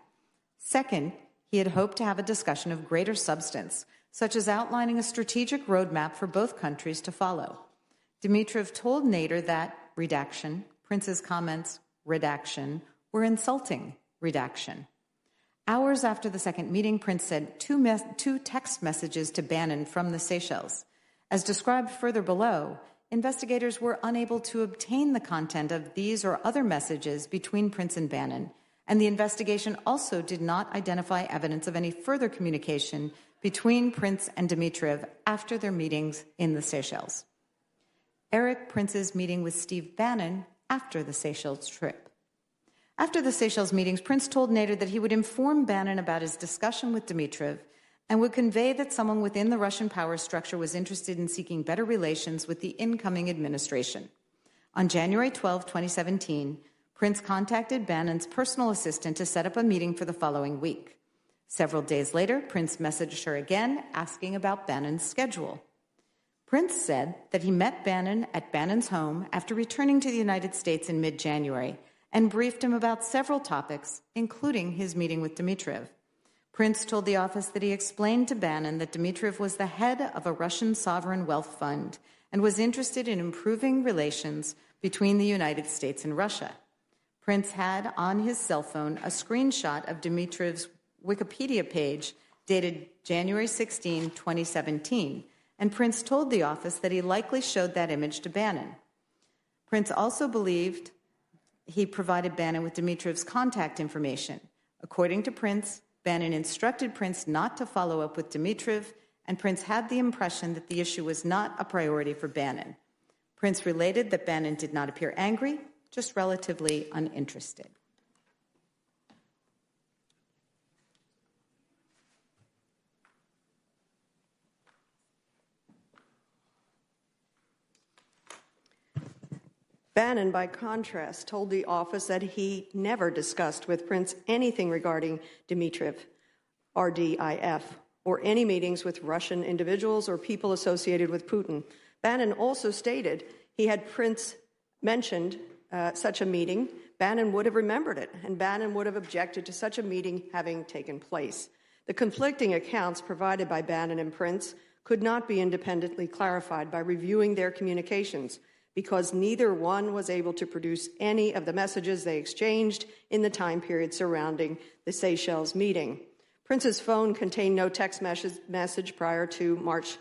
Second, he had hoped to have a discussion of greater substance, such as outlining a strategic roadmap for both countries to follow. Dimitrov told Nader that, redaction, Prince's comments, redaction, were insulting, redaction. Hours after the second meeting, Prince sent two text messages to Bannon from the Seychelles. As described further below, investigators were unable to obtain the content of these or other messages between Prince and Bannon, and the investigation also did not identify evidence of any further communication between Prince and Dimitrov after their meetings in the Seychelles. Eric Prince's meeting with Steve Bannon after the Seychelles trip. After the Seychelles meetings, Prince told Nader that he would inform Bannon about his discussion with Dimitrov and would convey that someone within the Russian power structure was interested in seeking better relations with the incoming administration. On January 12, 2017, Prince contacted Bannon's personal assistant to set up a meeting for the following week. Several days later, Prince messaged her again, asking about Bannon's schedule. Prince said that he met Bannon at Bannon's home after returning to the United States in mid-January and briefed him about several topics, including his meeting with Dimitrov. Prince told the office that he explained to Bannon that Dimitrov was the head of a Russian sovereign wealth fund and was interested in improving relations between the United States and Russia. Prince had on his cell phone a screenshot of Dimitrov's Wikipedia page dated January 16, 2017, and Prince told the office that he likely showed that image to Bannon. Prince also believed he provided Bannon with Dimitrov's contact information. According to Prince, Bannon instructed Prince not to follow up with Dimitrov, and Prince had the impression that the issue was not a priority for Bannon. Prince related that Bannon did not appear angry, just relatively uninterested. Bannon, by contrast, told the office that he never discussed with Prince anything regarding Dimitrov, RDIF, or any meetings with Russian individuals or people associated with Putin. Bannon also stated he had Prince mentioned such a meeting, Bannon would have remembered it, and Bannon would have objected to such a meeting having taken place. The conflicting accounts provided by Bannon and Prince could not be independently clarified by reviewing their communications, because neither one was able to produce any of the messages they exchanged in the time period surrounding the Seychelles meeting. Prince's phone contained no text message prior to March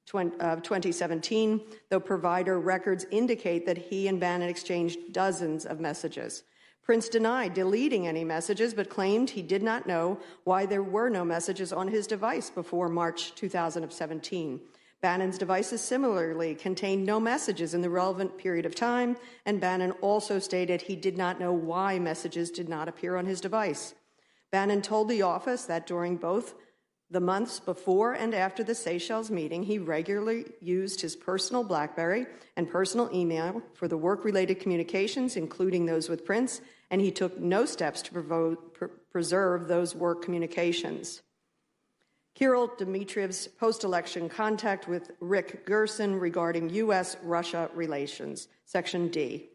2017, though provider records indicate that he and Bannon exchanged dozens of messages. Prince denied deleting any messages, but claimed he did not know why there were no messages on his device before March 2017. Bannon's devices similarly contained no messages in the relevant period of time, and Bannon also stated he did not know why messages did not appear on his device. Bannon told the office that during both the months before and after the Seychelles meeting, he regularly used his personal BlackBerry and personal email for the work-related communications, including those with Prince, and he took no steps to preserve those work communications. Kirill Dmitriev's post-election contact with Rick Gerson regarding U.S.-Russia relations, Section D.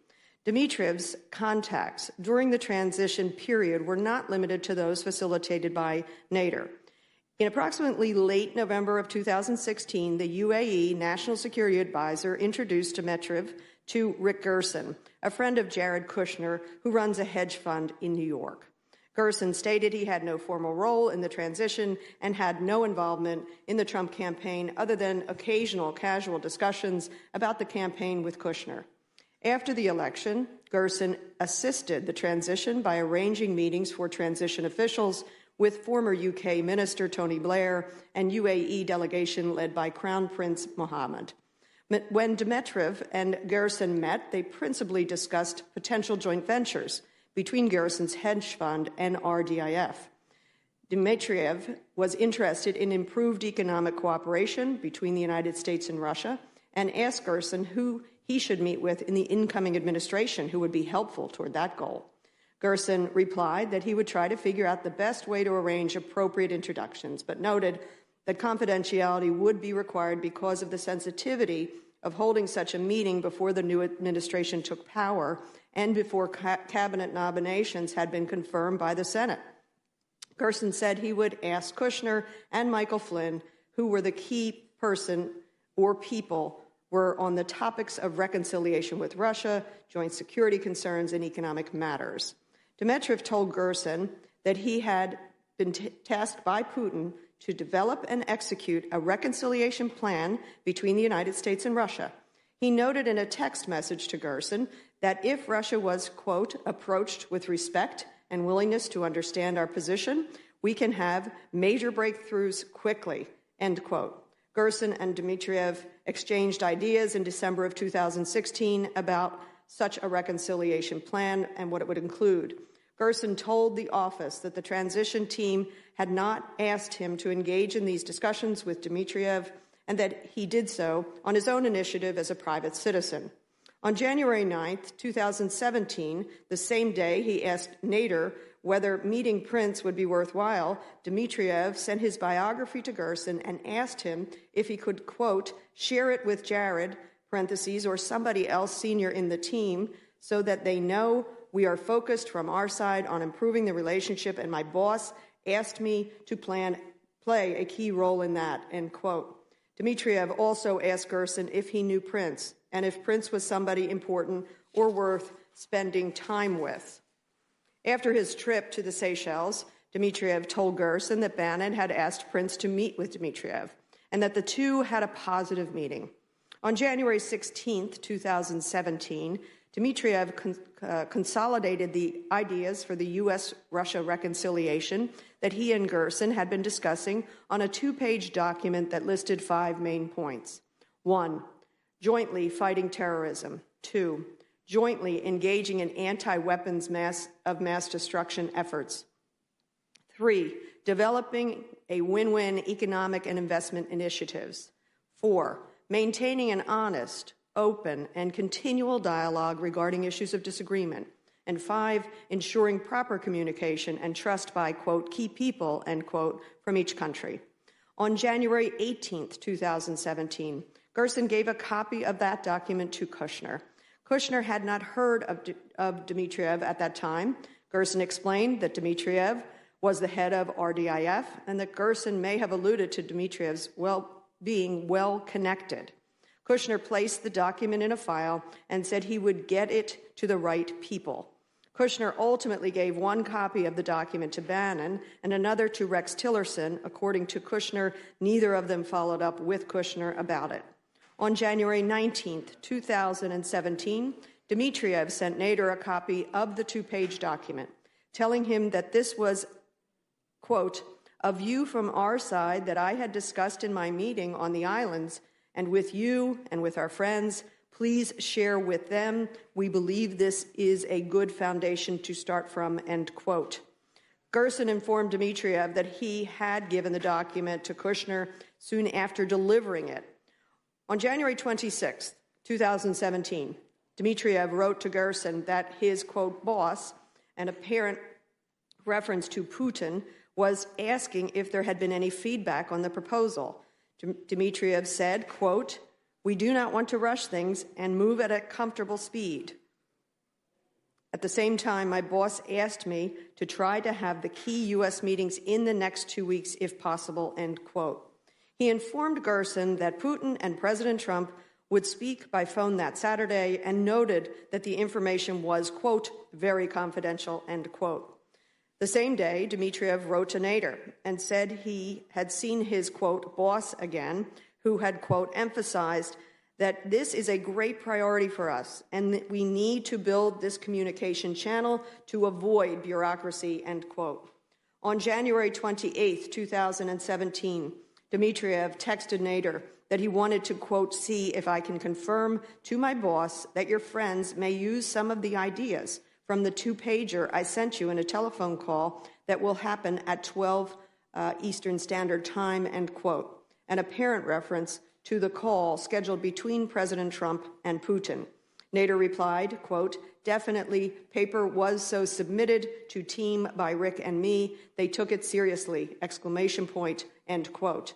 Dmitriev's contacts during the transition period were not limited to those facilitated by Nader. In approximately late November of 2016, the UAE National Security Advisor introduced Dmitriev to Rick Gerson, a friend of Jared Kushner, who runs a hedge fund in New York. Gerson stated he had no formal role in the transition and had no involvement in the Trump campaign other than occasional casual discussions about the campaign with Kushner. After the election, Gerson assisted the transition by arranging meetings for transition officials with former UK Minister Tony Blair and UAE delegation led by Crown Prince Mohammed. When Dmitriev and Gerson met, they principally discussed potential joint ventures between Gerson's hedge fund and RDIF. Dmitriev was interested in improved economic cooperation between the United States and Russia and asked Gerson who he should meet with in the incoming administration who would be helpful toward that goal. Gerson replied that he would try to figure out the best way to arrange appropriate introductions, but noted that confidentiality would be required because of the sensitivity of holding such a meeting before the new administration took power and before cabinet nominations had been confirmed by the Senate. Gerson said he would ask Kushner and Michael Flynn, who were the key person or people were on the topics of reconciliation with Russia, joint security concerns, and economic matters. Dmitriev told Gerson that he had been tasked by Putin to develop and execute a reconciliation plan between the United States and Russia. He noted in a text message to Gerson that if Russia was, quote, approached with respect and willingness to understand our position, we can have major breakthroughs quickly, end quote. Gerson and Dmitriev exchanged ideas in December of 2016 about such a reconciliation plan and what it would include. Gerson told the office that the transition team had not asked him to engage in these discussions with Dmitriev and that he did so on his own initiative as a private citizen. On January 9th, 2017, the same day he asked Nader whether meeting Prince would be worthwhile, Dmitriev sent his biography to Gerson and asked him if he could, quote, share it with Jared, parentheses, or somebody else senior in the team so that they know we are focused from our side on improving the relationship, and my boss asked me to play a key role in that, end quote. Dmitriev also asked Gerson if he knew Prince and if Prince was somebody important or worth spending time with. After his trip to the Seychelles, Dmitriev told Gerson that Bannon had asked Prince to meet with Dmitriev and that the two had a positive meeting. On January 16, 2017, Dmitriev consolidated the ideas for the U.S.-Russia reconciliation that he and Gerson had been discussing on a 2-page document that listed 5 main points. 1, jointly fighting terrorism. 2, jointly engaging in anti-weapons mass destruction efforts. 3, developing a win-win economic and investment initiatives. 4, maintaining an honest, open, and continual dialogue regarding issues of disagreement. And 5, ensuring proper communication and trust by, quote, key people, end quote, from each country. On January 18th, 2017, Gerson gave a copy of that document to Kushner. Kushner had not heard of Dmitriev at that time. Gerson explained that Dmitriev was the head of RDIF and that Gerson may have alluded to Dmitriev's being well-connected. Kushner placed the document in a file and said he would get it to the right people. Kushner ultimately gave one copy of the document to Bannon and another to Rex Tillerson. According to Kushner, neither of them followed up with Kushner about it. On January 19, 2017, Dmitriev sent Nader a copy of the two-page document, telling him that this was, quote, a view from our side that I had discussed in my meeting on the islands, and with you and with our friends. Please share with them. We believe this is a good foundation to start from, end quote. Gerson informed Dmitriev that he had given the document to Kushner soon after delivering it. On January 26, 2017, Dmitriev wrote to Gerson that his, quote, boss, an apparent reference to Putin, was asking if there had been any feedback on the proposal. Dmitriev said, quote, we do not want to rush things and move at a comfortable speed. At the same time, my boss asked me to try to have the key U.S. meetings in the next 2 weeks if possible, end quote. He informed Gerson that Putin and President Trump would speak by phone that Saturday and noted that the information was, quote, very confidential, end quote. The same day, Dmitriev wrote to Nader and said he had seen his, quote, boss again, who had, quote, emphasized that this is a great priority for us and that we need to build this communication channel to avoid bureaucracy, end quote. On January 28, 2017, Dmitriev texted Nader that he wanted to, quote, see if I can confirm to my boss that your friends may use some of the ideas from the two-pager I sent you in a telephone call that will happen at 12 Eastern Standard Time, end quote. An apparent reference to the call scheduled between President Trump and Putin. Nader replied, quote, definitely, paper was so submitted to team by Rick and me. They took it seriously, exclamation point, end quote.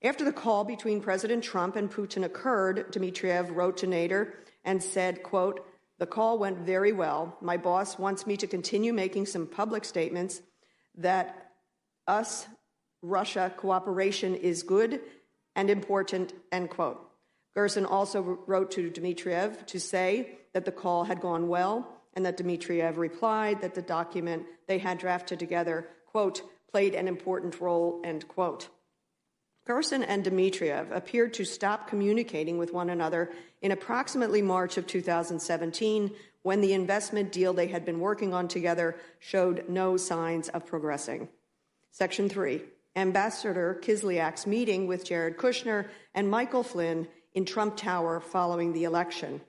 After the call between President Trump and Putin occurred, Dmitriev wrote to Nader and said, quote, the call went very well. My boss wants me to continue making some public statements that Russia cooperation is good and important, end quote. Gerson also wrote to Dmitriev to say that the call had gone well and that Dmitriev replied that the document they had drafted together, quote, played an important role, end quote. Gerson and Dmitriev appeared to stop communicating with one another in approximately March of 2017 when the investment deal they had been working on together showed no signs of progressing. Section 3. Ambassador Kislyak's meeting with Jared Kushner and Michael Flynn in Trump Tower following the election.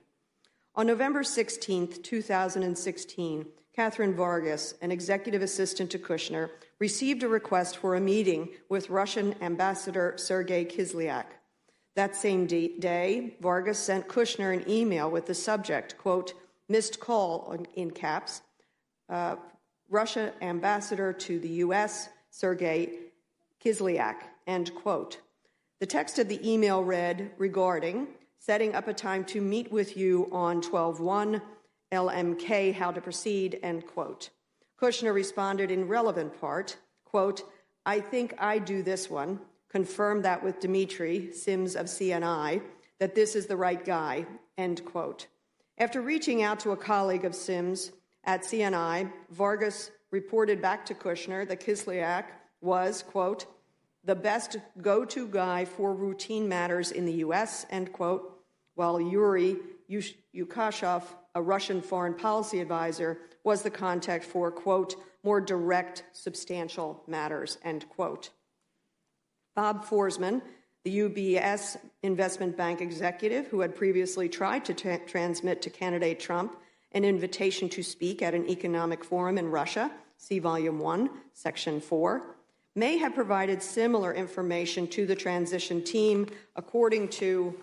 On November 16, 2016, Catherine Vargas, an executive assistant to Kushner, received a request for a meeting with Russian Ambassador Sergei Kislyak. That same day, Vargas sent Kushner an email with the subject, quote, missed call, in caps, Russia Ambassador to the U.S., Sergei Kislyak, end quote. The text of the email read, regarding setting up a time to meet with you on 12/1, LMK, how to proceed, end quote. Kushner responded in relevant part, quote, I think I do this one, confirm that with Dmitry Sims of CNI, that this is the right guy, end quote. After reaching out to a colleague of Sims at CNI, Vargas reported back to Kushner that Kislyak was, quote, the best go-to guy for routine matters in the U.S., end quote, while Yuri Yukashov, a Russian foreign policy advisor, was the contact for, quote, more direct, substantial matters, end quote. Bob Forsman, the UBS investment bank executive who had previously tried to transmit to candidate Trump an invitation to speak at an economic forum in Russia, see Volume 1, Section 4, may have provided similar information to the transition team, according to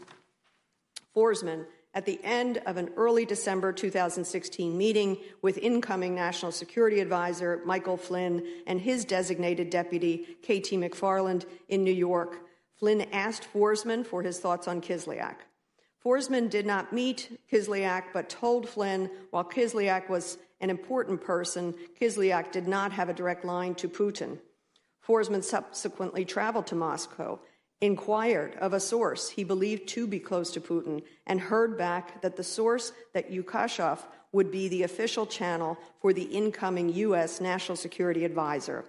Forsman, at the end of an early December 2016 meeting with incoming National Security Advisor Michael Flynn and his designated deputy, K.T. McFarland, in New York. Flynn asked Forsman for his thoughts on Kislyak. Forsman did not meet Kislyak, but told Flynn while Kislyak was an important person, Kislyak did not have a direct line to Putin. Forsman subsequently traveled to Moscow, inquired of a source he believed to be close to Putin, and heard back that the source, that Yukashov, would be the official channel for the incoming U.S. National Security Advisor.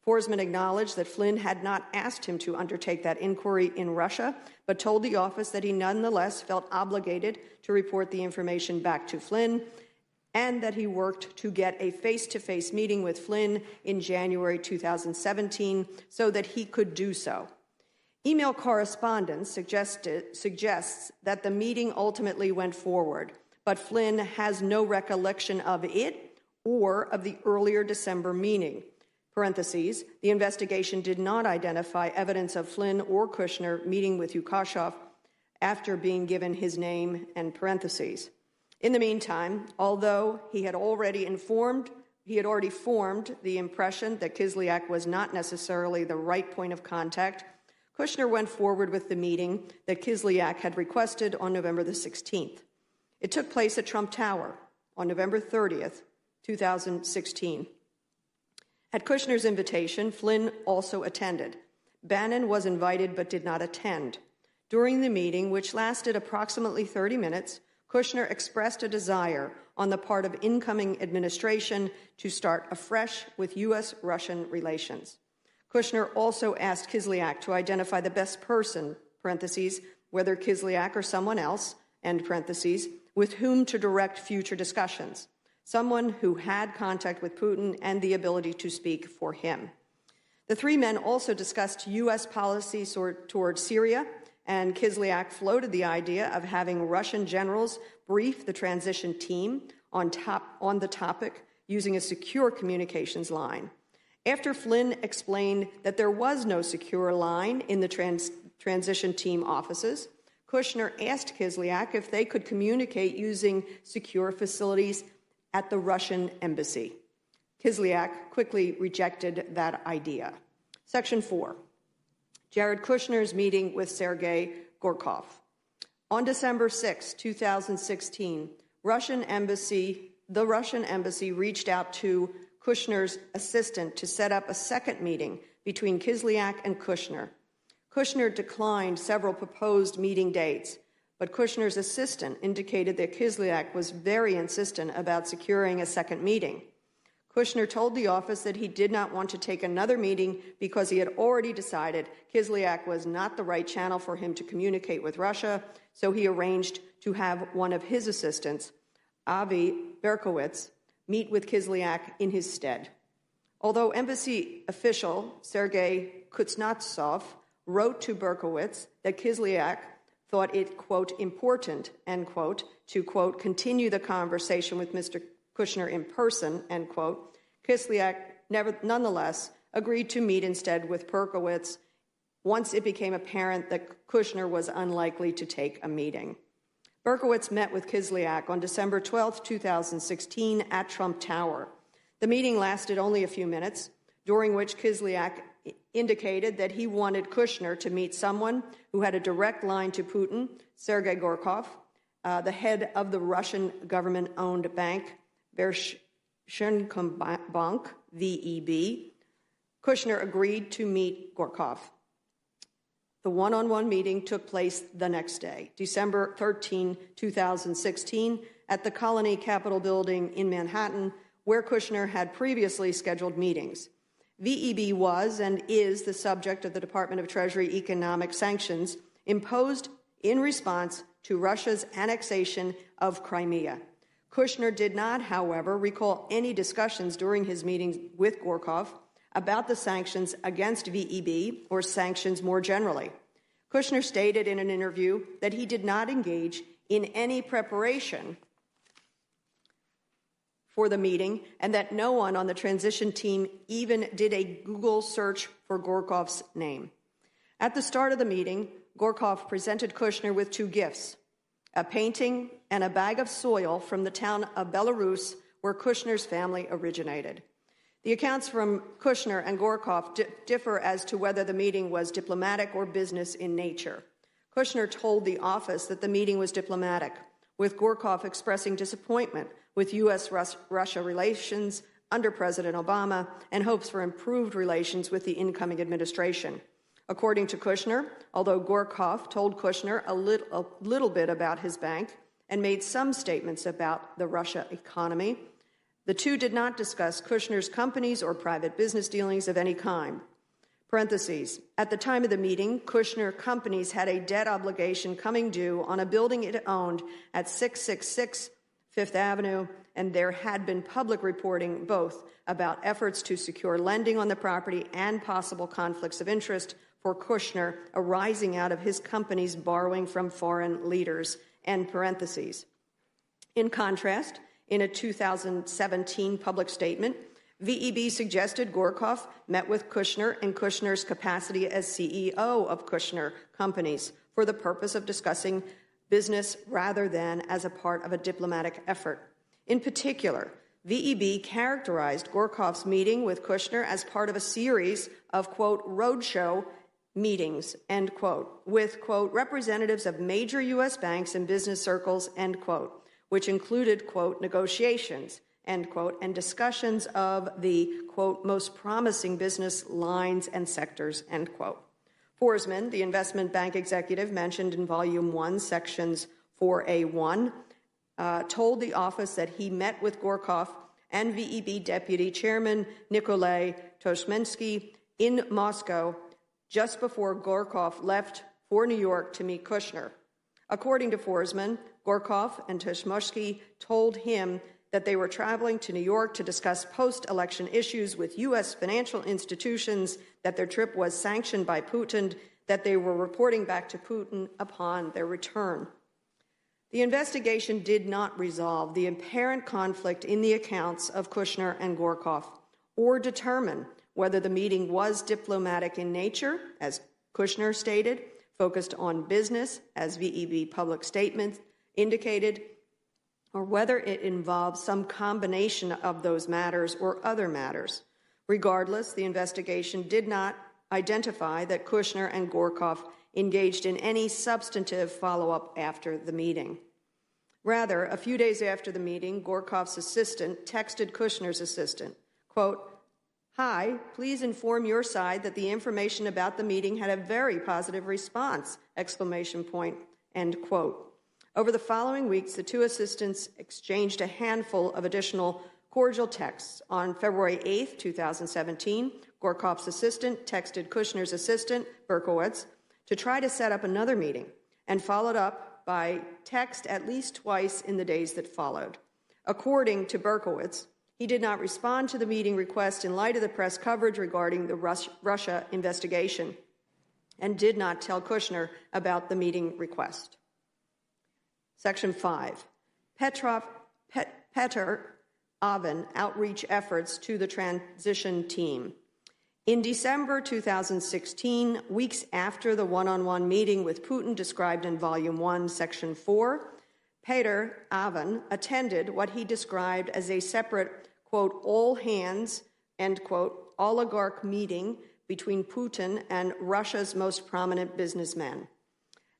Forsman acknowledged that Flynn had not asked him to undertake that inquiry in Russia, but told the office that he nonetheless felt obligated to report the information back to Flynn, and that he worked to get a face-to-face meeting with Flynn in January 2017 so that he could do so. Email correspondence suggests that the meeting ultimately went forward, but Flynn has no recollection of it or of the earlier December meeting. Parentheses, the investigation did not identify evidence of Flynn or Kushner meeting with Ukashov after being given his name, and parentheses. In the meantime, although he had already formed the impression that Kislyak was not necessarily the right point of contact, Kushner went forward with the meeting that Kislyak had requested on November the 16th. It took place at Trump Tower on November 30th, 2016. At Kushner's invitation, Flynn also attended. Bannon was invited but did not attend. During the meeting, which lasted approximately 30 minutes, Kushner expressed a desire on the part of incoming administration to start afresh with U.S.-Russian relations. Kushner also asked Kislyak to identify the best person, parentheses, whether Kislyak or someone else, end parentheses, with whom to direct future discussions, someone who had contact with Putin and the ability to speak for him. The three men also discussed U.S. policy toward Syria, and Kislyak floated the idea of having Russian generals brief the transition team on the topic using a secure communications line. After Flynn explained that there was no secure line in the transition team offices, Kushner asked Kislyak if they could communicate using secure facilities at the Russian embassy. Kislyak quickly rejected that idea. Section 4. Jared Kushner's meeting with Sergei Gorkov. On December 6, 2016, the Russian embassy reached out to Kushner's assistant to set up a second meeting between Kislyak and Kushner. Kushner declined several proposed meeting dates, but Kushner's assistant indicated that Kislyak was very insistent about securing a second meeting. Kushner told the office that he did not want to take another meeting because he had already decided Kislyak was not the right channel for him to communicate with Russia, so he arranged to have one of his assistants, Avi Berkowitz, meet with Kislyak in his stead. Although embassy official Sergei Kuznetsov wrote to Berkowitz that Kislyak thought it, quote, important, end quote, to, quote, continue the conversation with Mr. Kushner in person, end quote, Kislyak nonetheless agreed to meet instead with Berkowitz once it became apparent that Kushner was unlikely to take a meeting. Berkowitz met with Kislyak on December 12, 2016 at Trump Tower. The meeting lasted only a few minutes, during which Kislyak indicated that he wanted Kushner to meet someone who had a direct line to Putin, Sergei Gorkov, the head of the Russian government-owned bank, Bank, VEB. Kushner agreed to meet Gorkov. The one-on-one meeting took place the next day, December 13, 2016, at the Colony Capitol building in Manhattan, where Kushner had previously scheduled meetings. VEB was and is the subject of the Department of Treasury economic sanctions imposed in response to Russia's annexation of Crimea. Kushner did not, however, recall any discussions during his meetings with Gorkov about the sanctions against VEB or sanctions more generally. Kushner stated in an interview that he did not engage in any preparation for the meeting and that no one on the transition team even did a Google search for Gorkov's name. At the start of the meeting, Gorkov presented Kushner with two gifts, a painting and a bag of soil from the town of Belarus where Kushner's family originated. The accounts from Kushner and Gorkov differ as to whether the meeting was diplomatic or business in nature. Kushner told the office that the meeting was diplomatic, with Gorkov expressing disappointment with U.S.-Russia relations under President Obama and hopes for improved relations with the incoming administration. According to Kushner, although Gorkov told Kushner a little bit about his bank and made some statements about the Russia economy, The two did not discuss Kushner's companies or private business dealings of any kind. Parentheses. At the time of the meeting, Kushner Companies had a debt obligation coming due on a building it owned at 666 Fifth Avenue, and there had been public reporting both about efforts to secure lending on the property and possible conflicts of interest for Kushner arising out of his company's borrowing from foreign leaders, end parentheses. In contrast, in a 2017 public statement, VEB suggested Gorkov met with Kushner in Kushner's capacity as CEO of Kushner Companies for the purpose of discussing business rather than as a part of a diplomatic effort. In particular, VEB characterized Gorkov's meeting with Kushner as part of a series of, quote, roadshow meetings, end quote, with, quote, representatives of major U.S. banks and business circles, end quote, which included, quote, negotiations, end quote, and discussions of the, quote, most promising business lines and sectors, end quote. Forsman, the investment bank executive mentioned in Volume 1, Sections 4A1, told the office that he met with Gorkov and VEB Deputy Chairman Nikolai Toshmensky in Moscow just before Gorkov left for New York to meet Kushner. According to Forsman, Gorkov and Toshmensky told him that they were traveling to New York to discuss post-election issues with U.S. financial institutions, that their trip was sanctioned by Putin, that they were reporting back to Putin upon their return. The investigation did not resolve the apparent conflict in the accounts of Kushner and Gorkov, or determine whether the meeting was diplomatic in nature, as Kushner stated, focused on business, as VEB public statement indicated, or whether it involves some combination of those matters or other matters. Regardless, the investigation did not identify that Kushner and Gorkov engaged in any substantive follow-up after the meeting. Rather, a few days after the meeting, Gorkov's assistant texted Kushner's assistant, quote, "Hi, please inform your side that the information about the meeting had a very positive response, exclamation point, end quote." Over the following weeks, the two assistants exchanged a handful of additional cordial texts. On February 8, 2017, Gorkov's assistant texted Kushner's assistant, Berkowitz, to try to set up another meeting, and followed up by text at least twice in the days that followed. According to Berkowitz, he did not respond to the meeting request in light of the press coverage regarding the Russia investigation, and did not tell Kushner about the meeting request. Section 5, Petr Aven outreach efforts to the transition team. In December 2016, weeks after the one-on-one meeting with Putin described in Volume 1, Section 4, Petr Aven attended what he described as a separate, quote, all-hands, end quote, oligarch meeting between Putin and Russia's most prominent businessmen.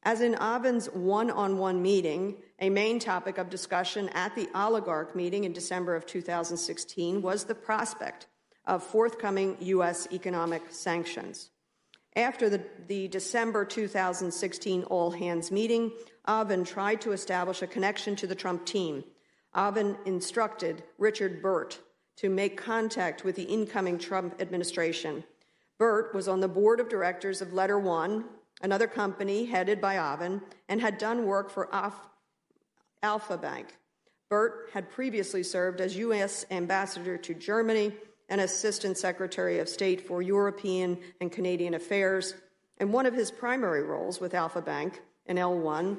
As in Aven's one-on-one meeting, a main topic of discussion at the oligarch meeting in December of 2016 was the prospect of forthcoming U.S. economic sanctions. After the December 2016 all-hands meeting, Aven tried to establish a connection to the Trump team. Aven instructed Richard Burt to make contact with the incoming Trump administration. Burt was on the board of directors of Letter One, another company headed by Aven, and had done work for Alpha Bank. Burt had previously served as U.S. ambassador to Germany and Assistant Secretary of State for European and Canadian Affairs, and one of his primary roles with Alpha Bank and L1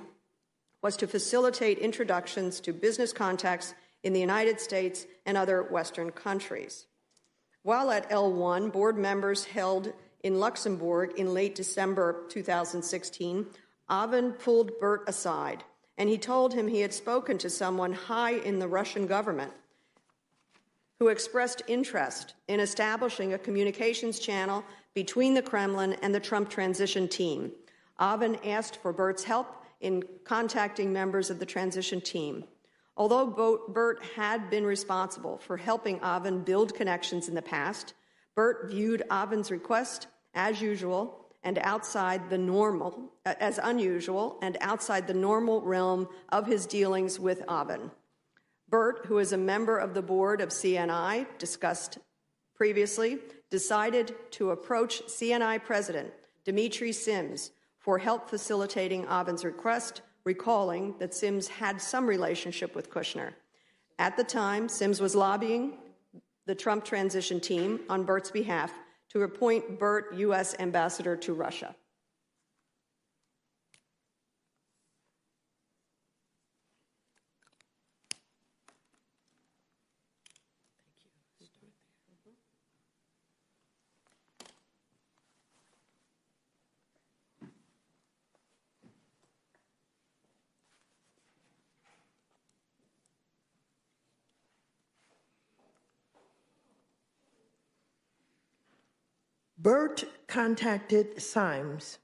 was to facilitate introductions to business contacts in the United States and other Western countries. While at L1, board members held in Luxembourg in late December 2016, Aven pulled Burt aside, and he told him he had spoken to someone high in the Russian government who expressed interest in establishing a communications channel between the Kremlin and the Trump transition team. Aven asked for Burt's help in contacting members of the transition team. Although Burt had been responsible for helping Aven build connections in the past, Burt viewed Aven's request as unusual and outside the normal realm of his dealings with Aven. Bert, who is a member of the board of CNI, discussed previously, decided to approach CNI President Dimitri Sims for help facilitating Avin's request, recalling that Sims had some relationship with Kushner. At the time, Sims was lobbying the Trump transition team on Bert's behalf to appoint Bert U.S. ambassador to Russia. Bert contacted Symes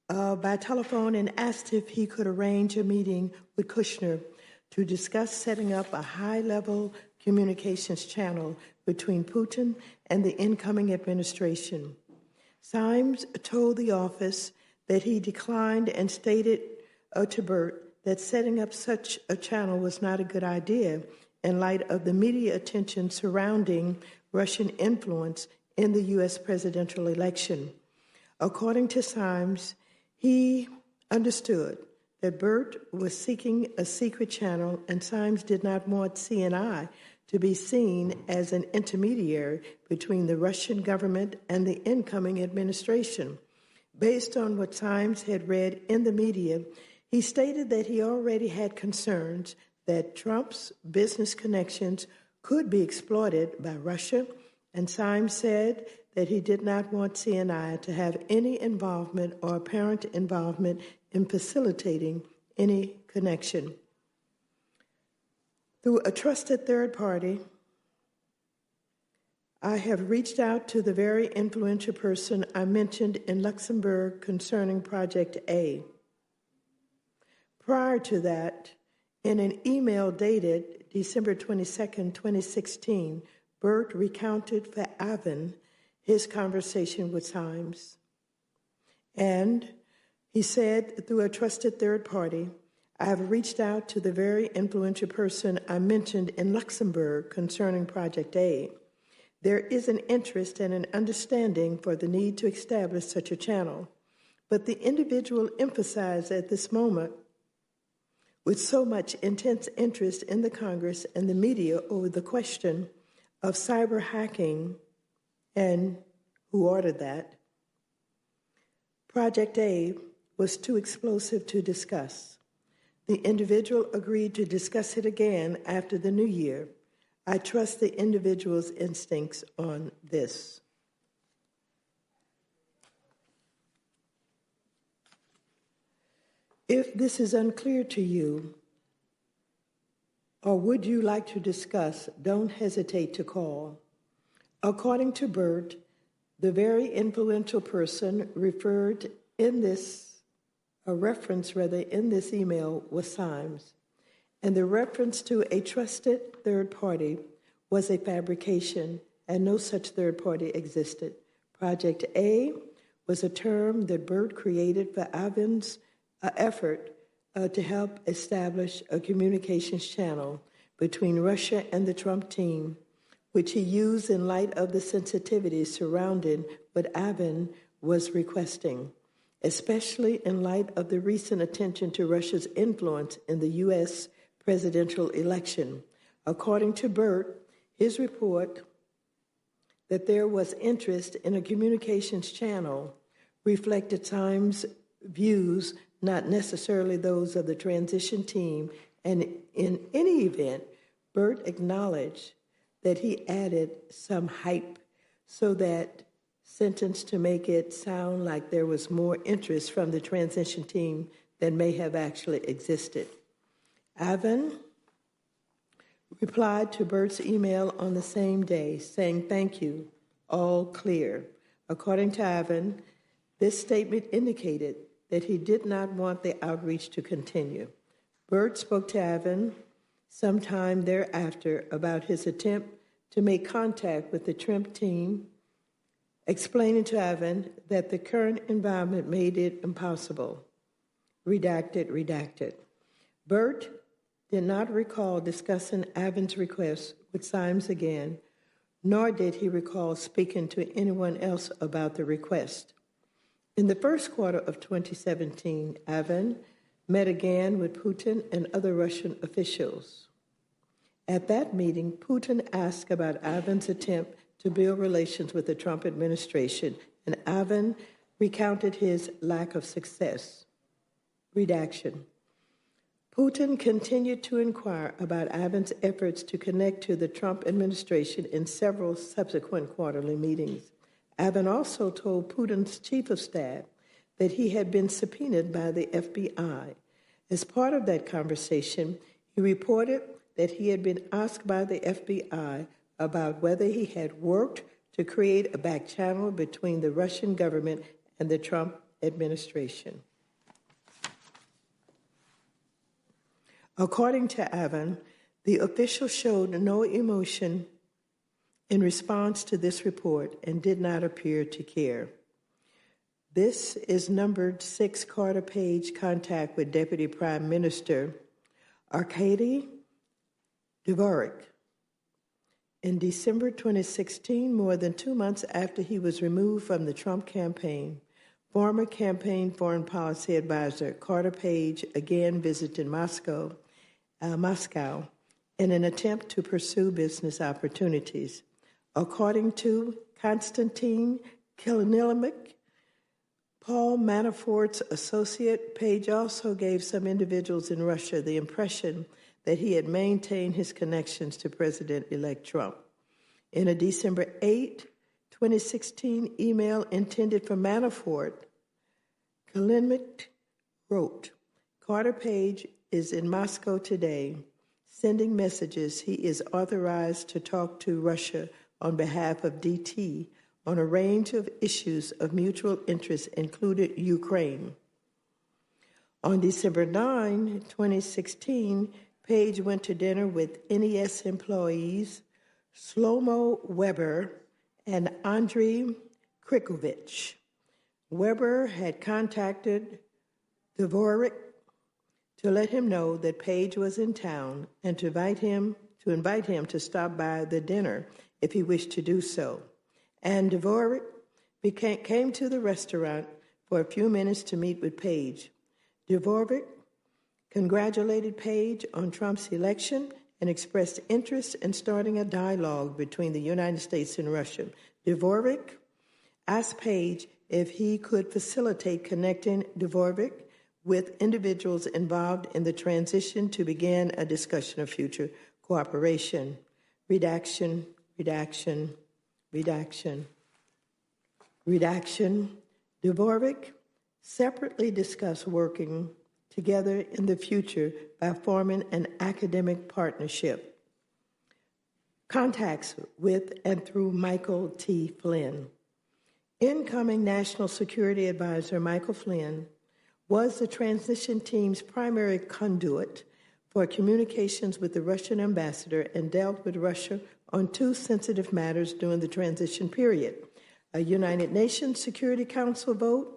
by telephone and asked if he could arrange a meeting with Kushner to discuss setting up a high-level communications channel between Putin and the incoming administration. Symes told the office that he declined and stated to Bert that setting up such a channel was not a good idea in light of the media attention surrounding Russian influence in the U.S. presidential election. According to Symes, he understood that Bert was seeking a secret channel, and Symes did not want CNI to be seen as an intermediary between the Russian government and the incoming administration. Based on what Symes had read in the media, he stated that he already had concerns that Trump's business connections could be exploited by Russia, and Symes said that he did not want CNI to have any involvement or apparent involvement in facilitating any connection. Through a trusted third party, I have reached out to the very influential person I mentioned in Luxembourg concerning Project A. Prior to that, in an email dated December 22, 2016, Bert recounted for Avin his conversation with Symes. And he said, through a trusted third party, I have reached out to the very influential person I mentioned in Luxembourg concerning Project A. There is an interest and an understanding for the need to establish such a channel, but the individual emphasized at this moment with so much intense interest in the Congress and the media over the question of cyber hacking and who ordered that, Project A was too explosive to discuss. The individual agreed to discuss it again after the new year. I trust the individual's instincts on this. If this is unclear to you, or would you like to discuss, don't hesitate to call. According to Bert, the very influential person referred in this, a reference in this email was Symes, and the reference to a trusted third party was a fabrication, and no such third party existed. Project A was a term that Bert created for Avin's effort to help establish a communications channel between Russia and the Trump team, which he used in light of the sensitivities surrounding what Avin was requesting, especially in light of the recent attention to Russia's influence in the U.S. presidential election. According to Bert, his report that there was interest in a communications channel reflected Symes' views, not necessarily those of the transition team, and in any event, Bert acknowledged that he added some hype so that sentence to make it sound like there was more interest from the transition team than may have actually existed. Avin replied to Bert's email on the same day, saying, "Thank you, all clear." According to Avin, this statement indicated that he did not want the outreach to continue. Bert spoke to Avin sometime thereafter about his attempt to make contact with the Trump team, explaining to Avin that the current environment made it impossible. Redacted. Bert did not recall discussing Avon's request with Symes again, nor did he recall speaking to anyone else about the request. In the first quarter of 2017, Avon met again with Putin and other Russian officials. At that meeting, Putin asked about Avon's attempt to build relations with the Trump administration, and Avon recounted his lack of success. Redaction. Putin continued to inquire about Avon's efforts to connect to the Trump administration in several subsequent quarterly meetings. Avon also told Putin's chief of staff that he had been subpoenaed by the FBI. As part of that conversation, he reported that he had been asked by the FBI about whether he had worked to create a back channel between the Russian government and the Trump administration. According to Avon, the official showed no emotion in response to this report and did not appear to care. This is numbered 6 Carter-Page contact with Deputy Prime Minister Arkady Dvorak. In December 2016, more than 2 months after he was removed from the Trump campaign, former campaign foreign policy advisor Carter-Page again visited Moscow in an attempt to pursue business opportunities. According to Konstantin Kilimnik, Paul Manafort's associate, Page also gave some individuals in Russia the impression that he had maintained his connections to President-elect Trump. In a December 8, 2016 email intended for Manafort, Kilimnik wrote, Carter-Page is in Moscow today, sending messages he is authorized to talk to Russia on behalf of DT on a range of issues of mutual interest, including Ukraine. On December 9, 2016, Page went to dinner with NES employees Shlomo Weber and Andrei Krikovich. Weber had contacted Dvorak to let him know that Page was in town and to invite him to stop by the dinner if he wished to do so. And Dvorak came to the restaurant for a few minutes to meet with Page. Dvorak congratulated Page on Trump's election and expressed interest in starting a dialogue between the United States and Russia. Dvorak asked Page if he could facilitate connecting Dvorak with individuals involved in the transition to begin a discussion of future cooperation. Redaction. Dvorak separately discussed working together in the future by forming an academic partnership. Contacts with and through Michael T. Flynn. Incoming National Security Advisor Michael Flynn was the transition team's primary conduit for communications with the Russian ambassador and dealt with Russia on 2 sensitive matters during the transition period: a United Nations Security Council vote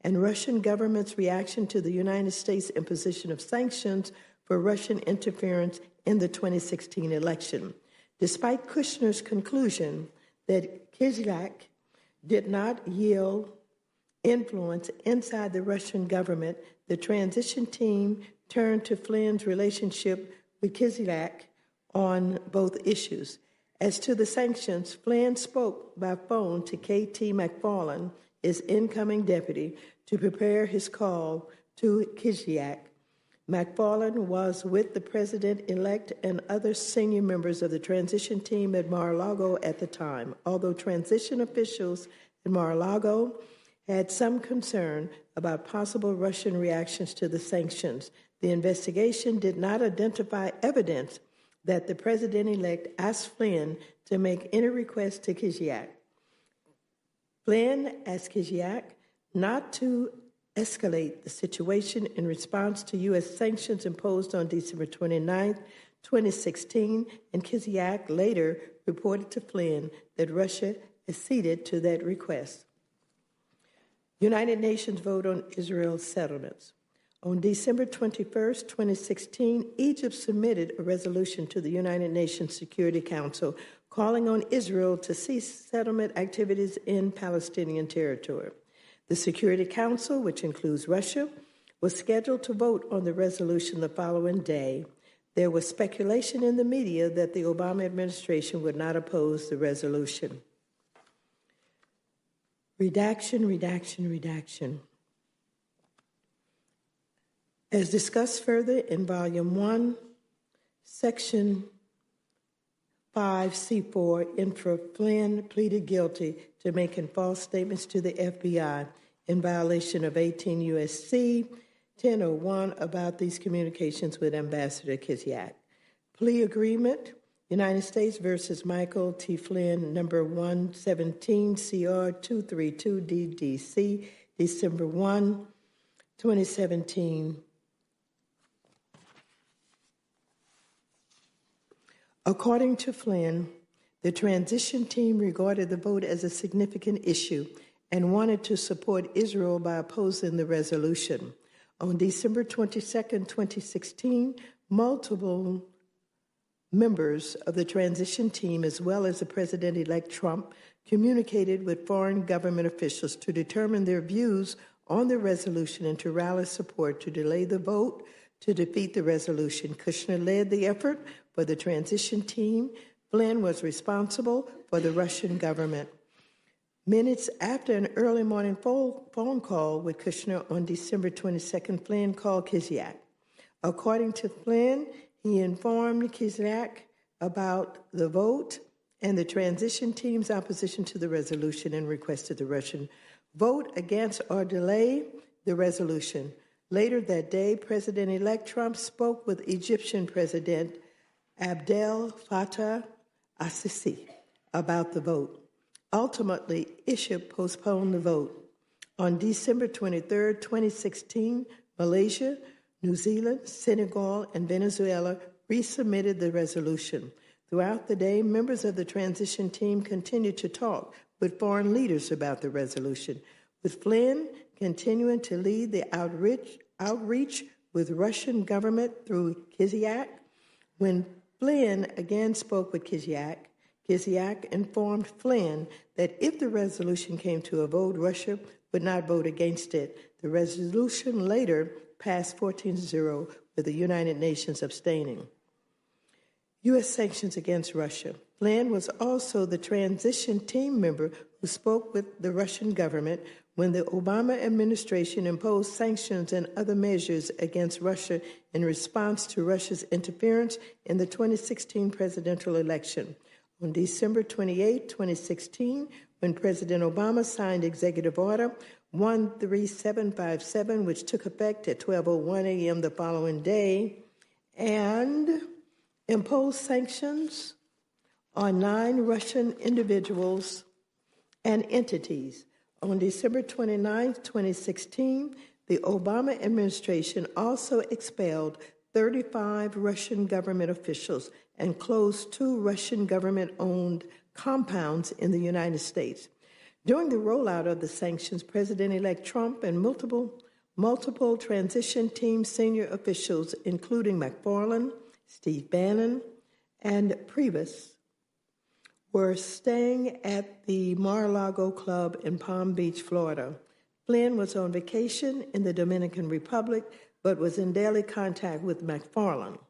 and Russian government's reaction to the United States imposition of sanctions for Russian interference in the 2016 election. Despite Kushner's conclusion that Kislyak did not yield influence inside the Russian government, the transition team turned to Flynn's relationship with Kislyak on both issues. As to the sanctions, Flynn spoke by phone to K.T. McFarland, his incoming deputy, to prepare his call to Kislyak. McFarland was with the president-elect and other senior members of the transition team at Mar-a-Lago at the time, although transition officials at Mar-a-Lago had some concern about possible Russian reactions to the sanctions. The investigation did not identify evidence that the president-elect asked Flynn to make any request to Kislyak. Flynn asked Kislyak not to escalate the situation in response to U.S. sanctions imposed on December 29, 2016, and Kislyak later reported to Flynn that Russia acceded to that request. United Nations vote on Israel's settlements. On December 21st, 2016, Egypt submitted a resolution to the United Nations Security Council calling on Israel to cease settlement activities in Palestinian territory. The Security Council, which includes Russia, was scheduled to vote on the resolution the following day. There was speculation in the media that the Obama administration would not oppose the resolution. Redaction. As discussed further in Volume 1, Section 5C4, Infra Flynn pleaded guilty to making false statements to the FBI in violation of 18 U.S.C. 1001 about these communications with Ambassador Kislyak. Plea agreement, United States versus Michael T. Flynn, number 117 CR 232 DDC, December 1, 2017. According to Flynn, the transition team regarded the vote as a significant issue and wanted to support Israel by opposing the resolution. On December 22, 2016, multiple members of the transition team, as well as the President-elect Trump, communicated with foreign government officials to determine their views on the resolution and to rally support to delay the vote to defeat the resolution. Kushner led the effort for the transition team. Flynn was responsible for the Russian government. Minutes after an early morning phone call with Kushner on December 22nd, Flynn called Kislyak. According to Flynn, he informed Kislyak about the vote and the transition team's opposition to the resolution and requested the Russian vote against or delay the resolution. Later that day, President-elect Trump spoke with Egyptian President Abdel Fattah al-Sisi about the vote. Ultimately, Egypt postponed the vote. On December 23, 2016, Malaysia, New Zealand, Senegal, and Venezuela resubmitted the resolution. Throughout the day, members of the transition team continued to talk with foreign leaders about the resolution, with Flynn continuing to lead the outreach with Russian government through Kislyak. When Flynn again spoke with Kislyak, Kislyak informed Flynn that if the resolution came to a vote, Russia would not vote against it. The resolution later passed 14-0 with the United Nations abstaining. U.S. sanctions against Russia. Flynn was also the transition team member who spoke with the Russian government when the Obama administration imposed sanctions and other measures against Russia in response to Russia's interference in the 2016 presidential election. On December 28, 2016, when President Obama signed Executive Order 13757, which took effect at 12:01 a.m. the following day, and imposed sanctions on 9 Russian individuals and entities. On December 29, 2016, the Obama administration also expelled 35 Russian government officials and closed 2 Russian government-owned compounds in the United States. During the rollout of the sanctions, President-elect Trump and multiple transition team senior officials, including McFarland, Steve Bannon, and Priebus, were staying at the Mar-a-Lago Club in Palm Beach, Florida. Flynn was on vacation in the Dominican Republic, but was in daily contact with McFarland.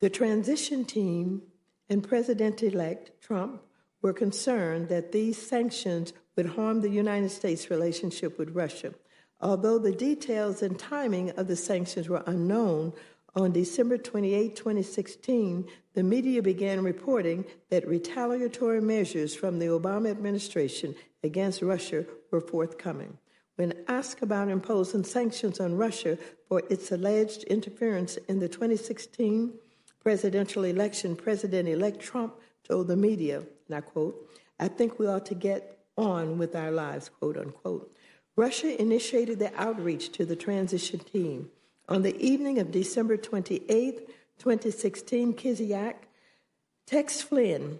The transition team and President-elect Trump were concerned that these sanctions would harm the United States' relationship with Russia. Although the details and timing of the sanctions were unknown, on December 28, 2016, the media began reporting that retaliatory measures from the Obama administration against Russia were forthcoming. When asked about imposing sanctions on Russia for its alleged interference in the 2016 presidential election, President-elect Trump told the media, and I quote, "I think we ought to get on with our lives," quote unquote. Russia initiated the outreach to the transition team. On the evening of December 28, 2016, Kislyak texted Flynn,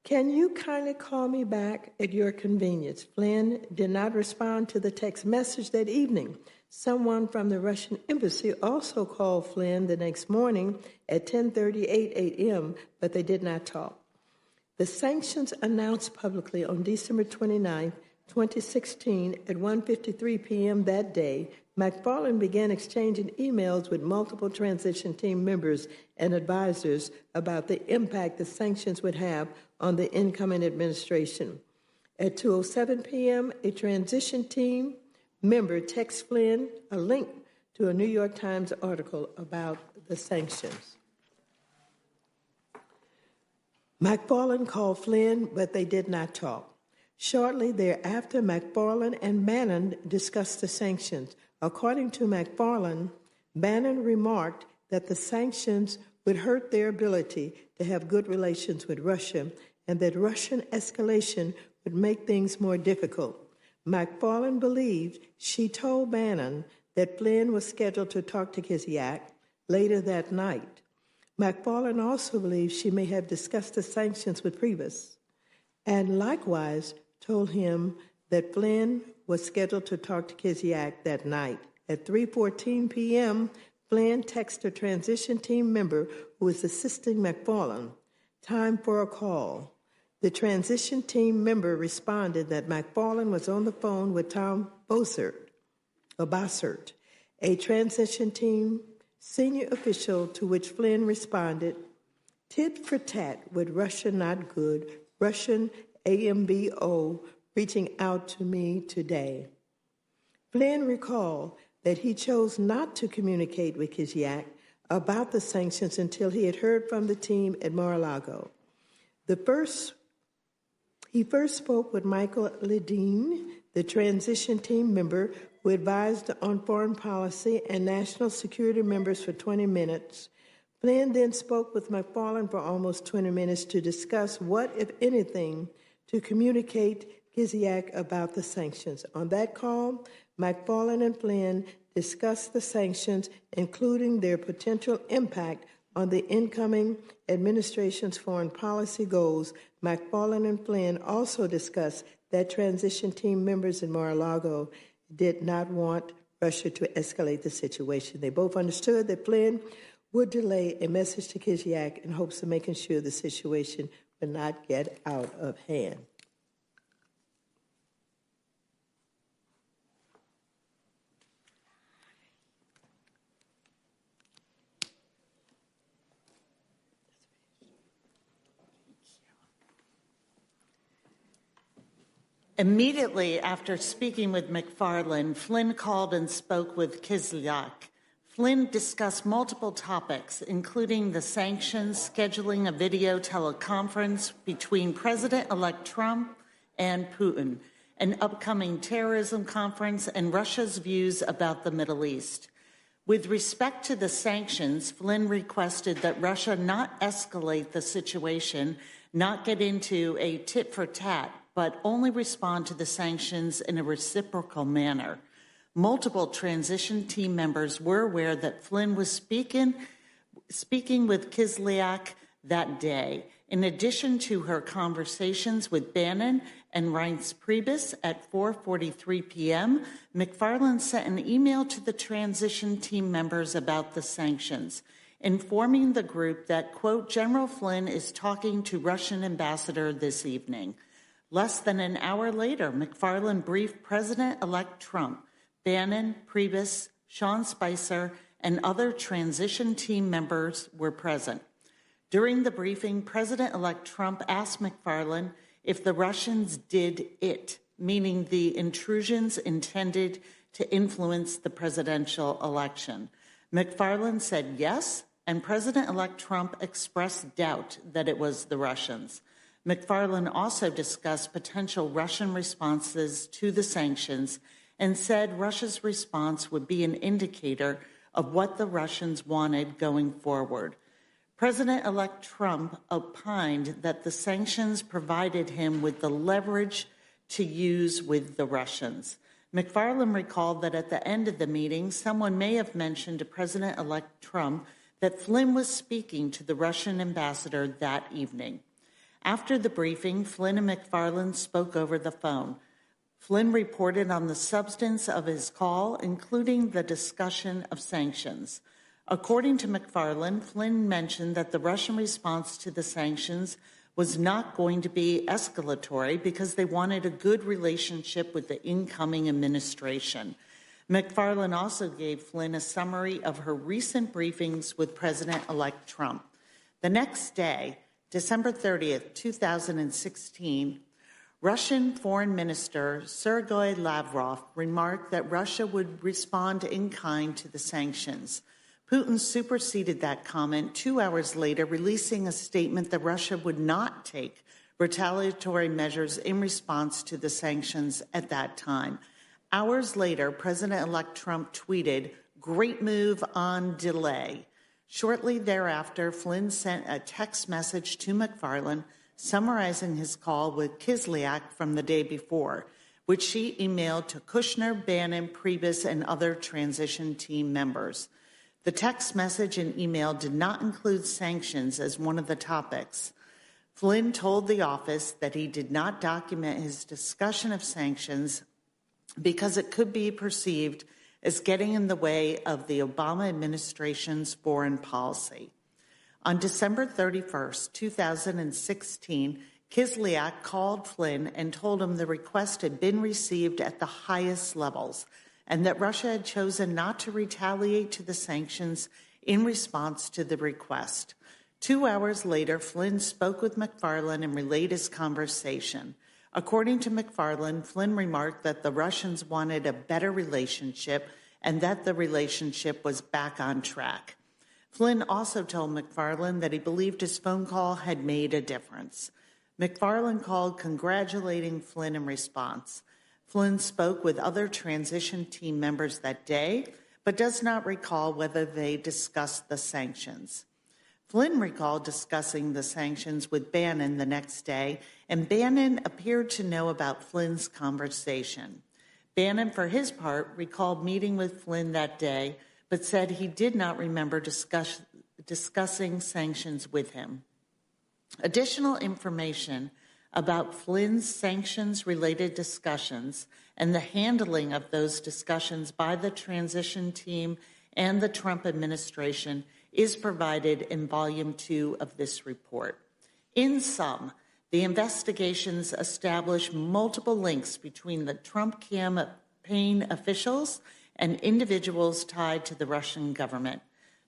Can you kindly call me back at your convenience? Flynn did not respond to the text message that evening. Someone from the Russian embassy also called Flynn the next morning at 10:38 a.m., but they did not talk. The sanctions announced publicly on December 29, 2016 at 1:53 p.m. that day, McFarland began exchanging emails with multiple transition team members and advisors about the impact the sanctions would have on the incoming administration. At 2:07 p.m., a transition team member texted Flynn a link to a New York Times article about the sanctions. McFarland called Flynn, but they did not talk. Shortly thereafter, McFarland and Bannon discussed the sanctions. According to McFarland, Bannon remarked that the sanctions would hurt their ability to have good relations with Russia and that Russian escalation would make things more difficult. McFarland believed she told Bannon that Flynn was scheduled to talk to Kislyak later that night. McFarland also believes she may have discussed the sanctions with Priebus and likewise told him that Flynn was scheduled to talk to Kislyak that night. At 3:14 p.m., Flynn texted a transition team member who was assisting McFarland, "Time for a call." The transition team member responded that McFarland was on the phone with Tom Bossert, a transition team senior official, to which Flynn responded, "Tit for tat with Russia not good, Russian AMBO reaching out to me today." Flynn recalled that he chose not to communicate with Kislyak about the sanctions until he had heard from the team at Mar-a-Lago. He first spoke with Michael Ledeen, the transition team member who advised on foreign policy and national security members for 20 minutes. Flynn then spoke with McFarland for almost 20 minutes to discuss what, if anything, to communicate Kislyak about the sanctions. On that call, McFarland and Flynn discussed the sanctions, including their potential impact on the incoming administration's foreign policy goals. McFarland and Flynn also discussed that transition team members in Mar-a-Lago did not want Russia to escalate the situation. They both understood that Flynn would delay a message to Kislyak in hopes of making sure the situation would not get out of hand. Immediately after speaking with McFarland, Flynn called and spoke with Kislyak. Flynn discussed multiple topics, including the sanctions, scheduling a video teleconference between President-elect Trump and Putin, an upcoming terrorism conference, and Russia's views about the Middle East. With respect to the sanctions, Flynn requested that Russia not escalate the situation, not get into a tit-for-tat, but only respond to the sanctions in a reciprocal manner. Multiple transition team members were aware that Flynn was speaking with Kislyak that day. In addition to her conversations with Bannon and Reince Priebus at 4:43 p.m., McFarland sent an email to the transition team members about the sanctions, informing the group that, quote, "General Flynn is talking to Russian ambassador this evening." Less than an hour later, McFarland briefed President-elect Trump. Bannon, Priebus, Sean Spicer, and other transition team members were present. During the briefing, President-elect Trump asked McFarland if the Russians did it, meaning the intrusions intended to influence the presidential election. McFarland said yes, and President-elect Trump expressed doubt that it was the Russians. McFarland also discussed potential Russian responses to the sanctions and said Russia's response would be an indicator of what the Russians wanted going forward. President-elect Trump opined that the sanctions provided him with the leverage to use with the Russians. McFarland recalled that at the end of the meeting, someone may have mentioned to President-elect Trump that Flynn was speaking to the Russian ambassador that evening. After the briefing, Flynn and McFarland spoke over the phone. Flynn reported on the substance of his call, including the discussion of sanctions. According to McFarland, Flynn mentioned that the Russian response to the sanctions was not going to be escalatory because they wanted a good relationship with the incoming administration. McFarland also gave Flynn a summary of her recent briefings with President-elect Trump. The next day, December 30th, 2016, Russian Foreign Minister Sergei Lavrov remarked that Russia would respond in kind to the sanctions. Putin superseded that comment 2 hours later, releasing a statement that Russia would not take retaliatory measures in response to the sanctions at that time. Hours later, President-elect Trump tweeted, "Great move on delay." Shortly thereafter, Flynn sent a text message to McFarland summarizing his call with Kislyak from the day before, which she emailed to Kushner, Bannon, Priebus, and other transition team members. The text message and email did not include sanctions as one of the topics. Flynn told the office that he did not document his discussion of sanctions because it could be perceived as getting in the way of the Obama administration's foreign policy. On December 31st, 2016, Kislyak called Flynn and told him the request had been received at the highest levels and that Russia had chosen not to retaliate to the sanctions in response to the request. 2 hours later, Flynn spoke with McFarland and relayed his conversation. According to McFarland, Flynn remarked that the Russians wanted a better relationship and that the relationship was back on track. Flynn also told McFarland that he believed his phone call had made a difference. McFarland called congratulating Flynn in response. Flynn spoke with other transition team members that day, but does not recall whether they discussed the sanctions. Flynn recalled discussing the sanctions with Bannon the next day, and Bannon appeared to know about Flynn's conversation. Bannon, for his part, recalled meeting with Flynn that day, but said he did not remember discussing sanctions with him. Additional information about Flynn's sanctions-related discussions and the handling of those discussions by the transition team and the Trump administration is provided in Volume 2 of this report. In sum, the investigations establish multiple links between the Trump campaign officials and individuals tied to the Russian government.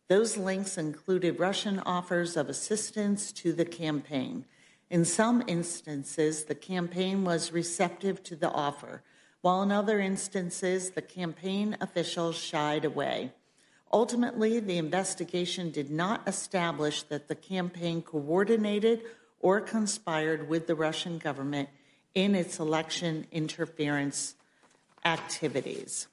Those links included Russian offers of assistance to the campaign. In some instances, the campaign was receptive to the offer, while in other instances, the campaign officials shied away. Ultimately, the investigation did not establish that the campaign coordinated or conspired with the Russian government in its election interference activities.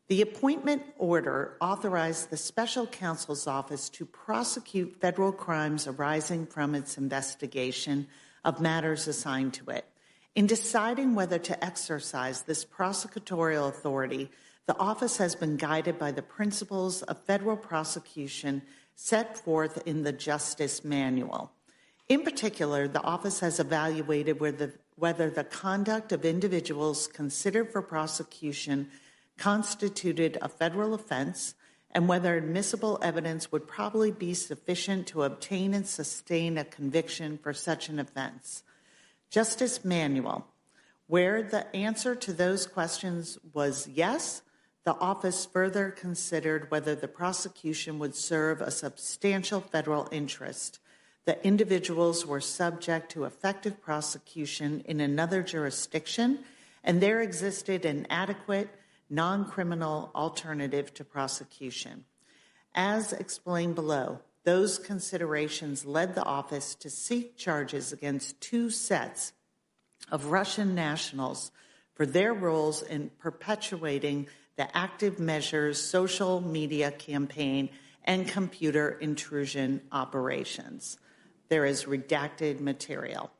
The appointment order authorized the special counsel's office to prosecute federal crimes arising from its investigation of matters assigned to it. In deciding whether to exercise this prosecutorial authority, the office has been guided by the principles of federal prosecution set forth in the Justice Manual. In particular, the office has evaluated whether the conduct of individuals considered for prosecution constituted a federal offense and whether admissible evidence would probably be sufficient to obtain and sustain a conviction for such an offense. Justice Manual, where the answer to those questions was yes, the office further considered whether the prosecution would serve a substantial federal interest, that individuals were subject to effective prosecution in another jurisdiction, and there existed an adequate non-criminal alternative to prosecution. As explained below, those considerations led the office to seek charges against 2 sets of Russian nationals for their roles in perpetuating the Active Measures social media campaign and computer intrusion operations. There is redacted material.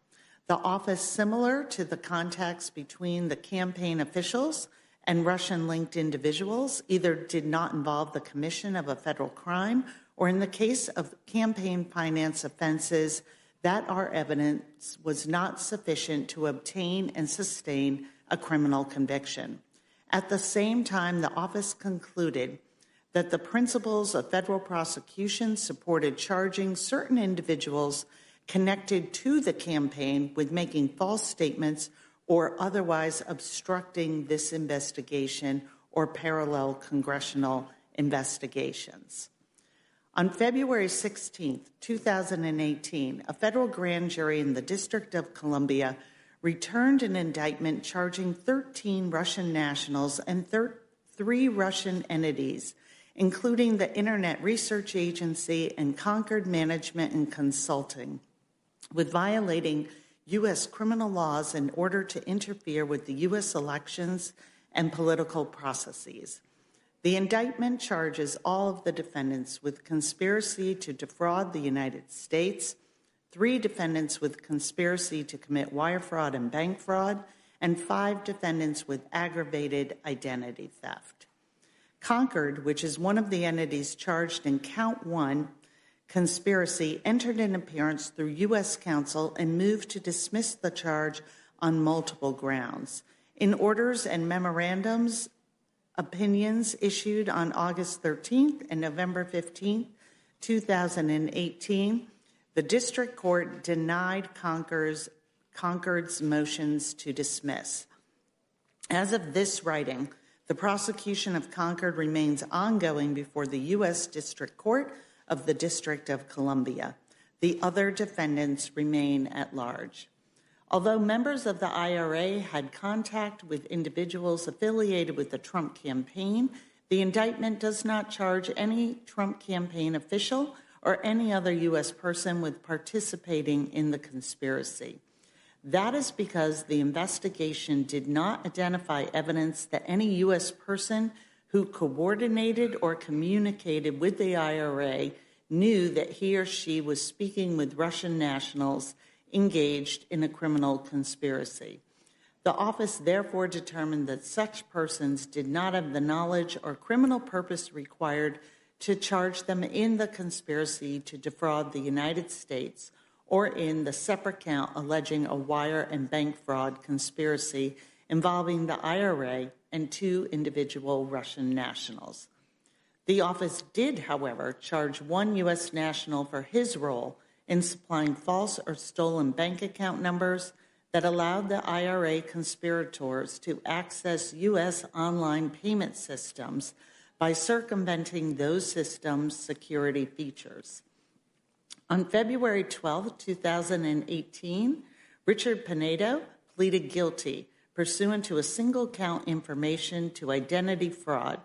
The office, similar to the contacts between the campaign officials and Russian-linked individuals, either did not involve the commission of a federal crime or, in the case of campaign finance offenses, that our evidence was not sufficient to obtain and sustain a criminal conviction. At the same time, the office concluded that the principles of federal prosecution supported charging certain individuals connected to the campaign with making false statements or otherwise obstructing this investigation or parallel congressional investigations. On February 16, 2018, a federal grand jury in the District of Columbia returned an indictment charging 13 Russian nationals and 3 Russian entities, including the Internet Research Agency and Concord Management and Consulting, with violating U.S. criminal laws in order to interfere with the U.S. elections and political processes. The indictment charges all of the defendants with conspiracy to defraud the United States, 3 defendants with conspiracy to commit wire fraud and bank fraud, and 5 defendants with aggravated identity theft. Concord, which is one of the entities charged in Count 1, conspiracy, entered an appearance through U.S. counsel and moved to dismiss the charge on multiple grounds. In orders and memorandums, opinions issued on August 13th and November 15th, 2018, the district court denied Concord's motions to dismiss. As of this writing, the prosecution of Concord remains ongoing before the U.S. District Court of the District of Columbia. The other defendants remain at large. Although members of the IRA had contact with individuals affiliated with the Trump campaign, the indictment does not charge any Trump campaign official or any other U.S. person with participating in the conspiracy. That is because the investigation did not identify evidence that any U.S. person who coordinated or communicated with the IRA knew that he or she was speaking with Russian nationals engaged in a criminal conspiracy. The office therefore determined that such persons did not have the knowledge or criminal purpose required to charge them in the conspiracy to defraud the United States or in the separate count alleging a wire and bank fraud conspiracy involving the IRA and 2 individual Russian nationals. The office did, however, charge 1 U.S. national for his role in supplying false or stolen bank account numbers that allowed the IRA conspirators to access U.S. online payment systems by circumventing those systems' security features. On February 12, 2018, Richard Pinedo pleaded guilty pursuant to a single-count information to identity fraud.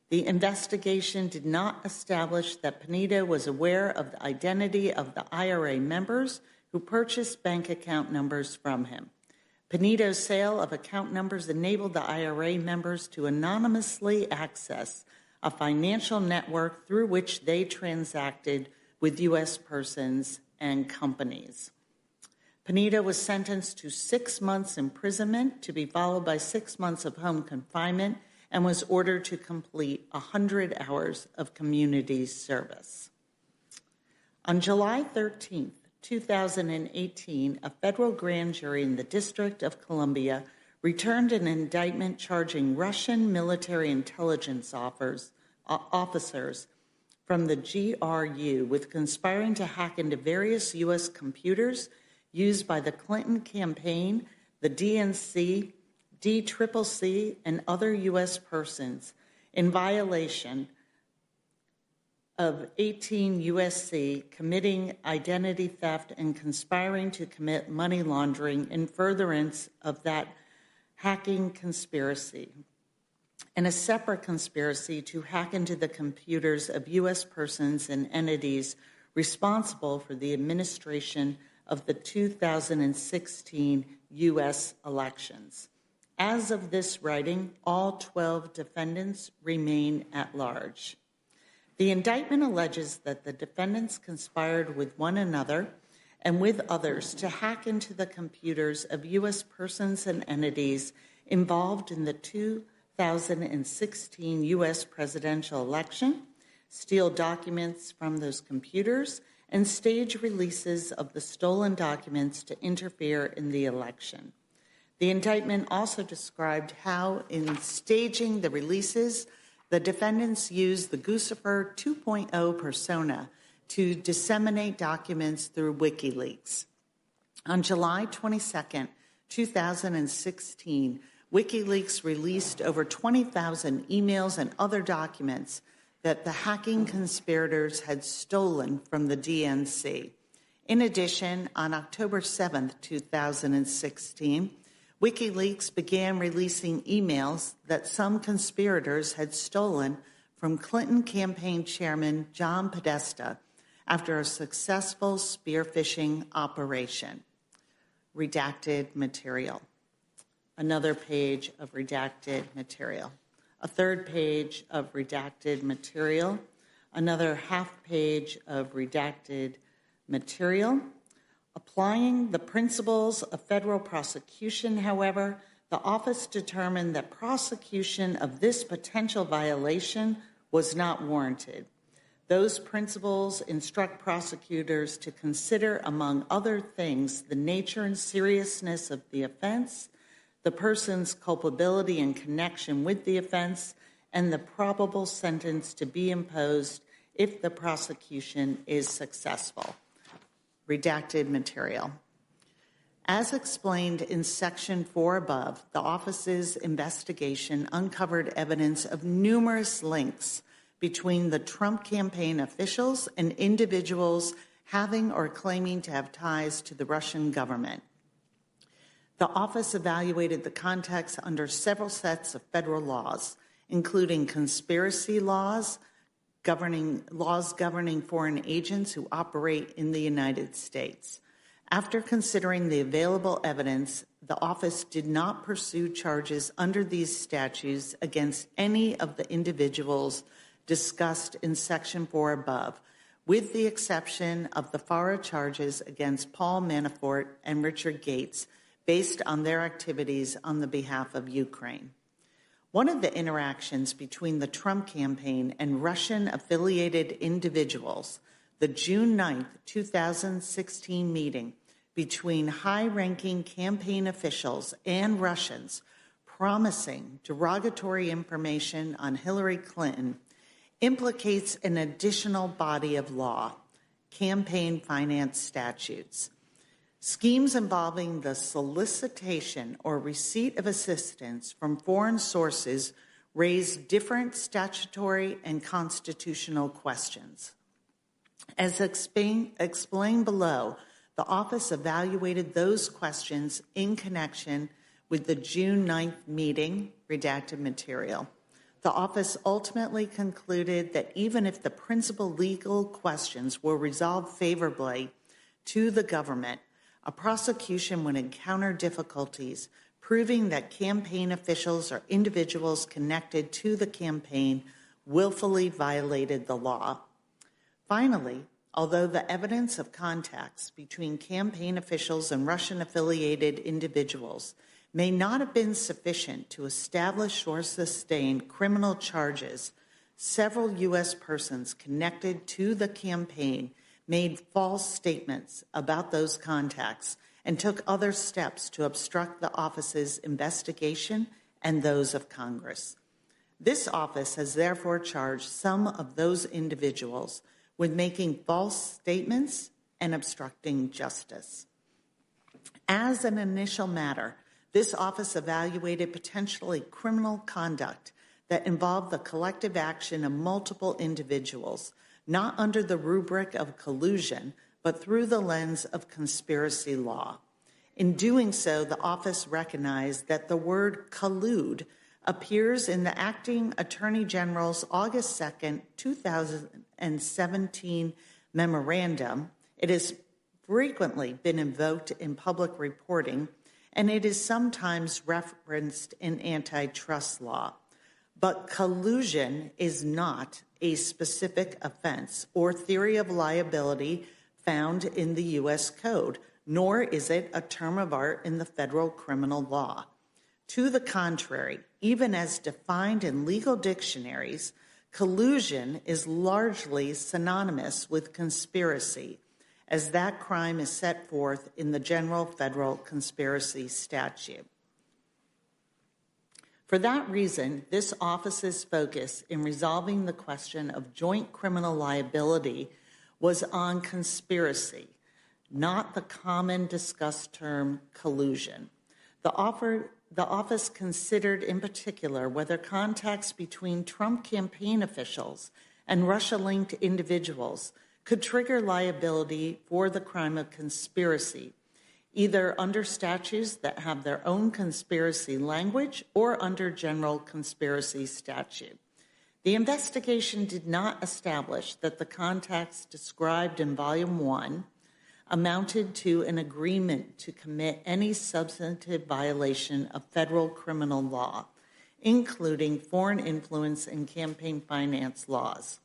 The investigation did not establish that Pinedo was aware of the identity of the IRA members who purchased bank account numbers from him. Pinedo's sale of account numbers enabled the IRA members to anonymously access a financial network through which they transacted with U.S. persons and companies. Pinedo was sentenced to 6 months imprisonment to be followed by 6 months of home confinement and was ordered to complete 100 hours of community service. On July 13, 2018, a federal grand jury in the District of Columbia returned an indictment charging Russian military intelligence officers from the GRU with conspiring to hack into various U.S. computers used by the Clinton campaign, the DNC, DCCC, and other U.S. persons in violation of 18 U.S.C., committing identity theft and conspiring to commit money laundering in furtherance of that hacking conspiracy, and a separate conspiracy to hack into the computers of U.S. persons and entities responsible for the administration of the 2016 U.S. elections. As of this writing, all 12 defendants remain at large. The indictment alleges that the defendants conspired with one another and with others to hack into the computers of U.S. persons and entities involved in the 2016 U.S. presidential election, steal documents from those computers, and stage releases of the stolen documents to interfere in the election. The indictment also described how, in staging the releases, the defendants used the Guccifer 2.0 persona to disseminate documents through WikiLeaks. On July 22, 2016, WikiLeaks released over 20,000 emails and other documents that the hacking conspirators had stolen from the DNC. In addition, on October 7, 2016, WikiLeaks began releasing emails that some conspirators had stolen from Clinton campaign chairman John Podesta after a successful spear phishing operation. Redacted material. Another page of redacted material. A third page of redacted material. Another half page of redacted material. Applying the principles of federal prosecution, however, the office determined that prosecution of this potential violation was not warranted. Those principles instruct prosecutors to consider, among other things, the nature and seriousness of the offense, the person's culpability in connection with the offense, and the probable sentence to be imposed if the prosecution is successful. Redacted material. As explained in Section 4 above, the office's investigation uncovered evidence of numerous links between the Trump campaign officials and individuals having or claiming to have ties to the Russian government. The office evaluated the context under several sets of federal laws, including conspiracy laws governing foreign agents who operate in the United States. After considering the available evidence, the office did not pursue charges under these statutes against any of the individuals discussed in Section 4 above, with the exception of the FARA charges against Paul Manafort and Richard Gates based on their activities on the behalf of Ukraine. One of the interactions between the Trump campaign and Russian-affiliated individuals, the June 9, 2016 meeting between high-ranking campaign officials and Russians promising derogatory information on Hillary Clinton, implicates an additional body of law, campaign finance statutes. Schemes involving the solicitation or receipt of assistance from foreign sources raise different statutory and constitutional questions. As explained below, the office evaluated those questions in connection with the June 9th meeting, redacted material. The office ultimately concluded that even if the principal legal questions were resolved favorably to the government, a prosecution would encounter difficulties proving that campaign officials or individuals connected to the campaign willfully violated the law. Finally, although the evidence of contacts between campaign officials and Russian-affiliated individuals may not have been sufficient to establish or sustain criminal charges, several U.S. persons connected to the campaign made false statements about those contacts and took other steps to obstruct the office's investigation and those of Congress. This office has therefore charged some of those individuals with making false statements and obstructing justice. As an initial matter, this office evaluated potentially criminal conduct that involved the collective action of multiple individuals, not under the rubric of collusion, but through the lens of conspiracy law. In doing so, the office recognized that the word collude appears in the Acting Attorney General's August 2, 2017 memorandum. It has frequently been invoked in public reporting, and it is sometimes referenced in antitrust law. But collusion is not a specific offense or theory of liability found in the U.S. Code, nor is it a term of art in the federal criminal law. To the contrary, even as defined in legal dictionaries, Collusion is largely synonymous with conspiracy, as that crime is set forth in the General Federal Conspiracy Statute. For that reason, this office's focus in resolving the question of joint criminal liability was on conspiracy, not the common discussed term collusion. The office considered in particular whether contacts between Trump campaign officials and Russia-linked individuals could trigger liability for the crime of conspiracy, either under statutes that have their own conspiracy language or under general conspiracy statute. The investigation did not establish that the contacts described in Volume 1 amounted to an agreement to commit any substantive violation of federal criminal law, including foreign influence and campaign finance laws.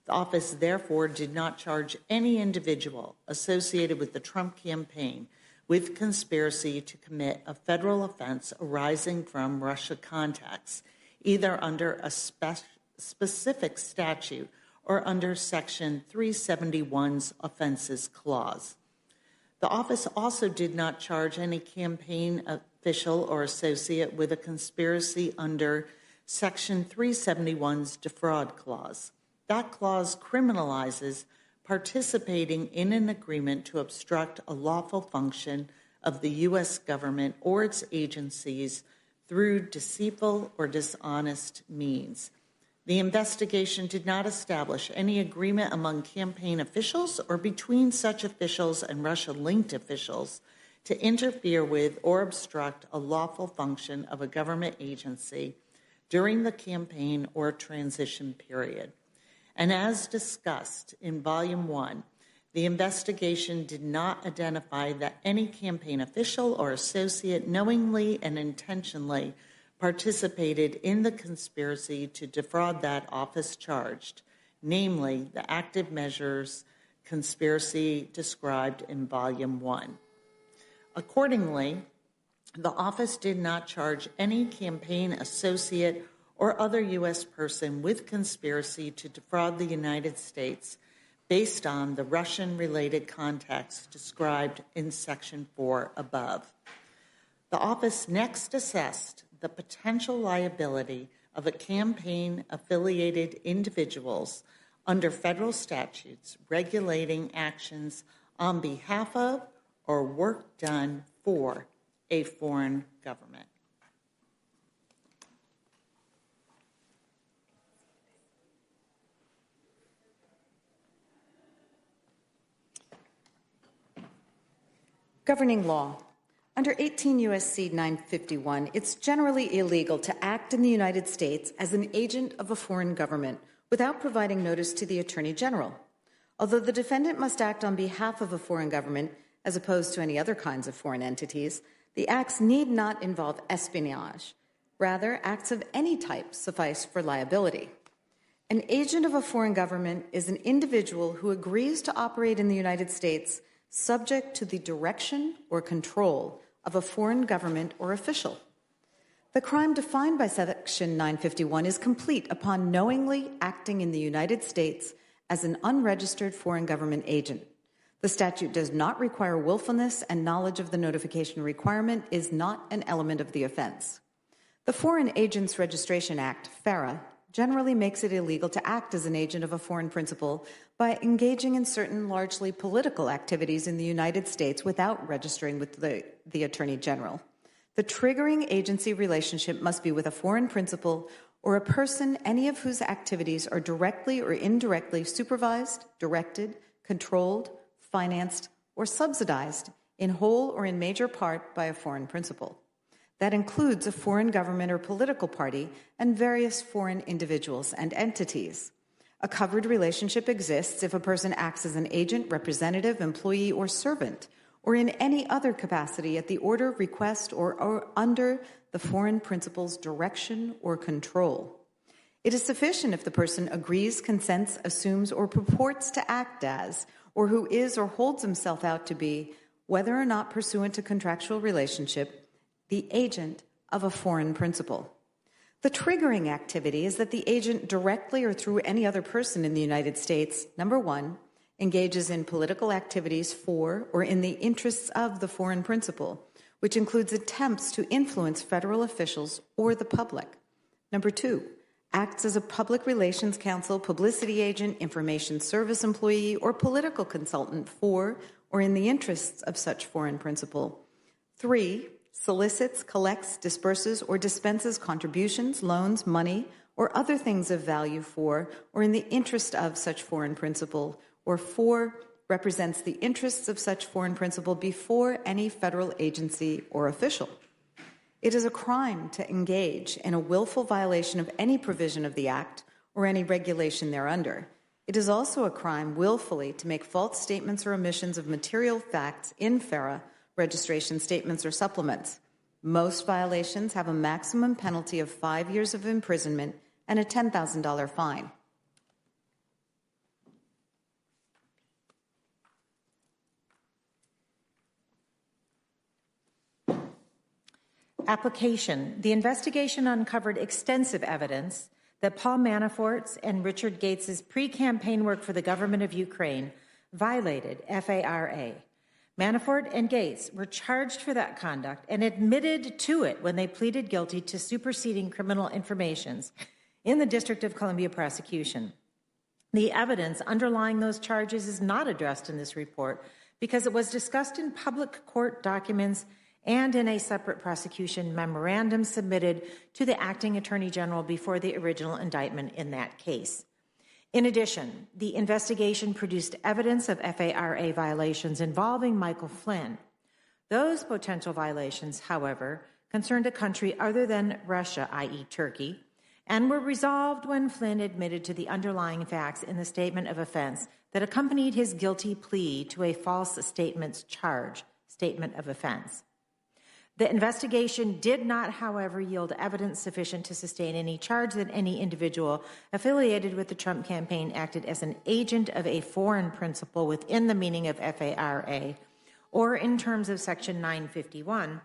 The office therefore did not charge any individual associated with the Trump campaign with conspiracy to commit a federal offense arising from Russia contacts, either under a specific statute or under Section 371's Offenses Clause. The office also did not charge any campaign official or associate with a conspiracy under Section 371's Defraud Clause. That clause criminalizes participating in an agreement to obstruct a lawful function of the U.S. government or its agencies through deceitful or dishonest means. The investigation did not establish any agreement among campaign officials or between such officials and Russia-linked officials to interfere with or obstruct a lawful function of a government agency during the campaign or transition period. And as discussed in Volume 1, the investigation did not identify that any campaign official or associate knowingly and intentionally participated in the conspiracy to defraud that office charged, namely the active measures conspiracy described in Volume 1. Accordingly, the office did not charge any campaign associate or other U.S. person with conspiracy to defraud the United States based on the Russian-related contacts described in Section 4 above. The office next assessed the potential liability of a campaign-affiliated individuals under federal statutes regulating actions on behalf of or work done for a foreign government. Governing law. Under 18 U.S.C. 951, it's generally illegal to act in the United States as an agent of a foreign government without providing notice to the Attorney General. Although the defendant must act on behalf of a foreign government, as opposed to any other kinds of foreign entities, the acts need not involve espionage. Rather, acts of any type suffice for liability. An agent of a foreign government is an individual who agrees to operate in the United States subject to the direction or control of a foreign government or official. The crime defined by Section 951 is complete upon knowingly acting in the United States as an unregistered foreign government agent. The statute does not require willfulness, and knowledge of the notification requirement is not an element of the offense. The Foreign Agents Registration Act, FARA, generally makes it illegal to act as an agent of a foreign principal by engaging in certain largely political activities in the United States without registering with the Attorney General. The triggering agency relationship must be with a foreign principal or a person any of whose activities are directly or indirectly supervised, directed, controlled, financed, or subsidized in whole or in major part by a foreign principal. That includes a foreign government or political party and various foreign individuals and entities. A covered relationship exists if a person acts as an agent, representative, employee, or servant, or in any other capacity at the order, request, or under the foreign principal's direction or control. It is sufficient if the person agrees, consents, assumes, or purports to act as, or who is or holds himself out to be, whether or not pursuant to contractual relationship, the agent of a foreign principal. The triggering activity is that the agent directly or through any other person in the United States, number one, engages in political activities for or in the interests of the foreign principal, which includes attempts to influence federal officials or the public. Number two, acts as a public relations counsel, publicity agent, information service employee, or political consultant for or in the interests of such foreign principal. Three, solicits, collects, disperses, or dispenses contributions, loans, money, or other things of value for or in the interest of such foreign principal. Or four, represents the interests of such foreign principal before any federal agency or official. It is a crime to engage in a willful violation of any provision of the Act or any regulation thereunder. It is also a crime willfully to make false statements or omissions of material facts in FARA registration statements or supplements. Most violations have a maximum penalty of 5 years of imprisonment and a $10,000 fine. Application. The investigation uncovered extensive evidence that Paul Manafort's and Richard Gates's pre-campaign work for the government of Ukraine violated FARA. Manafort and Gates were charged for that conduct and admitted to it when they pleaded guilty to superseding criminal informations in the District of Columbia prosecution. The evidence underlying those charges is not addressed in this report because it was discussed in public court documents and in a separate prosecution memorandum submitted to the acting attorney general before the original indictment in that case. In addition, the investigation produced evidence of FARA violations involving Michael Flynn. Those potential violations, however, concerned a country other than Russia, i.e. Turkey, and were resolved when Flynn admitted to the underlying facts in the statement of offense that accompanied his guilty plea to a false statements charge, statement of offense. The investigation did not, however, yield evidence sufficient to sustain any charge that any individual affiliated with the Trump campaign acted as an agent of a foreign principal within the meaning of FARA or in terms of Section 951,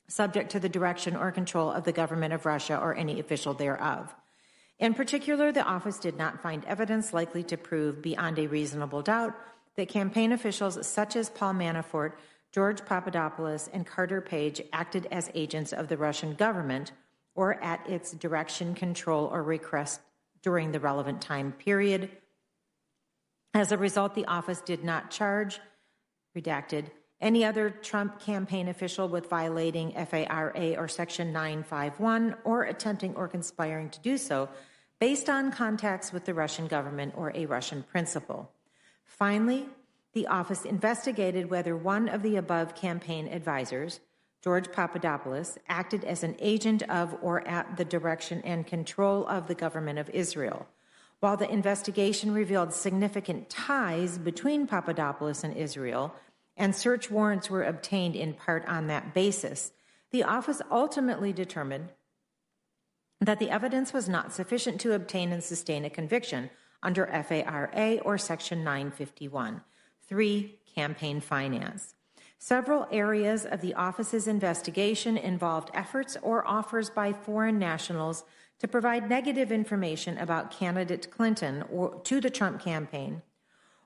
subject to the direction or control of the government of Russia or any official thereof. In particular, the office did not find evidence likely to prove beyond a reasonable doubt that campaign officials such as Paul Manafort, George Papadopoulos, and Carter Page acted as agents of the Russian government or at its direction, control, or request during the relevant time period. As a result, the office did not charge, redacted, any other Trump campaign official with violating FARA or Section 951 or attempting or conspiring to do so based on contacts with the Russian government or a Russian principal. Finally, the office investigated whether one of the above campaign advisors, George Papadopoulos, acted as an agent of or at the direction and control of the government of Israel. While the investigation revealed significant ties between Papadopoulos and Israel, and search warrants were obtained in part on that basis, the office ultimately determined that the evidence was not sufficient to obtain and sustain a conviction under FARA or Section 951. 3, campaign finance. Several areas of the office's investigation involved efforts or offers by foreign nationals to provide negative information about candidate Clinton or to the Trump campaign,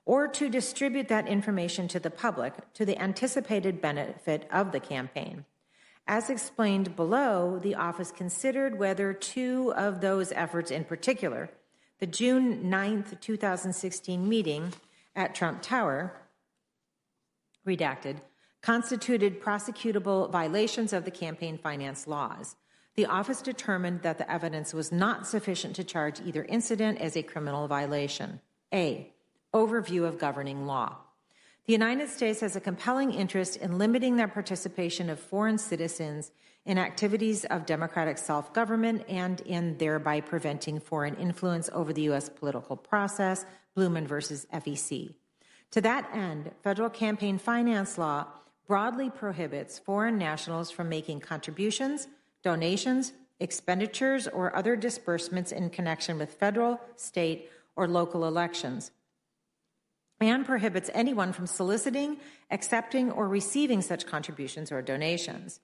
or to distribute that information to the public to the anticipated benefit of the campaign. As explained below, the office considered whether 2 of those efforts in particular, the June 9th, 2016 meeting at Trump Tower, redacted, constituted prosecutable violations of the campaign finance laws. The office determined that the evidence was not sufficient to charge either incident as a criminal violation. A, overview of governing law. The United States has a compelling interest in limiting the participation of foreign citizens in activities of democratic self-government and in thereby preventing foreign influence over the U.S. political process, Blumen versus FEC. To that end, federal campaign finance law broadly prohibits foreign nationals from making contributions, donations, expenditures, or other disbursements in connection with federal, state, or local elections, and prohibits anyone from soliciting, accepting, or receiving such contributions or donations.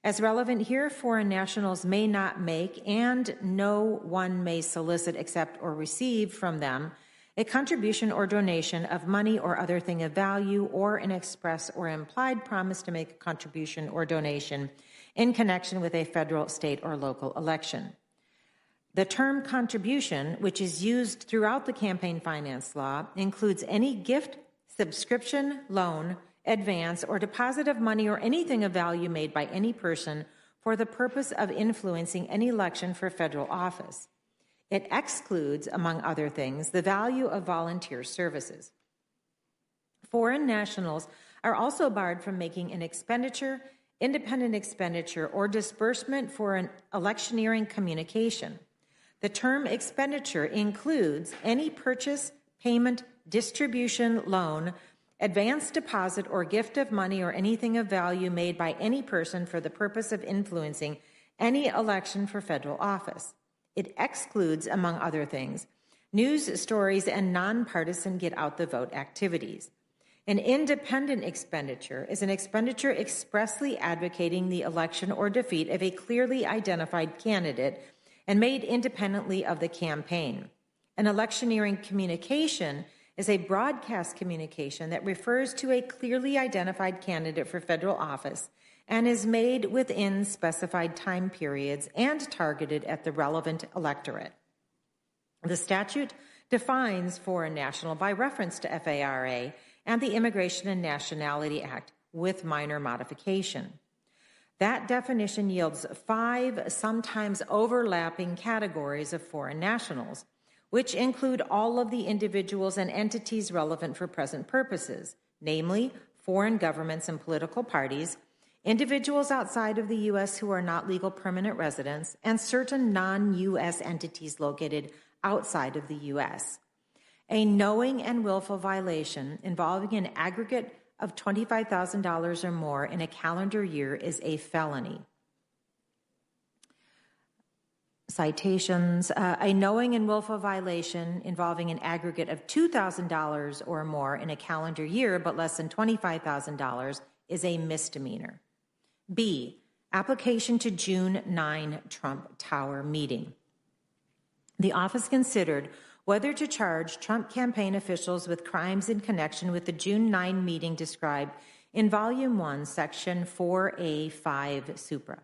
As relevant here, foreign nationals may not make, and no one may solicit, accept, or receive from them a contribution or donation of money or other thing of value, or an express or implied promise to make a contribution or donation in connection with a federal, state, or local election. The term contribution, which is used throughout the campaign finance law, includes any gift, subscription, loan, advance, or deposit of money or anything of value made by any person for the purpose of influencing any election for federal office. It excludes, among other things, the value of volunteer services. Foreign nationals are also barred from making an expenditure, independent expenditure, or disbursement for an electioneering communication. The term expenditure includes any purchase, payment, distribution, loan, advance, deposit, or gift of money or anything of value made by any person for the purpose of influencing any election for federal office. It excludes, among other things, news stories and nonpartisan get-out-the-vote activities. An independent expenditure is an expenditure expressly advocating the election or defeat of a clearly identified candidate and made independently of the campaign. An electioneering communication is a broadcast communication that refers to a clearly identified candidate for federal office and is made within specified time periods and targeted at the relevant electorate. The statute defines foreign national by reference to FARA and the Immigration and Nationality Act with minor modification. That definition yields 5 sometimes overlapping categories of foreign nationals, which include all of the individuals and entities relevant for present purposes, namely foreign governments and political parties, individuals outside of the U.S. who are not legal permanent residents, and certain non-U.S. entities located outside of the U.S. A knowing and willful violation involving an aggregate of $25,000 or more in a calendar year is a felony. Citations, a knowing and willful violation involving an aggregate of $2,000 or more in a calendar year, but less than $25,000, is a misdemeanor. B, application to June 9 Trump Tower meeting. The office considered whether to charge Trump campaign officials with crimes in connection with the June 9 meeting described in Volume 1, Section 4A5 Supra.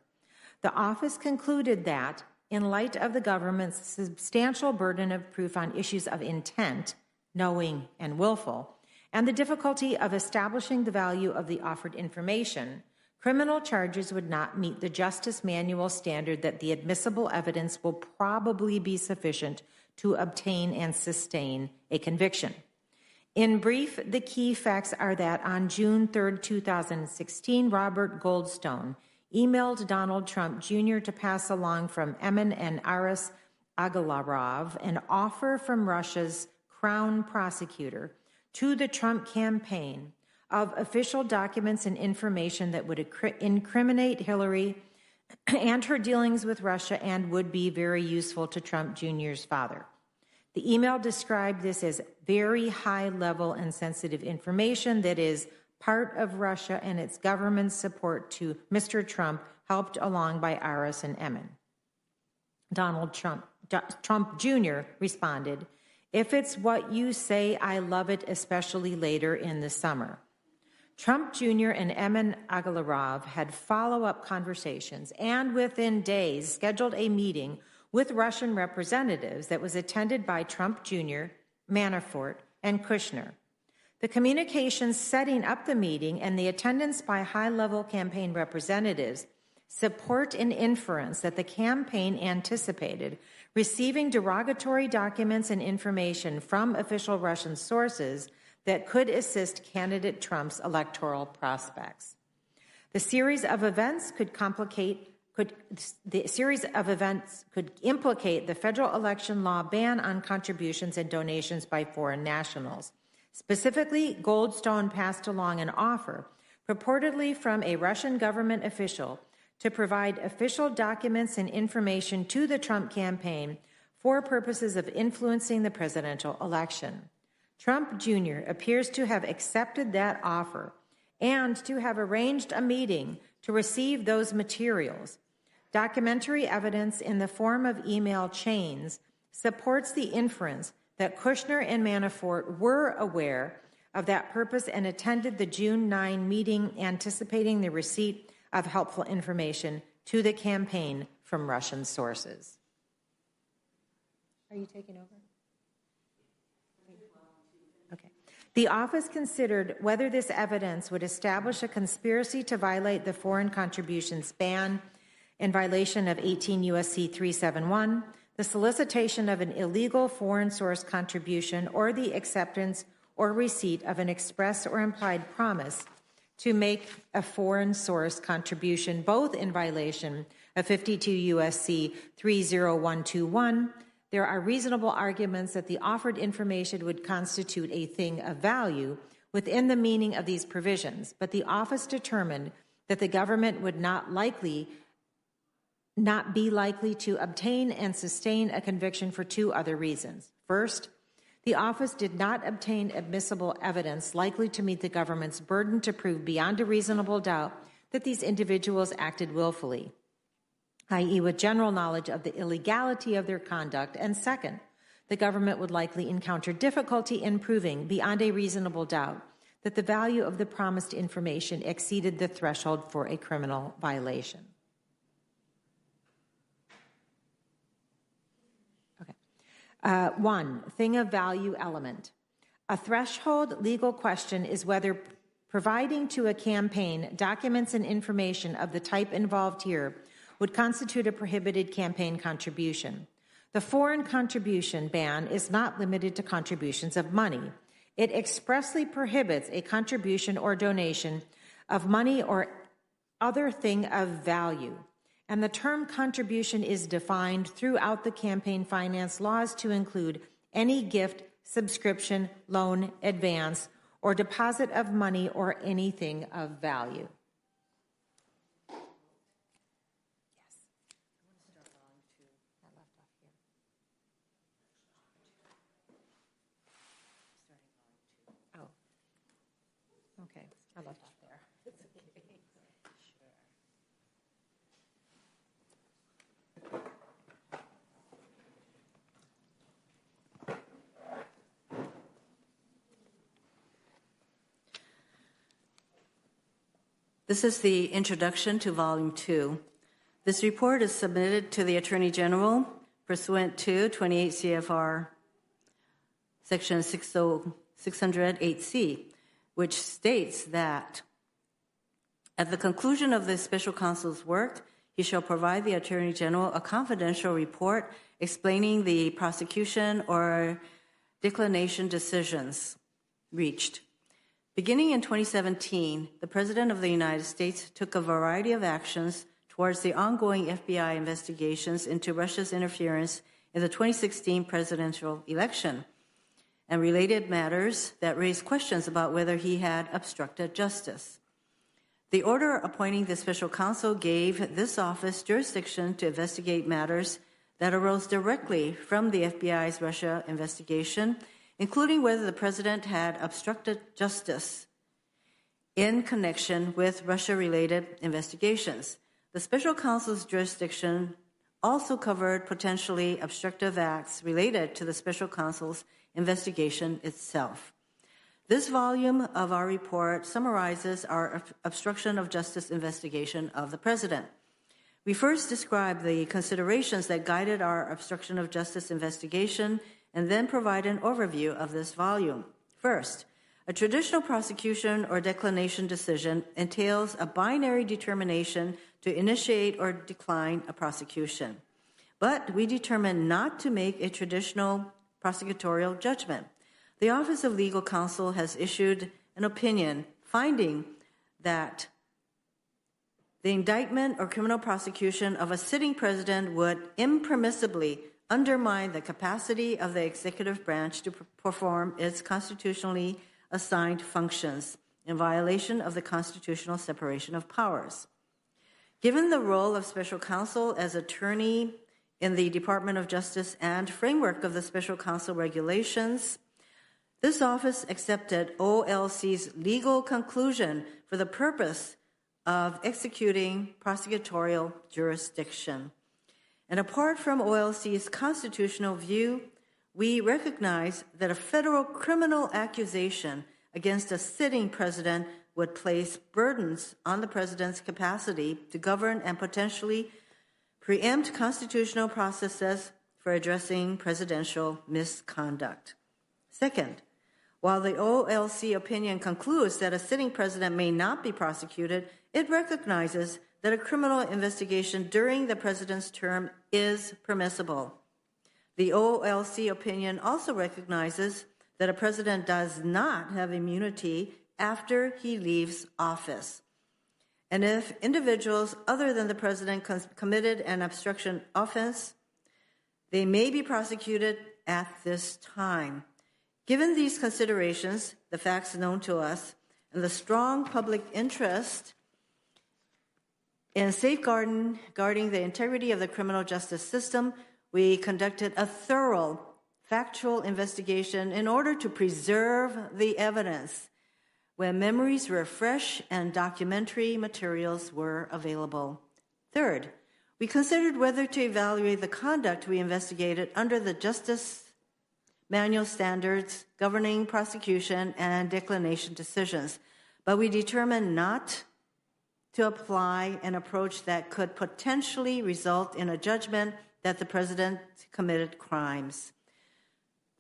The office concluded that, in light of the government's substantial burden of proof on issues of intent, knowing and willful, and the difficulty of establishing the value of the offered information, criminal charges would not meet the Justice Manual standard that the admissible evidence will probably be sufficient to obtain and sustain a conviction. In brief, the key facts are that on June 3, 2016, Robert Goldstone emailed Donald Trump Jr. to pass along from Emin and Aras Agalarov an offer from Russia's Crown Prosecutor to the Trump campaign of official documents and information that would incriminate Hillary and her dealings with Russia and would be very useful to Trump Jr.'s father. The email described this as very high level and sensitive information that is part of Russia and its government's support to Mr. Trump, helped along by Aras and Emin. Donald Trump Jr. responded, "If it's what you say, I love it, especially later in the summer." Trump Jr. and Emin Agalarov had follow-up conversations and within days scheduled a meeting with Russian representatives that was attended by Trump Jr., Manafort, and Kushner. The communications setting up the meeting and the attendance by high-level campaign representatives support an inference that the campaign anticipated receiving derogatory documents and information from official Russian sources that could assist candidate Trump's electoral prospects. The series of events could implicate the federal election law ban on contributions and donations by foreign nationals. Specifically, Goldstone passed along an offer, purportedly from a Russian government official, to provide official documents and information to the Trump campaign for purposes of influencing the presidential election. Trump Jr. appears to have accepted that offer and to have arranged a meeting to receive those materials. Documentary evidence in the form of email chains supports the inference that Kushner and Manafort were aware of that purpose and attended the June 9 meeting anticipating the receipt of helpful information to the campaign from Russian sources. Are you taking over? Okay. The office considered whether this evidence would establish a conspiracy to violate the foreign contributions ban in violation of 18 U.S.C. 371, the solicitation of an illegal foreign source contribution, or the acceptance or receipt of an express or implied promise to make a foreign source contribution, both in violation of 52 U.S.C. 30121. There are reasonable arguments that the offered information would constitute a thing of value within the meaning of these provisions, but the office determined that the government would not be likely to obtain and sustain a conviction for two other reasons. First, the office did not obtain admissible evidence likely to meet the government's burden to prove beyond a reasonable doubt that these individuals acted willfully, i.e., with general knowledge of the illegality of their conduct. And second, the government would likely encounter difficulty in proving beyond a reasonable doubt that the value of the promised information exceeded the threshold for a criminal violation. One, thing of value element. A threshold legal question is whether providing to a campaign documents and information of the type involved here would constitute a prohibited campaign contribution. The foreign contribution ban is not limited to contributions of money. It expressly prohibits a contribution or donation of money or other thing of value. And the term contribution is defined throughout the campaign finance laws to include any gift, subscription, loan, advance, or deposit of money or anything of value. Okay, I left off there. This is the introduction to Volume 2. This report is submitted to the Attorney General pursuant to 28 CFR Section 608C, which states that at the conclusion of the Special Counsel's work, he shall provide the Attorney General a confidential report explaining the prosecution or declination decisions reached. Beginning in 2017, the President of the United States took a variety of actions towards the ongoing FBI investigations into Russia's interference in the 2016 presidential election and related matters that raised questions about whether he had obstructed justice. The order appointing the special counsel gave this office jurisdiction to investigate matters that arose directly from the FBI's Russia investigation, including whether the president had obstructed justice in connection with Russia-related investigations. The special counsel's jurisdiction also covered potentially obstructive acts related to the special counsel's investigation itself. This volume of our report summarizes our obstruction of justice investigation of the president. We first describe the considerations that guided our obstruction of justice investigation and then provide an overview of this volume. First, a traditional prosecution or declination decision entails a binary determination to initiate or decline a prosecution. But we determined not to make a traditional prosecutorial judgment. The Office of Legal Counsel has issued an opinion finding that the indictment or criminal prosecution of a sitting president would impermissibly undermine the capacity of the executive branch to perform its constitutionally assigned functions in violation of the constitutional separation of powers. Given the role of special counsel as attorney in the Department of Justice and framework of the special counsel regulations, this office accepted OLC's legal conclusion for the purpose of executing prosecutorial jurisdiction. And apart from OLC's constitutional view, we recognize that a federal criminal accusation against a sitting president would place burdens on the president's capacity to govern and potentially preempt constitutional processes for addressing presidential misconduct. Second, while the OLC opinion concludes that a sitting president may not be prosecuted, it recognizes that a criminal investigation during the president's term is permissible. The OLC opinion also recognizes that a president does not have immunity after he leaves office. And if individuals other than the president committed an obstruction offense, they may be prosecuted at this time. Given these considerations, the facts known to us, and the strong public interest in safeguarding the integrity of the criminal justice system, we conducted a thorough factual investigation in order to preserve the evidence when memories were fresh and documentary materials were available. Third, we considered whether to evaluate the conduct we investigated under the Justice Manual standards governing prosecution and declination decisions, but we determined not to apply an approach that could potentially result in a judgment that the president committed crimes.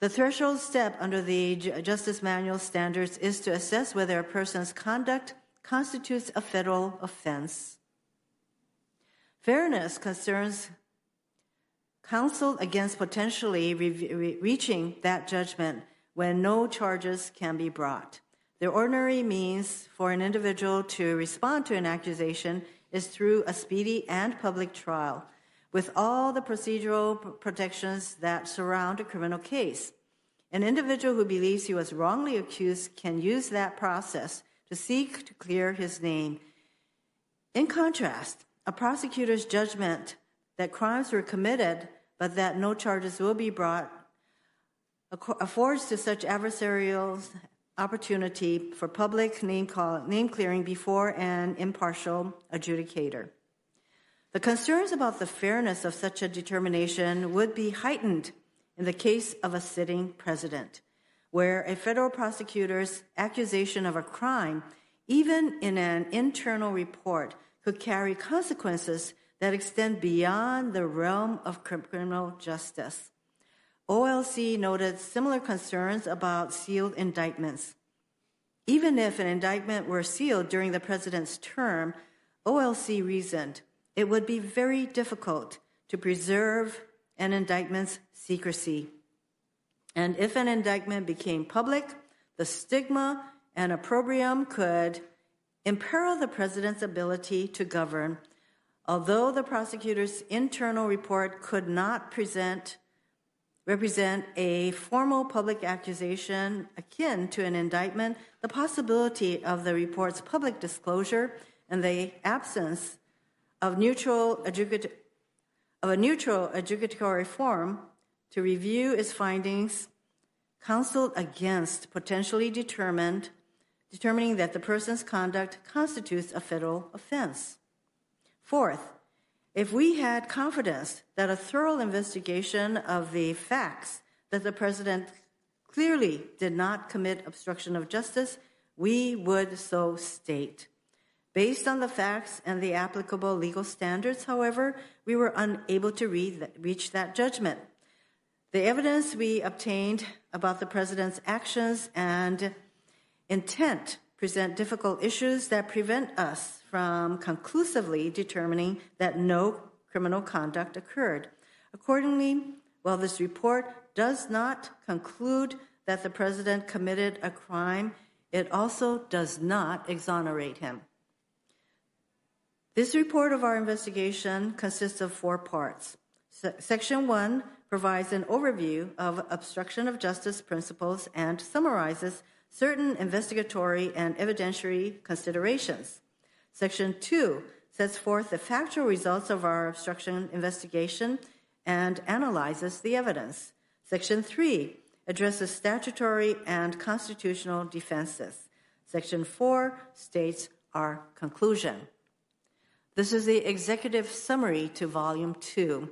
The threshold step under the Justice Manual standards is to assess whether a person's conduct constitutes a federal offense. Fairness concerns counseled against potentially reaching that judgment when no charges can be brought. The ordinary means for an individual to respond to an accusation is through a speedy and public trial, with all the procedural protections that surround a criminal case. An individual who believes he was wrongly accused can use that process to seek to clear his name. In contrast, a prosecutor's judgment that crimes were committed but that no charges will be brought affords to such adversarial opportunity for public name clearing before an impartial adjudicator. The concerns about the fairness of such a determination would be heightened in the case of a sitting president, where a federal prosecutor's accusation of a crime, even in an internal report, could carry consequences that extend beyond the realm of criminal justice. OLC noted similar concerns about sealed indictments. Even if an indictment were sealed during the president's term, OLC reasoned it would be very difficult to preserve an indictment's secrecy. And if an indictment became public, the stigma and opprobrium could imperil the president's ability to govern. Although the prosecutor's internal report could not represent a formal public accusation akin to an indictment, the possibility of the report's public disclosure and the absence of a neutral adjudicatory forum to review its findings counseled against potentially determining that the person's conduct constitutes a federal offense. Fourth, if we had confidence that a thorough investigation of the facts that the president clearly did not commit obstruction of justice, we would so state. Based on the facts and the applicable legal standards, however, we were unable to reach that judgment. The evidence we obtained about the president's actions and intent present difficult issues that prevent us from conclusively determining that no criminal conduct occurred. Accordingly, while this report does not conclude that the president committed a crime, it also does not exonerate him. This report of our investigation consists of 4 parts. Section 1 provides an overview of obstruction of justice principles and summarizes certain investigatory and evidentiary considerations. Section 2 sets forth the factual results of our obstruction investigation and analyzes the evidence. Section 3 addresses statutory and constitutional defenses. Section 4 states our conclusion. This is the executive summary to Volume 2.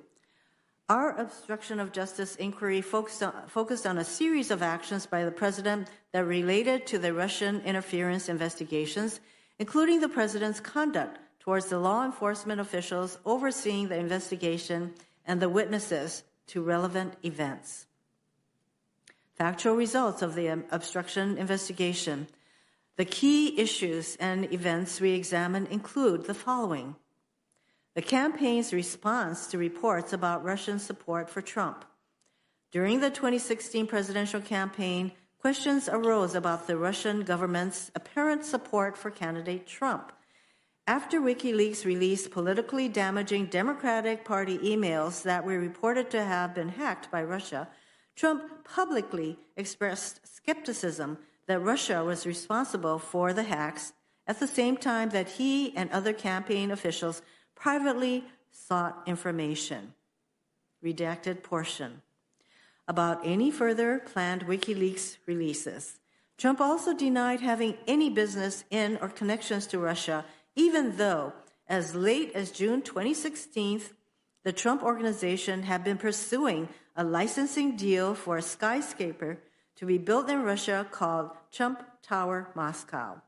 Our obstruction of justice inquiry focused on a series of actions by the president that related to the Russian interference investigations, including the president's conduct towards the law enforcement officials overseeing the investigation and the witnesses to relevant events. Factual results of the obstruction investigation. The key issues and events we examined include the following: the campaign's response to reports about Russian support for Trump. During the 2016 presidential campaign, questions arose about the Russian government's apparent support for candidate Trump. After WikiLeaks released politically damaging Democratic Party emails that were reported to have been hacked by Russia, Trump publicly expressed skepticism that Russia was responsible for the hacks, at the same time that he and other campaign officials privately sought information. Redacted portion. About any further planned WikiLeaks releases. Trump also denied having any business in or connections to Russia, even though, as late as June 2016, the Trump Organization had been pursuing a licensing deal for a skyscraper to be built in Russia called Trump Tower Moscow.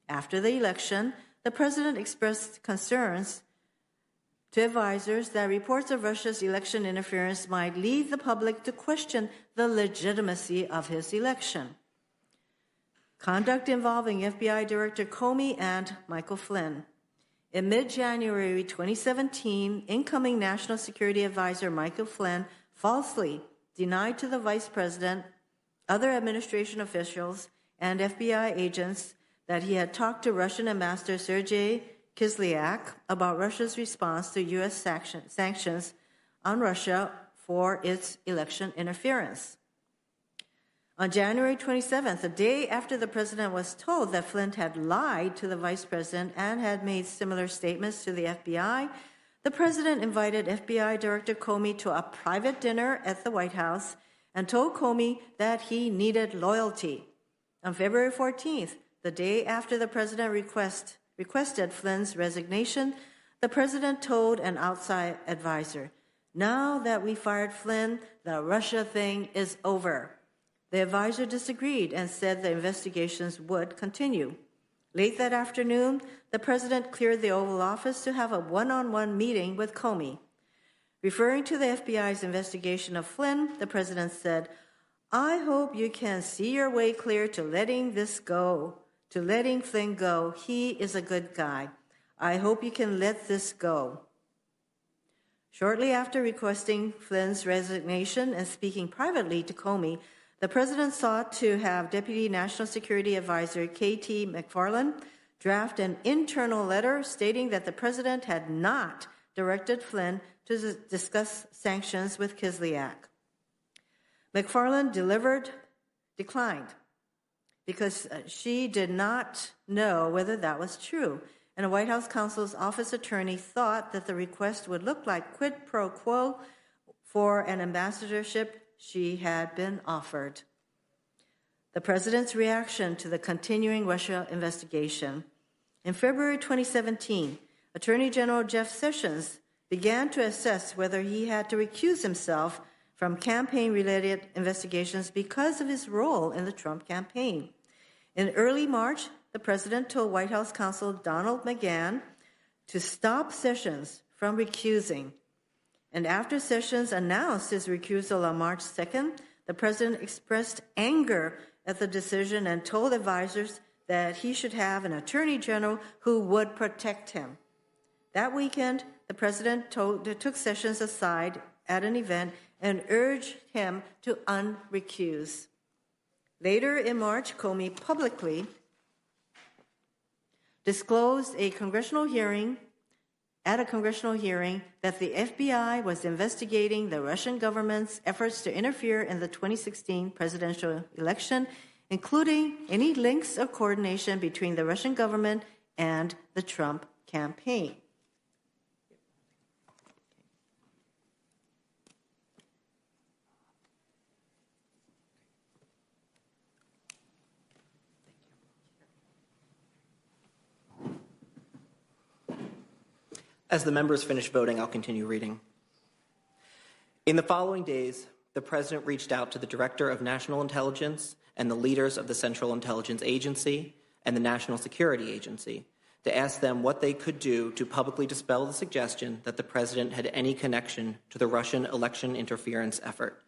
After the election, the president expressed concerns to advisors that reports of Russia's election interference might lead the public to question the legitimacy of his election. Conduct involving FBI Director Comey and Michael Flynn. In mid-January 2017, incoming National Security Advisor Michael Flynn falsely denied to the Vice President, other administration officials, and FBI agents that he had talked to Russian Ambassador Sergei Kislyak about Russia's response to U.S. sanctions on Russia for its election interference. On January 27th, a day after the president was told that Flynn had lied to the vice president and had made similar statements to the FBI, the president invited FBI Director Comey to a private dinner at the White House and told Comey that he needed loyalty. On February 14th, the day after the president requested Flynn's resignation, the president told an outside advisor, "Now that we fired Flynn, the Russia thing is over." The advisor disagreed and said the investigations would continue. Late that afternoon, the president cleared the Oval Office to have a one-on-one meeting with Comey. Referring to the FBI's investigation of Flynn, the president said, "I hope you can see your way clear to letting this go, to letting Flynn go. He is a good guy. I hope you can let this go." Shortly after requesting Flynn's resignation and speaking privately to Comey, the president sought to have Deputy National Security Advisor K.T. McFarland draft an internal letter stating that the president had not directed Flynn to discuss sanctions with Kislyak. McFarland declined because she did not know whether that was true, and a White House counsel's office attorney thought that the request would look like quid pro quo for an ambassadorship she had been offered. The president's reaction to the continuing Russia investigation. In February 2017, Attorney General Jeff Sessions began to assess whether he had to recuse himself from campaign-related investigations because of his role in the Trump campaign. In early March, the president told White House counsel Donald McGahn to stop Sessions from recusing. And after Sessions announced his recusal on March 2nd, the president expressed anger at the decision and told advisors that he should have an attorney general who would protect him. That weekend, the president took Sessions aside at an event and urged him to unrecuse. Later in March, Comey publicly disclosed at a congressional hearing that the FBI was investigating the Russian government's efforts to interfere in the 2016 presidential election, including any links or coordination between the Russian government and the Trump campaign. As the members finish voting, I'll continue reading. In the following days, the President reached out to the Director of National Intelligence and the leaders of the Central Intelligence Agency and the National Security Agency to ask them what they could do to publicly dispel the suggestion that the President had any connection to the Russian election interference effort.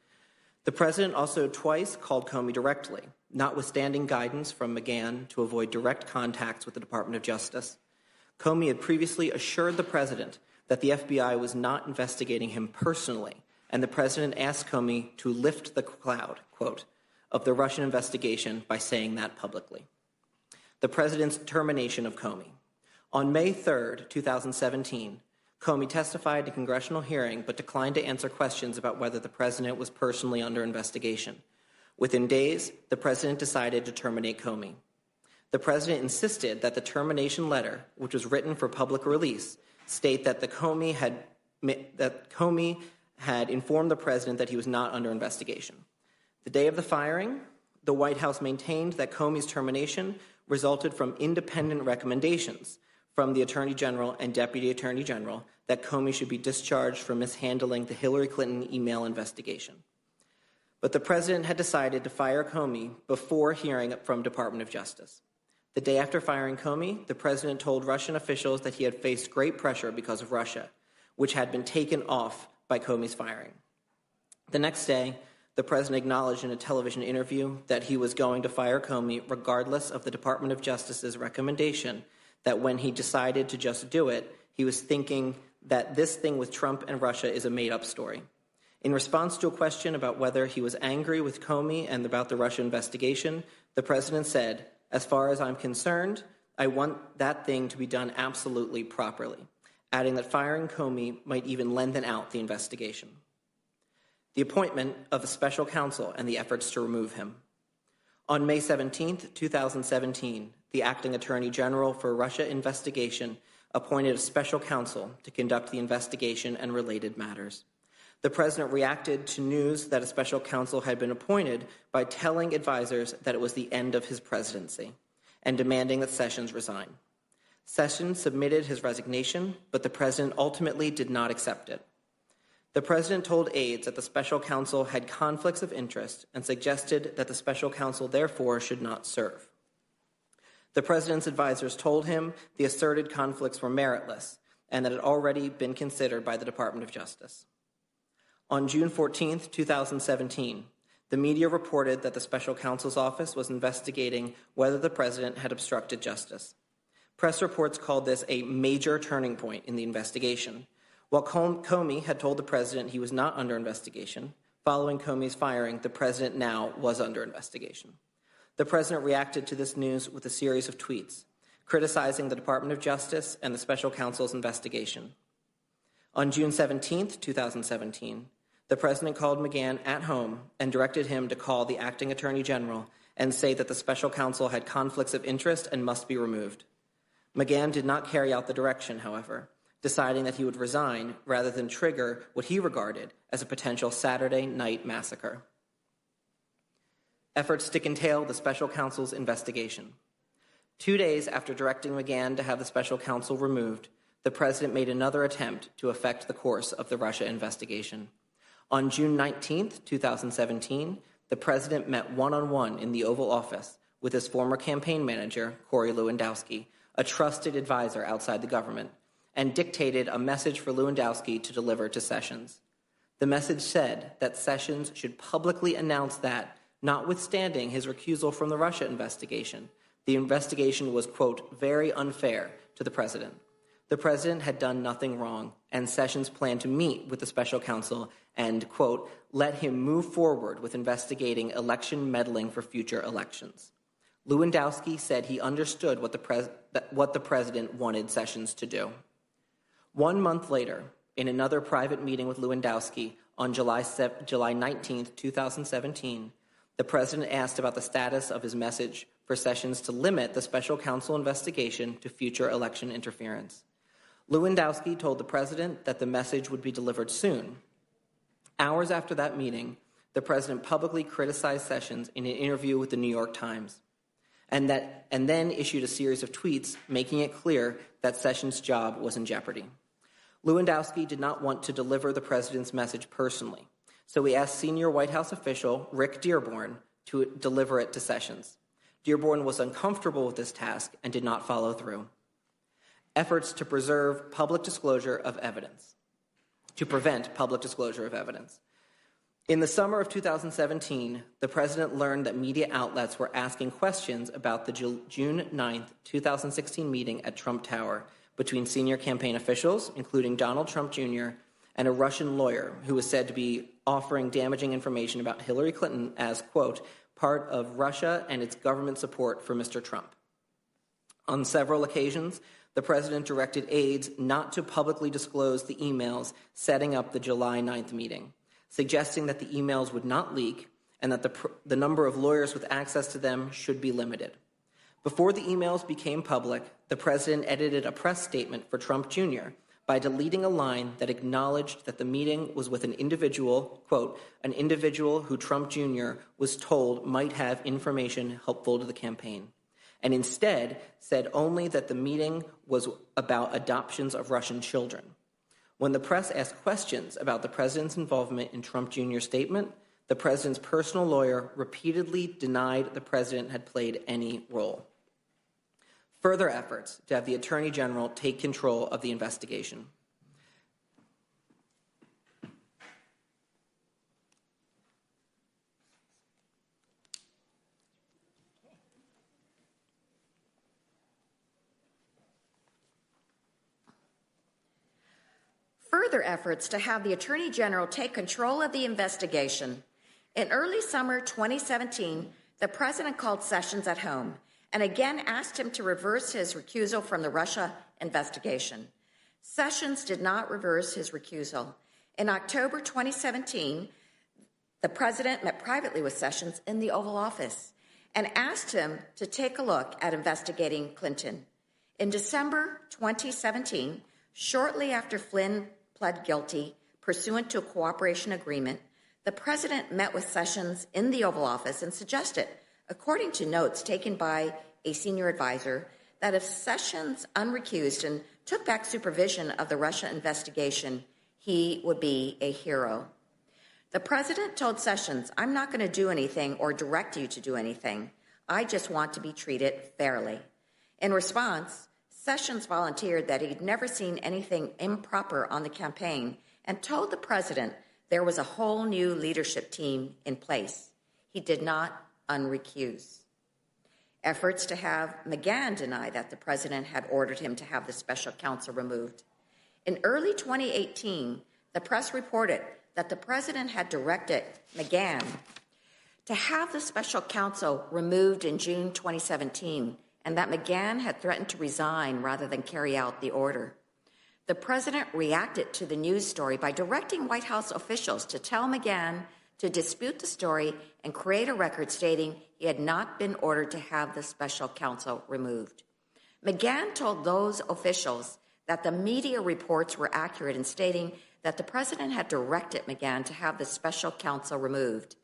The President also twice called Comey directly, notwithstanding guidance from McGahn to avoid direct contacts with the Department of Justice. Comey had previously assured the President that the FBI was not investigating him personally, and the President asked Comey to lift the cloud, quote, of the Russian investigation by saying that publicly. The President's termination of Comey. On May 3, 2017, Comey testified at a congressional hearing but declined to answer questions about whether the President was personally under investigation. Within days, the President decided to terminate Comey. The President insisted that the termination letter, which was written for public release, state that Comey had informed the President that he was not under investigation. The day of the firing, the White House maintained that Comey's termination resulted from independent recommendations from the Attorney General and Deputy Attorney General that Comey should be discharged for mishandling the Hillary Clinton email investigation. But the President had decided to fire Comey before hearing from Department of Justice. The day after firing Comey, the President told Russian officials that he had faced great pressure because of Russia, which had been taken off by Comey's firing. The next day, the President acknowledged in a television interview that he was going to fire Comey regardless of the Department of Justice's recommendation, that when he decided to just do it, he was thinking that this thing with Trump and Russia is a made-up story. In response to a question about whether he was angry with Comey and about the Russia investigation, the President said, "As far as I'm concerned, I want that thing to be done absolutely properly," adding that firing Comey might even lengthen out the investigation. The appointment of a special counsel and the efforts to remove him. On May 17, 2017, the acting Attorney General for Russia investigation appointed a special counsel to conduct the investigation and related matters. The President reacted to news that a special counsel had been appointed by telling advisors that it was the end of his presidency and demanding that Sessions resign. Sessions submitted his resignation, but the President ultimately did not accept it. The President told aides that the special counsel had conflicts of interest and suggested that the special counsel therefore should not serve. The President's advisors told him the asserted conflicts were meritless and that it had already been considered by the Department of Justice. On June 14, 2017, the media reported that the special counsel's office was investigating whether the President had obstructed justice. Press reports called this a major turning point in the investigation. While Comey had told the President he was not under investigation, following Comey's firing, the President now was under investigation. The President reacted to this news with a series of tweets, criticizing the Department of Justice and the special counsel's investigation. On June 17, 2017, the President called McGahn at home and directed him to call the acting Attorney General and say that the special counsel had conflicts of interest and must be removed. McGahn did not carry out the direction, however, deciding that he would resign rather than trigger what he regarded as a potential Saturday night massacre. Efforts to curtail the special counsel's investigation. 2 days after directing McGahn to have the special counsel removed, the President made another attempt to affect the course of the Russia investigation. On June 19, 2017, the President met one-on-one in the Oval Office with his former campaign manager, Corey Lewandowski, a trusted advisor outside the government, and dictated a message for Lewandowski to deliver to Sessions. The message said that Sessions should publicly announce that, notwithstanding his recusal from the Russia investigation, the investigation was, quote, very unfair to the President. The President had done nothing wrong, and Sessions planned to meet with the special counsel and, quote, let him move forward with investigating election meddling for future elections. Lewandowski said he understood what the President wanted Sessions to do. 1 month later, in another private meeting with Lewandowski on July 19, 2017, the President asked about the status of his message for Sessions to limit the special counsel investigation to future election interference. Lewandowski told the President that the message would be delivered soon. Hours after that meeting, the President publicly criticized Sessions in an interview with the New York Times, and then issued a series of tweets making it clear that Sessions' job was in jeopardy. Lewandowski did not want to deliver the president's message personally, so he asked senior White House official Rick Dearborn to deliver it to Sessions. Dearborn was uncomfortable with this task and did not follow through. Efforts to preserve public disclosure of evidence, to prevent public disclosure of evidence. In the summer of 2017, the president learned that media outlets were asking questions about the June 9, 2016 meeting at Trump Tower between senior campaign officials, including Donald Trump Jr., and a Russian lawyer who was said to be offering damaging information about Hillary Clinton as, quote, part of Russia and its government support for Mr. Trump. On several occasions, the president directed aides not to publicly disclose the emails setting up the July 9th meeting, suggesting that the emails would not leak and that the number of lawyers with access to them should be limited. Before the emails became public, the president edited a press statement for Trump Jr. by deleting a line that acknowledged that the meeting was with an individual, quote, an individual who Trump Jr. was told might have information helpful to the campaign, and instead said only that the meeting was about adoptions of Russian children. When the press asked questions about the president's involvement in Trump Jr.'s statement, the president's personal lawyer repeatedly denied the president had played any role. Further efforts to have the Attorney General take control of the investigation. Further efforts to have the Attorney General take control of the investigation. In early summer 2017, the President called Sessions at home and again asked him to reverse his recusal from the Russia investigation. Sessions did not reverse his recusal. In October 2017, the President met privately with Sessions in the Oval Office and asked him to take a look at investigating Clinton. In December 2017, shortly after Flynn pled guilty pursuant to a cooperation agreement, the President met with Sessions in the Oval Office and suggested, according to notes taken by a senior advisor, that if Sessions unrecused and took back supervision of the Russia investigation, he would be a hero. The President told Sessions, I'm not going to do anything or direct you to do anything. I just want to be treated fairly. In response, Sessions volunteered that he'd never seen anything improper on the campaign and told the President there was a whole new leadership team in place. He did not unrecuse. Efforts to have McGahn deny that the President had ordered him to have the special counsel removed. In early 2018, the press reported that the President had directed McGahn to have the special counsel removed in June 2017, and that McGahn had threatened to resign rather than carry out the order. The President reacted to the news story by directing White House officials to tell McGahn to dispute the story and create a record stating he had not been ordered to have the special counsel removed. McGahn told those officials that the media reports were accurate in stating that the President had directed McGahn to have the special counsel removed.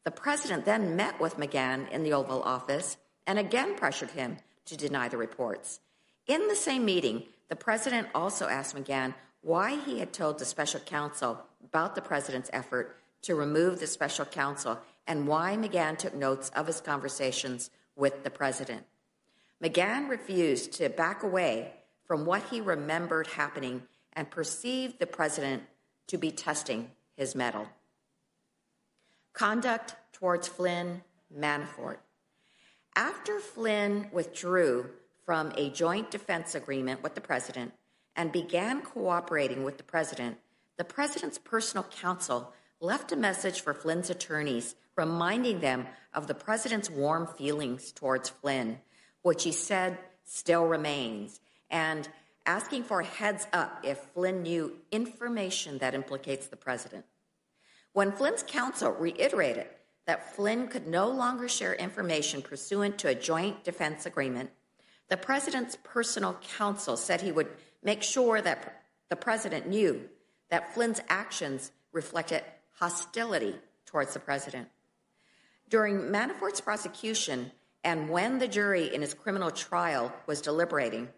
The President then met with McGahn in the Oval Office and again pressured him to deny the reports. In the same meeting, the President also asked McGahn why he had told the special counsel about the President's effort to remove the special counsel and why McGahn took notes of his conversations with the President. McGahn refused to back away from what he remembered happening and perceived the President to be testing his mettle. Conduct towards Flynn Manafort. After Flynn withdrew from a joint defense agreement with the President and began cooperating with the President's personal counsel left a message for Flynn's attorneys reminding them of the President's warm feelings towards Flynn, which he said still remains, and asking for a heads up if Flynn knew information that implicates the President. When Flynn's counsel reiterated that Flynn could no longer share information pursuant to a joint defense agreement, the President's personal counsel said he would make sure that the President knew that Flynn's actions reflected hostility towards the President. During Manafort's prosecution and when the jury in his criminal trial was deliberating,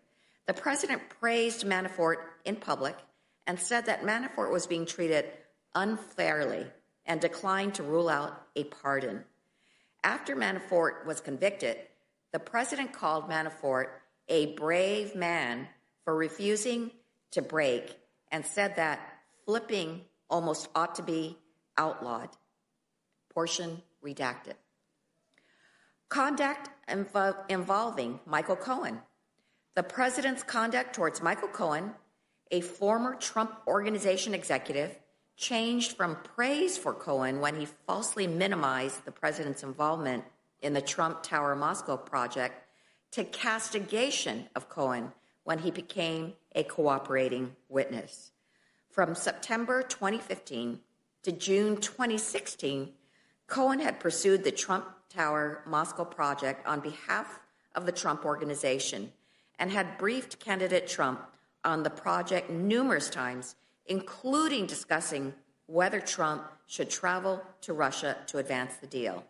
the President praised Manafort in public and said that Manafort was being treated unfairly and declined to rule out a pardon. After Manafort was convicted, the president called Manafort a brave man for refusing to break and said that flipping almost ought to be outlawed. Portion redacted. Conduct involving Michael Cohen. The president's conduct towards Michael Cohen, a former Trump Organization executive, changed from praise for Cohen when he falsely minimized the president's involvement in the Trump Tower Moscow project to castigation of Cohen when he became a cooperating witness. From September 2015 to June 2016, Cohen had pursued the Trump Tower Moscow project on behalf of the Trump Organization and had briefed candidate Trump on the project numerous times, including discussing whether Trump should travel to Russia to advance the deal.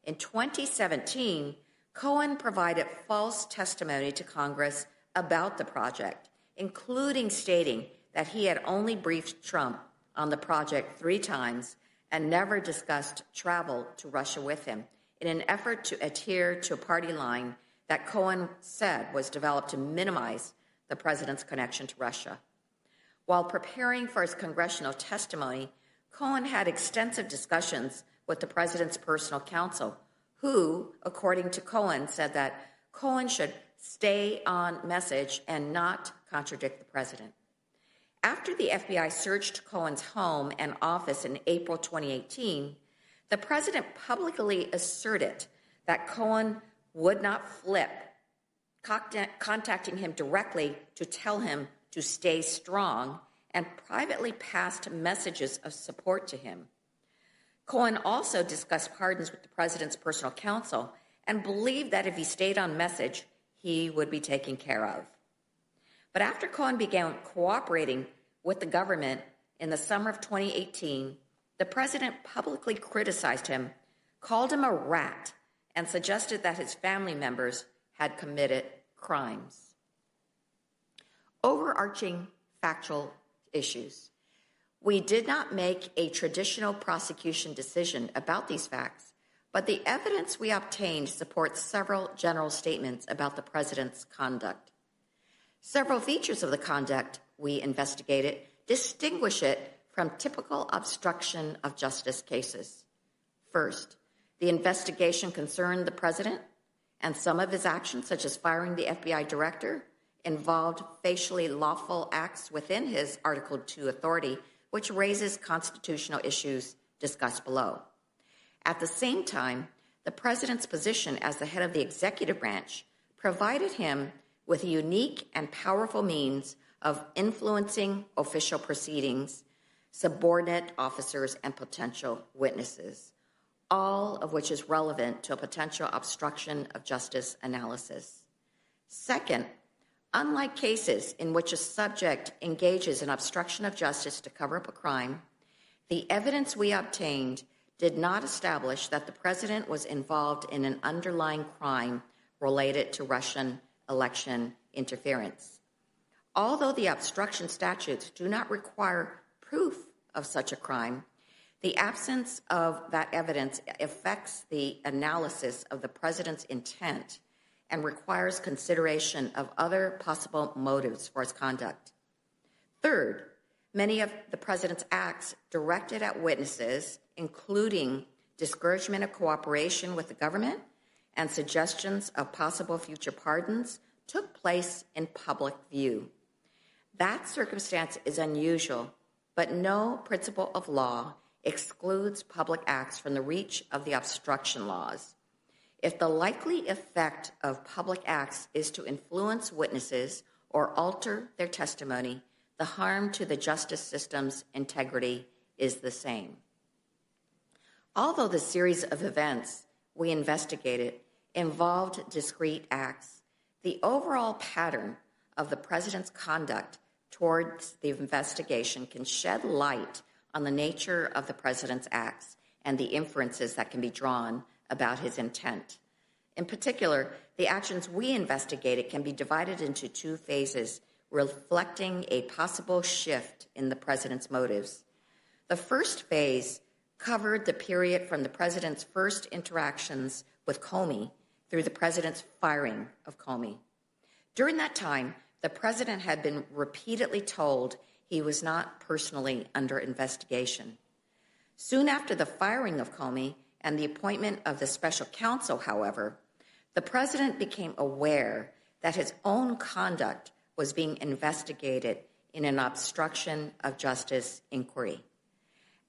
In 2017, Cohen provided false testimony to Congress about the project, including stating that he had only briefed Trump on the project 3 times and never discussed travel to Russia with him in an effort to adhere to a party line that Cohen said was developed to minimize the president's connection to Russia. While preparing for his congressional testimony, Cohen had extensive discussions with the president's personal counsel, who, according to Cohen, said that Cohen should stay on message and not contradict the president. After the FBI searched Cohen's home and office in April 2018, the president publicly asserted that Cohen would not flip, contacting him directly to tell him to stay strong, and privately passed messages of support to him. Cohen also discussed pardons with the president's personal counsel and believed that if he stayed on message, he would be taken care of. But after Cohen began cooperating with the government in the summer of 2018, the president publicly criticized him, called him a rat, and suggested that his family members had committed crimes. Overarching factual issues. We did not make a traditional prosecution decision about these facts, but the evidence we obtained supports several general statements about the president's conduct. Several features of the conduct we investigated distinguish it from typical obstruction of justice cases. First, the investigation concerned the president, and some of his actions, such as firing the FBI director, involved facially lawful acts within his Article II authority, which raises constitutional issues discussed below. At the same time, the president's position as the head of the executive branch provided him with a unique and powerful means of influencing official proceedings, subordinate officers, and potential witnesses, all of which is relevant to a potential obstruction of justice analysis. Second, unlike cases in which a subject engages in obstruction of justice to cover up a crime, the evidence we obtained did not establish that the president was involved in an underlying crime related to Russian election interference. Although the obstruction statutes do not require proof of such a crime, the absence of that evidence affects the analysis of the president's intent and requires consideration of other possible motives for his conduct. Third, many of the president's acts directed at witnesses, including discouragement of cooperation with the government and suggestions of possible future pardons, took place in public view. That circumstance is unusual, but no principle of law excludes public acts from the reach of the obstruction laws. If the likely effect of public acts is to influence witnesses or alter their testimony, the harm to the justice system's integrity is the same. Although the series of events we investigated involved discrete acts, the overall pattern of the president's conduct towards the investigation can shed light on the nature of the president's acts and the inferences that can be drawn about his intent. In particular, the actions we investigated can be divided into 2 phases reflecting a possible shift in the president's motives. The first phase covered the period from the president's first interactions with Comey through the president's firing of Comey. During that time, the president had been repeatedly told he was not personally under investigation. Soon after the firing of Comey and the appointment of the special counsel, however, the president became aware that his own conduct was being investigated in an obstruction of justice inquiry.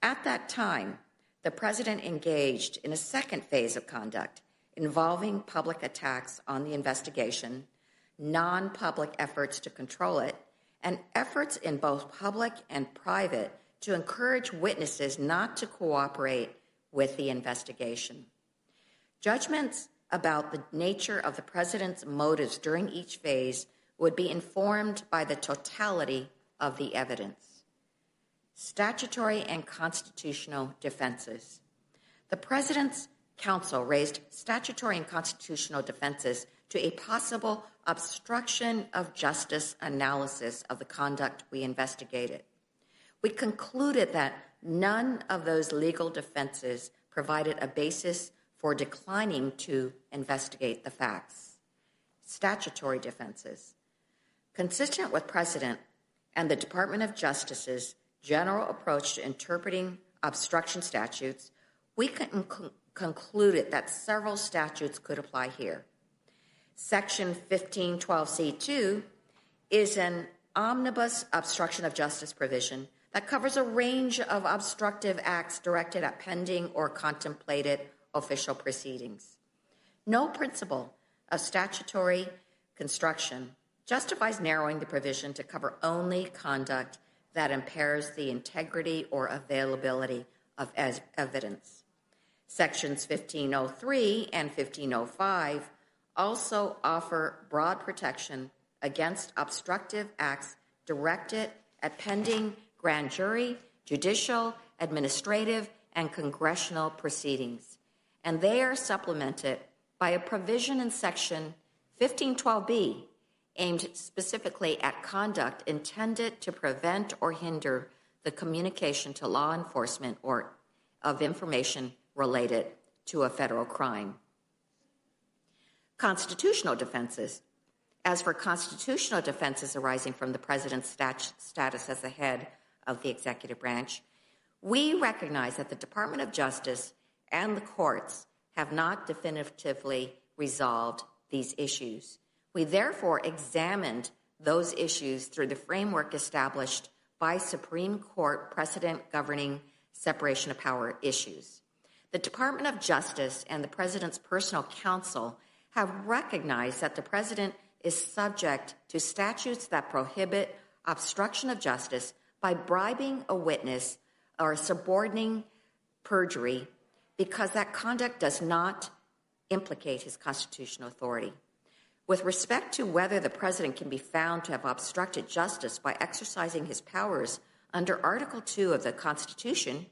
At that time, the president engaged in a second phase of conduct involving public attacks on the investigation, non-public efforts to control it, and efforts in both public and private to encourage witnesses not to cooperate with the investigation. Judgments about the nature of the president's motives during each phase would be informed by the totality of the evidence. Statutory and constitutional defenses. The president's counsel raised statutory and constitutional defenses to a possible obstruction of justice analysis of the conduct we investigated. We concluded that none of those legal defenses provided a basis for declining to investigate the facts. Statutory defenses. Consistent with precedent and the Department of Justice's general approach to interpreting obstruction statutes, we concluded that several statutes could apply here. Section 1512C2 is an omnibus obstruction of justice provision that covers a range of obstructive acts directed at pending or contemplated official proceedings. No principle of statutory construction justifies narrowing the provision to cover only conduct that impairs the integrity or availability of evidence. Sections 1503 and 1505 also offer broad protection against obstructive acts directed at pending grand jury, judicial, administrative, and congressional proceedings. And they are supplemented by a provision in Section 1512B aimed specifically at conduct intended to prevent or hinder the communication to law enforcement or of information related to a federal crime. Constitutional defenses. As for constitutional defenses arising from the president's status as the head of the executive branch, we recognize that the Department of Justice and the courts have not definitively resolved these issues. We therefore examined those issues through the framework established by Supreme Court precedent governing separation of power issues. The Department of Justice and the president's personal counsel have recognized that the president is subject to statutes that prohibit obstruction of justice by bribing a witness or suborning perjury because that conduct does not implicate his constitutional authority. With respect to whether the president can be found to have obstructed justice by exercising his powers under Article 2 of the Constitution,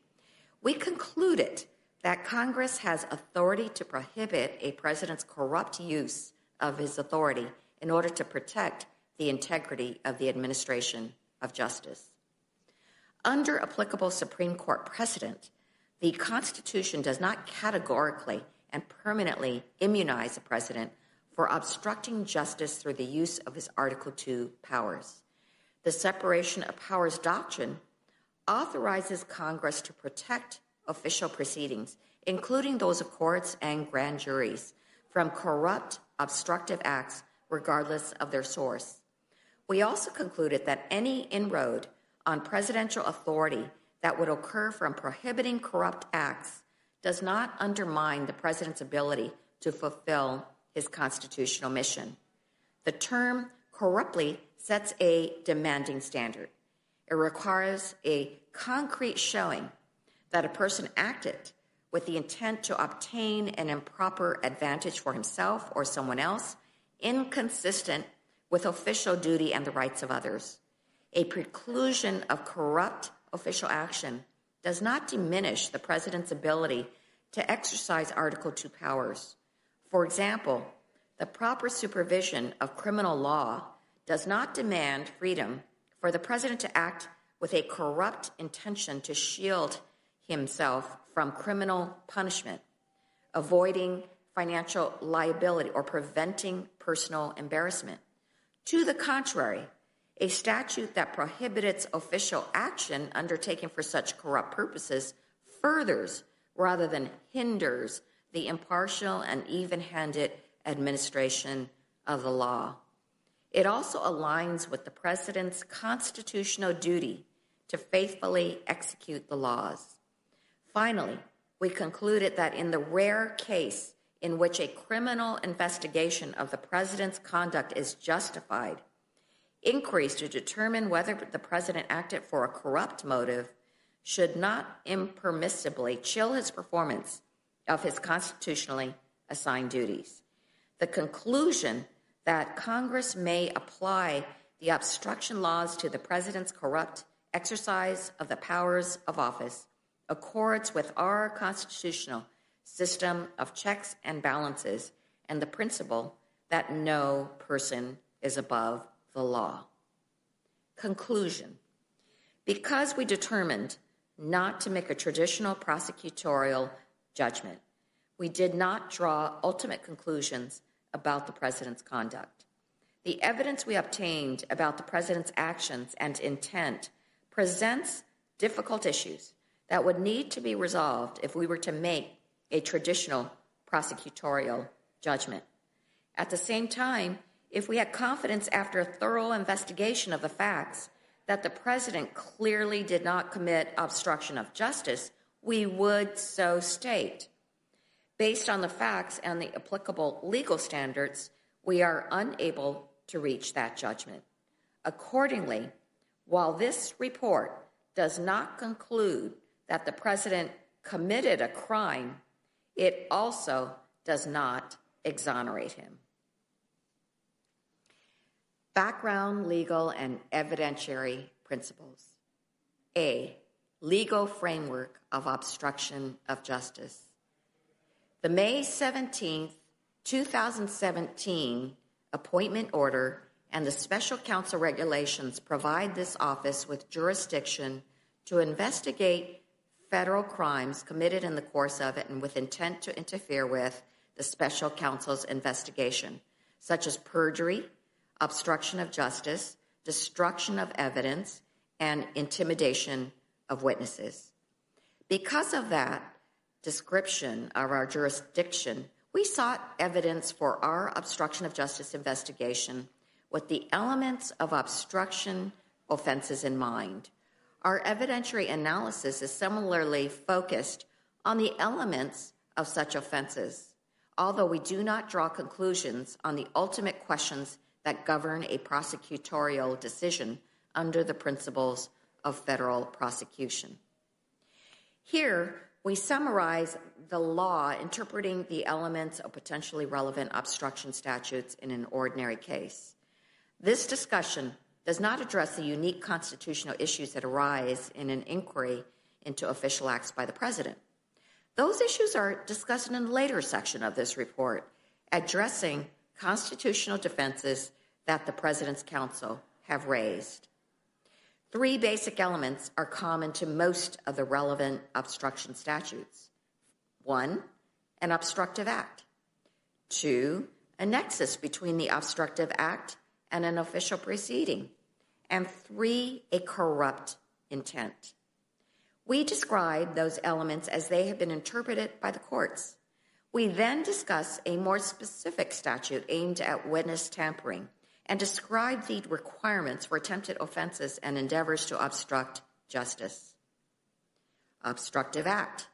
we concluded that Congress has authority to prohibit a president's corrupt use of his authority in order to protect the integrity of the administration of justice. Under applicable Supreme Court precedent, the Constitution does not categorically and permanently immunize a president for obstructing justice through the use of his Article 2 powers. The separation of powers doctrine authorizes Congress to protect official proceedings, including those of courts and grand juries, from corrupt, obstructive acts regardless of their source. We also concluded that any inroad on presidential authority that would occur from prohibiting corrupt acts does not undermine the president's ability to fulfill his constitutional mission. The term corruptly sets a demanding standard. It requires a concrete showing that a person acted with the intent to obtain an improper advantage for himself or someone else, inconsistent with official duty and the rights of others. A preclusion of corrupt official action does not diminish the president's ability to exercise Article 2 powers. For example, the proper supervision of criminal law does not demand freedom for the president to act with a corrupt intention to shield himself from criminal punishment, avoiding financial liability, or preventing personal embarrassment. To the contrary, a statute that prohibits official action undertaken for such corrupt purposes furthers rather than hinders the impartial and even-handed administration of the law. It also aligns with the president's constitutional duty to faithfully execute the laws. Finally, we concluded that in the rare case in which a criminal investigation of the president's conduct is justified, inquiries to determine whether the president acted for a corrupt motive should not impermissibly chill his performance of his constitutionally assigned duties. The conclusion that Congress may apply the obstruction laws to the president's corrupt exercise of the powers of office accords with our constitutional system of checks and balances and the principle that no person is above the law. Conclusion. Because we determined not to make a traditional prosecutorial judgment, we did not draw ultimate conclusions about the president's conduct. The evidence we obtained about the president's actions and intent presents difficult issues that would need to be resolved if we were to make a traditional prosecutorial judgment. At the same time, if we had confidence after a thorough investigation of the facts that the president clearly did not commit obstruction of justice, we would so state. Based on the facts and the applicable legal standards, we are unable to reach that judgment. Accordingly, while this report does not conclude that the president committed a crime, it also does not exonerate him. Background, legal, and evidentiary principles. A, legal framework of obstruction of justice. The May 17, 2017 appointment order and the special counsel regulations provide this office with jurisdiction to investigate federal crimes committed in the course of it and with intent to interfere with the special counsel's investigation, such as perjury, obstruction of justice, destruction of evidence, and intimidation of witnesses. Because of that description of our jurisdiction, we sought evidence for our obstruction of justice investigation with the elements of obstruction offenses in mind. Our evidentiary analysis is similarly focused on the elements of such offenses, although we do not draw conclusions on the ultimate questions that govern a prosecutorial decision under the principles of federal prosecution. Here, we summarize the law interpreting the elements of potentially relevant obstruction statutes in an ordinary case. This discussion does not address the unique constitutional issues that arise in an inquiry into official acts by the president. Those issues are discussed in a later section of this report, addressing constitutional defenses that the president's counsel have raised. Three basic elements are common to most of the relevant obstruction statutes. 1, an obstructive act. 2, a nexus between the obstructive act and an official proceeding. And 3, a corrupt intent. We describe those elements as they have been interpreted by the courts. We then discuss a more specific statute aimed at witness tampering and describe the requirements for attempted offenses and endeavors to obstruct justice. Obstructive act.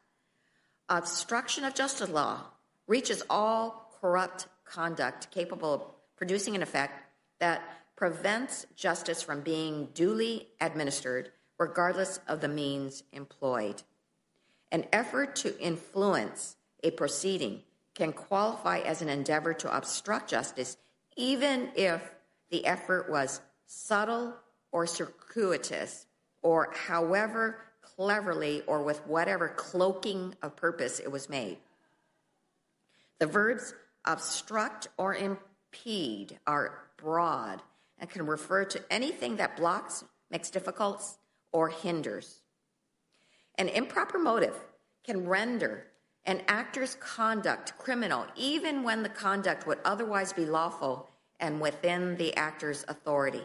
Obstruction of justice law reaches all corrupt conduct capable of producing an effect that prevents justice from being duly administered, regardless of the means employed. An effort to influence a proceeding can qualify as an endeavor to obstruct justice, even if the effort was subtle or circuitous, or however cleverly or with whatever cloaking of purpose it was made. The verbs obstruct or impede are broad and can refer to anything that blocks, makes difficult, or hinders. An improper motive can render an actor's conduct criminal even when the conduct would otherwise be lawful and within the actor's authority.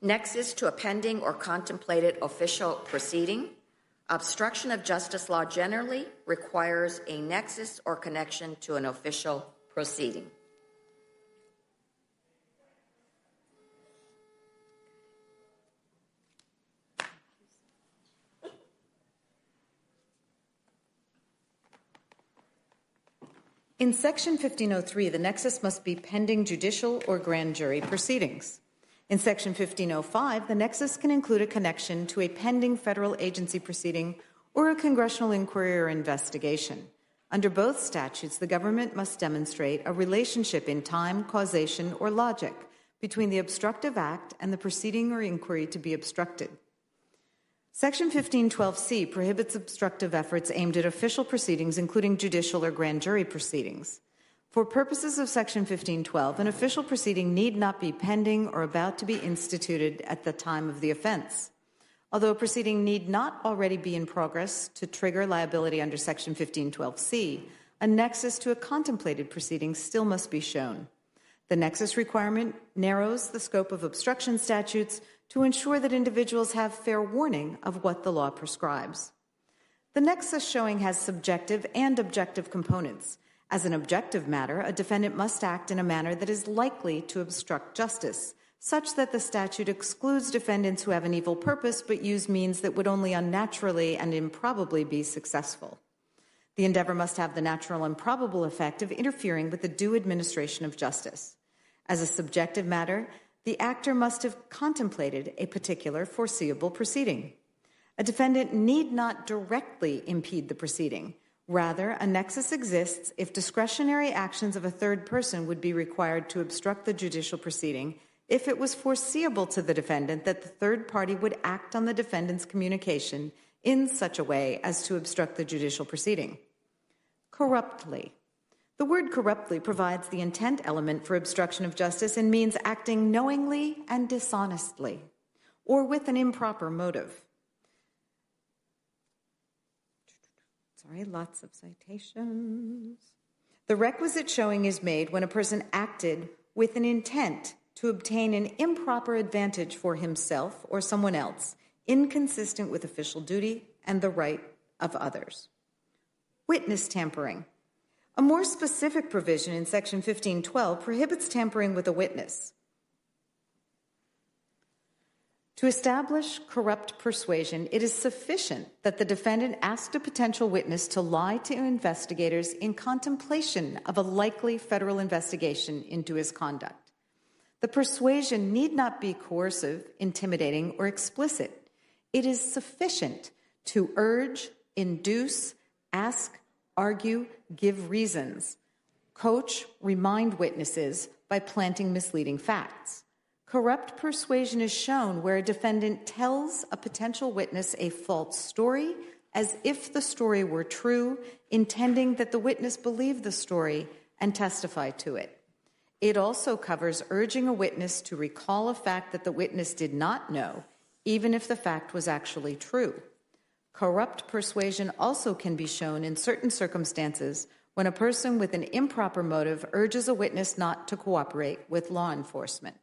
Nexus to a pending or contemplated official proceeding. Obstruction of justice law generally requires a nexus or connection to an official proceeding. In Section 1503, the nexus must be pending judicial or grand jury proceedings. In Section 1505, the nexus can include a connection to a pending federal agency proceeding or a congressional inquiry or investigation. Under both statutes, the government must demonstrate a relationship in time, causation, or logic between the obstructive act and the proceeding or inquiry to be obstructed. Section 1512C prohibits obstructive efforts aimed at official proceedings, including judicial or grand jury proceedings. For purposes of Section 1512, an official proceeding need not be pending or about to be instituted at the time of the offense. Although a proceeding need not already be in progress to trigger liability under Section 1512C, a nexus to a contemplated proceeding still must be shown. The nexus requirement narrows the scope of obstruction statutes to ensure that individuals have fair warning of what the law prescribes. The nexus showing has subjective and objective components. As an objective matter, a defendant must act in a manner that is likely to obstruct justice, such that the statute excludes defendants who have an evil purpose but use means that would only unnaturally and improbably be successful. The endeavor must have the natural and probable effect of interfering with the due administration of justice. As a subjective matter, the actor must have contemplated a particular foreseeable proceeding. A defendant need not directly impede the proceeding. Rather, a nexus exists if discretionary actions of a third person would be required to obstruct the judicial proceeding if it was foreseeable to the defendant that the third party would act on the defendant's communication in such a way as to obstruct the judicial proceeding. Corruptly. The word corruptly provides the intent element for obstruction of justice and means acting knowingly and dishonestly, or with an improper motive. Lots of citations. The requisite showing is made when a person acted with an intent to obtain an improper advantage for himself or someone else, inconsistent with official duty and the right of others. Witness tampering. A more specific provision in Section 1512 prohibits tampering with a witness. To establish corrupt persuasion, it is sufficient that the defendant asked a potential witness to lie to investigators in contemplation of a likely federal investigation into his conduct. The persuasion need not be coercive, intimidating, or explicit. It is sufficient to urge, induce, ask, argue, give reasons, coach, remind witnesses by planting misleading facts. Corrupt persuasion is shown where a defendant tells a potential witness a false story as if the story were true, intending that the witness believe the story and testify to it. It also covers urging a witness to recall a fact that the witness did not know, even if the fact was actually true. Corrupt persuasion also can be shown in certain circumstances when a person with an improper motive urges a witness not to cooperate with law enforcement.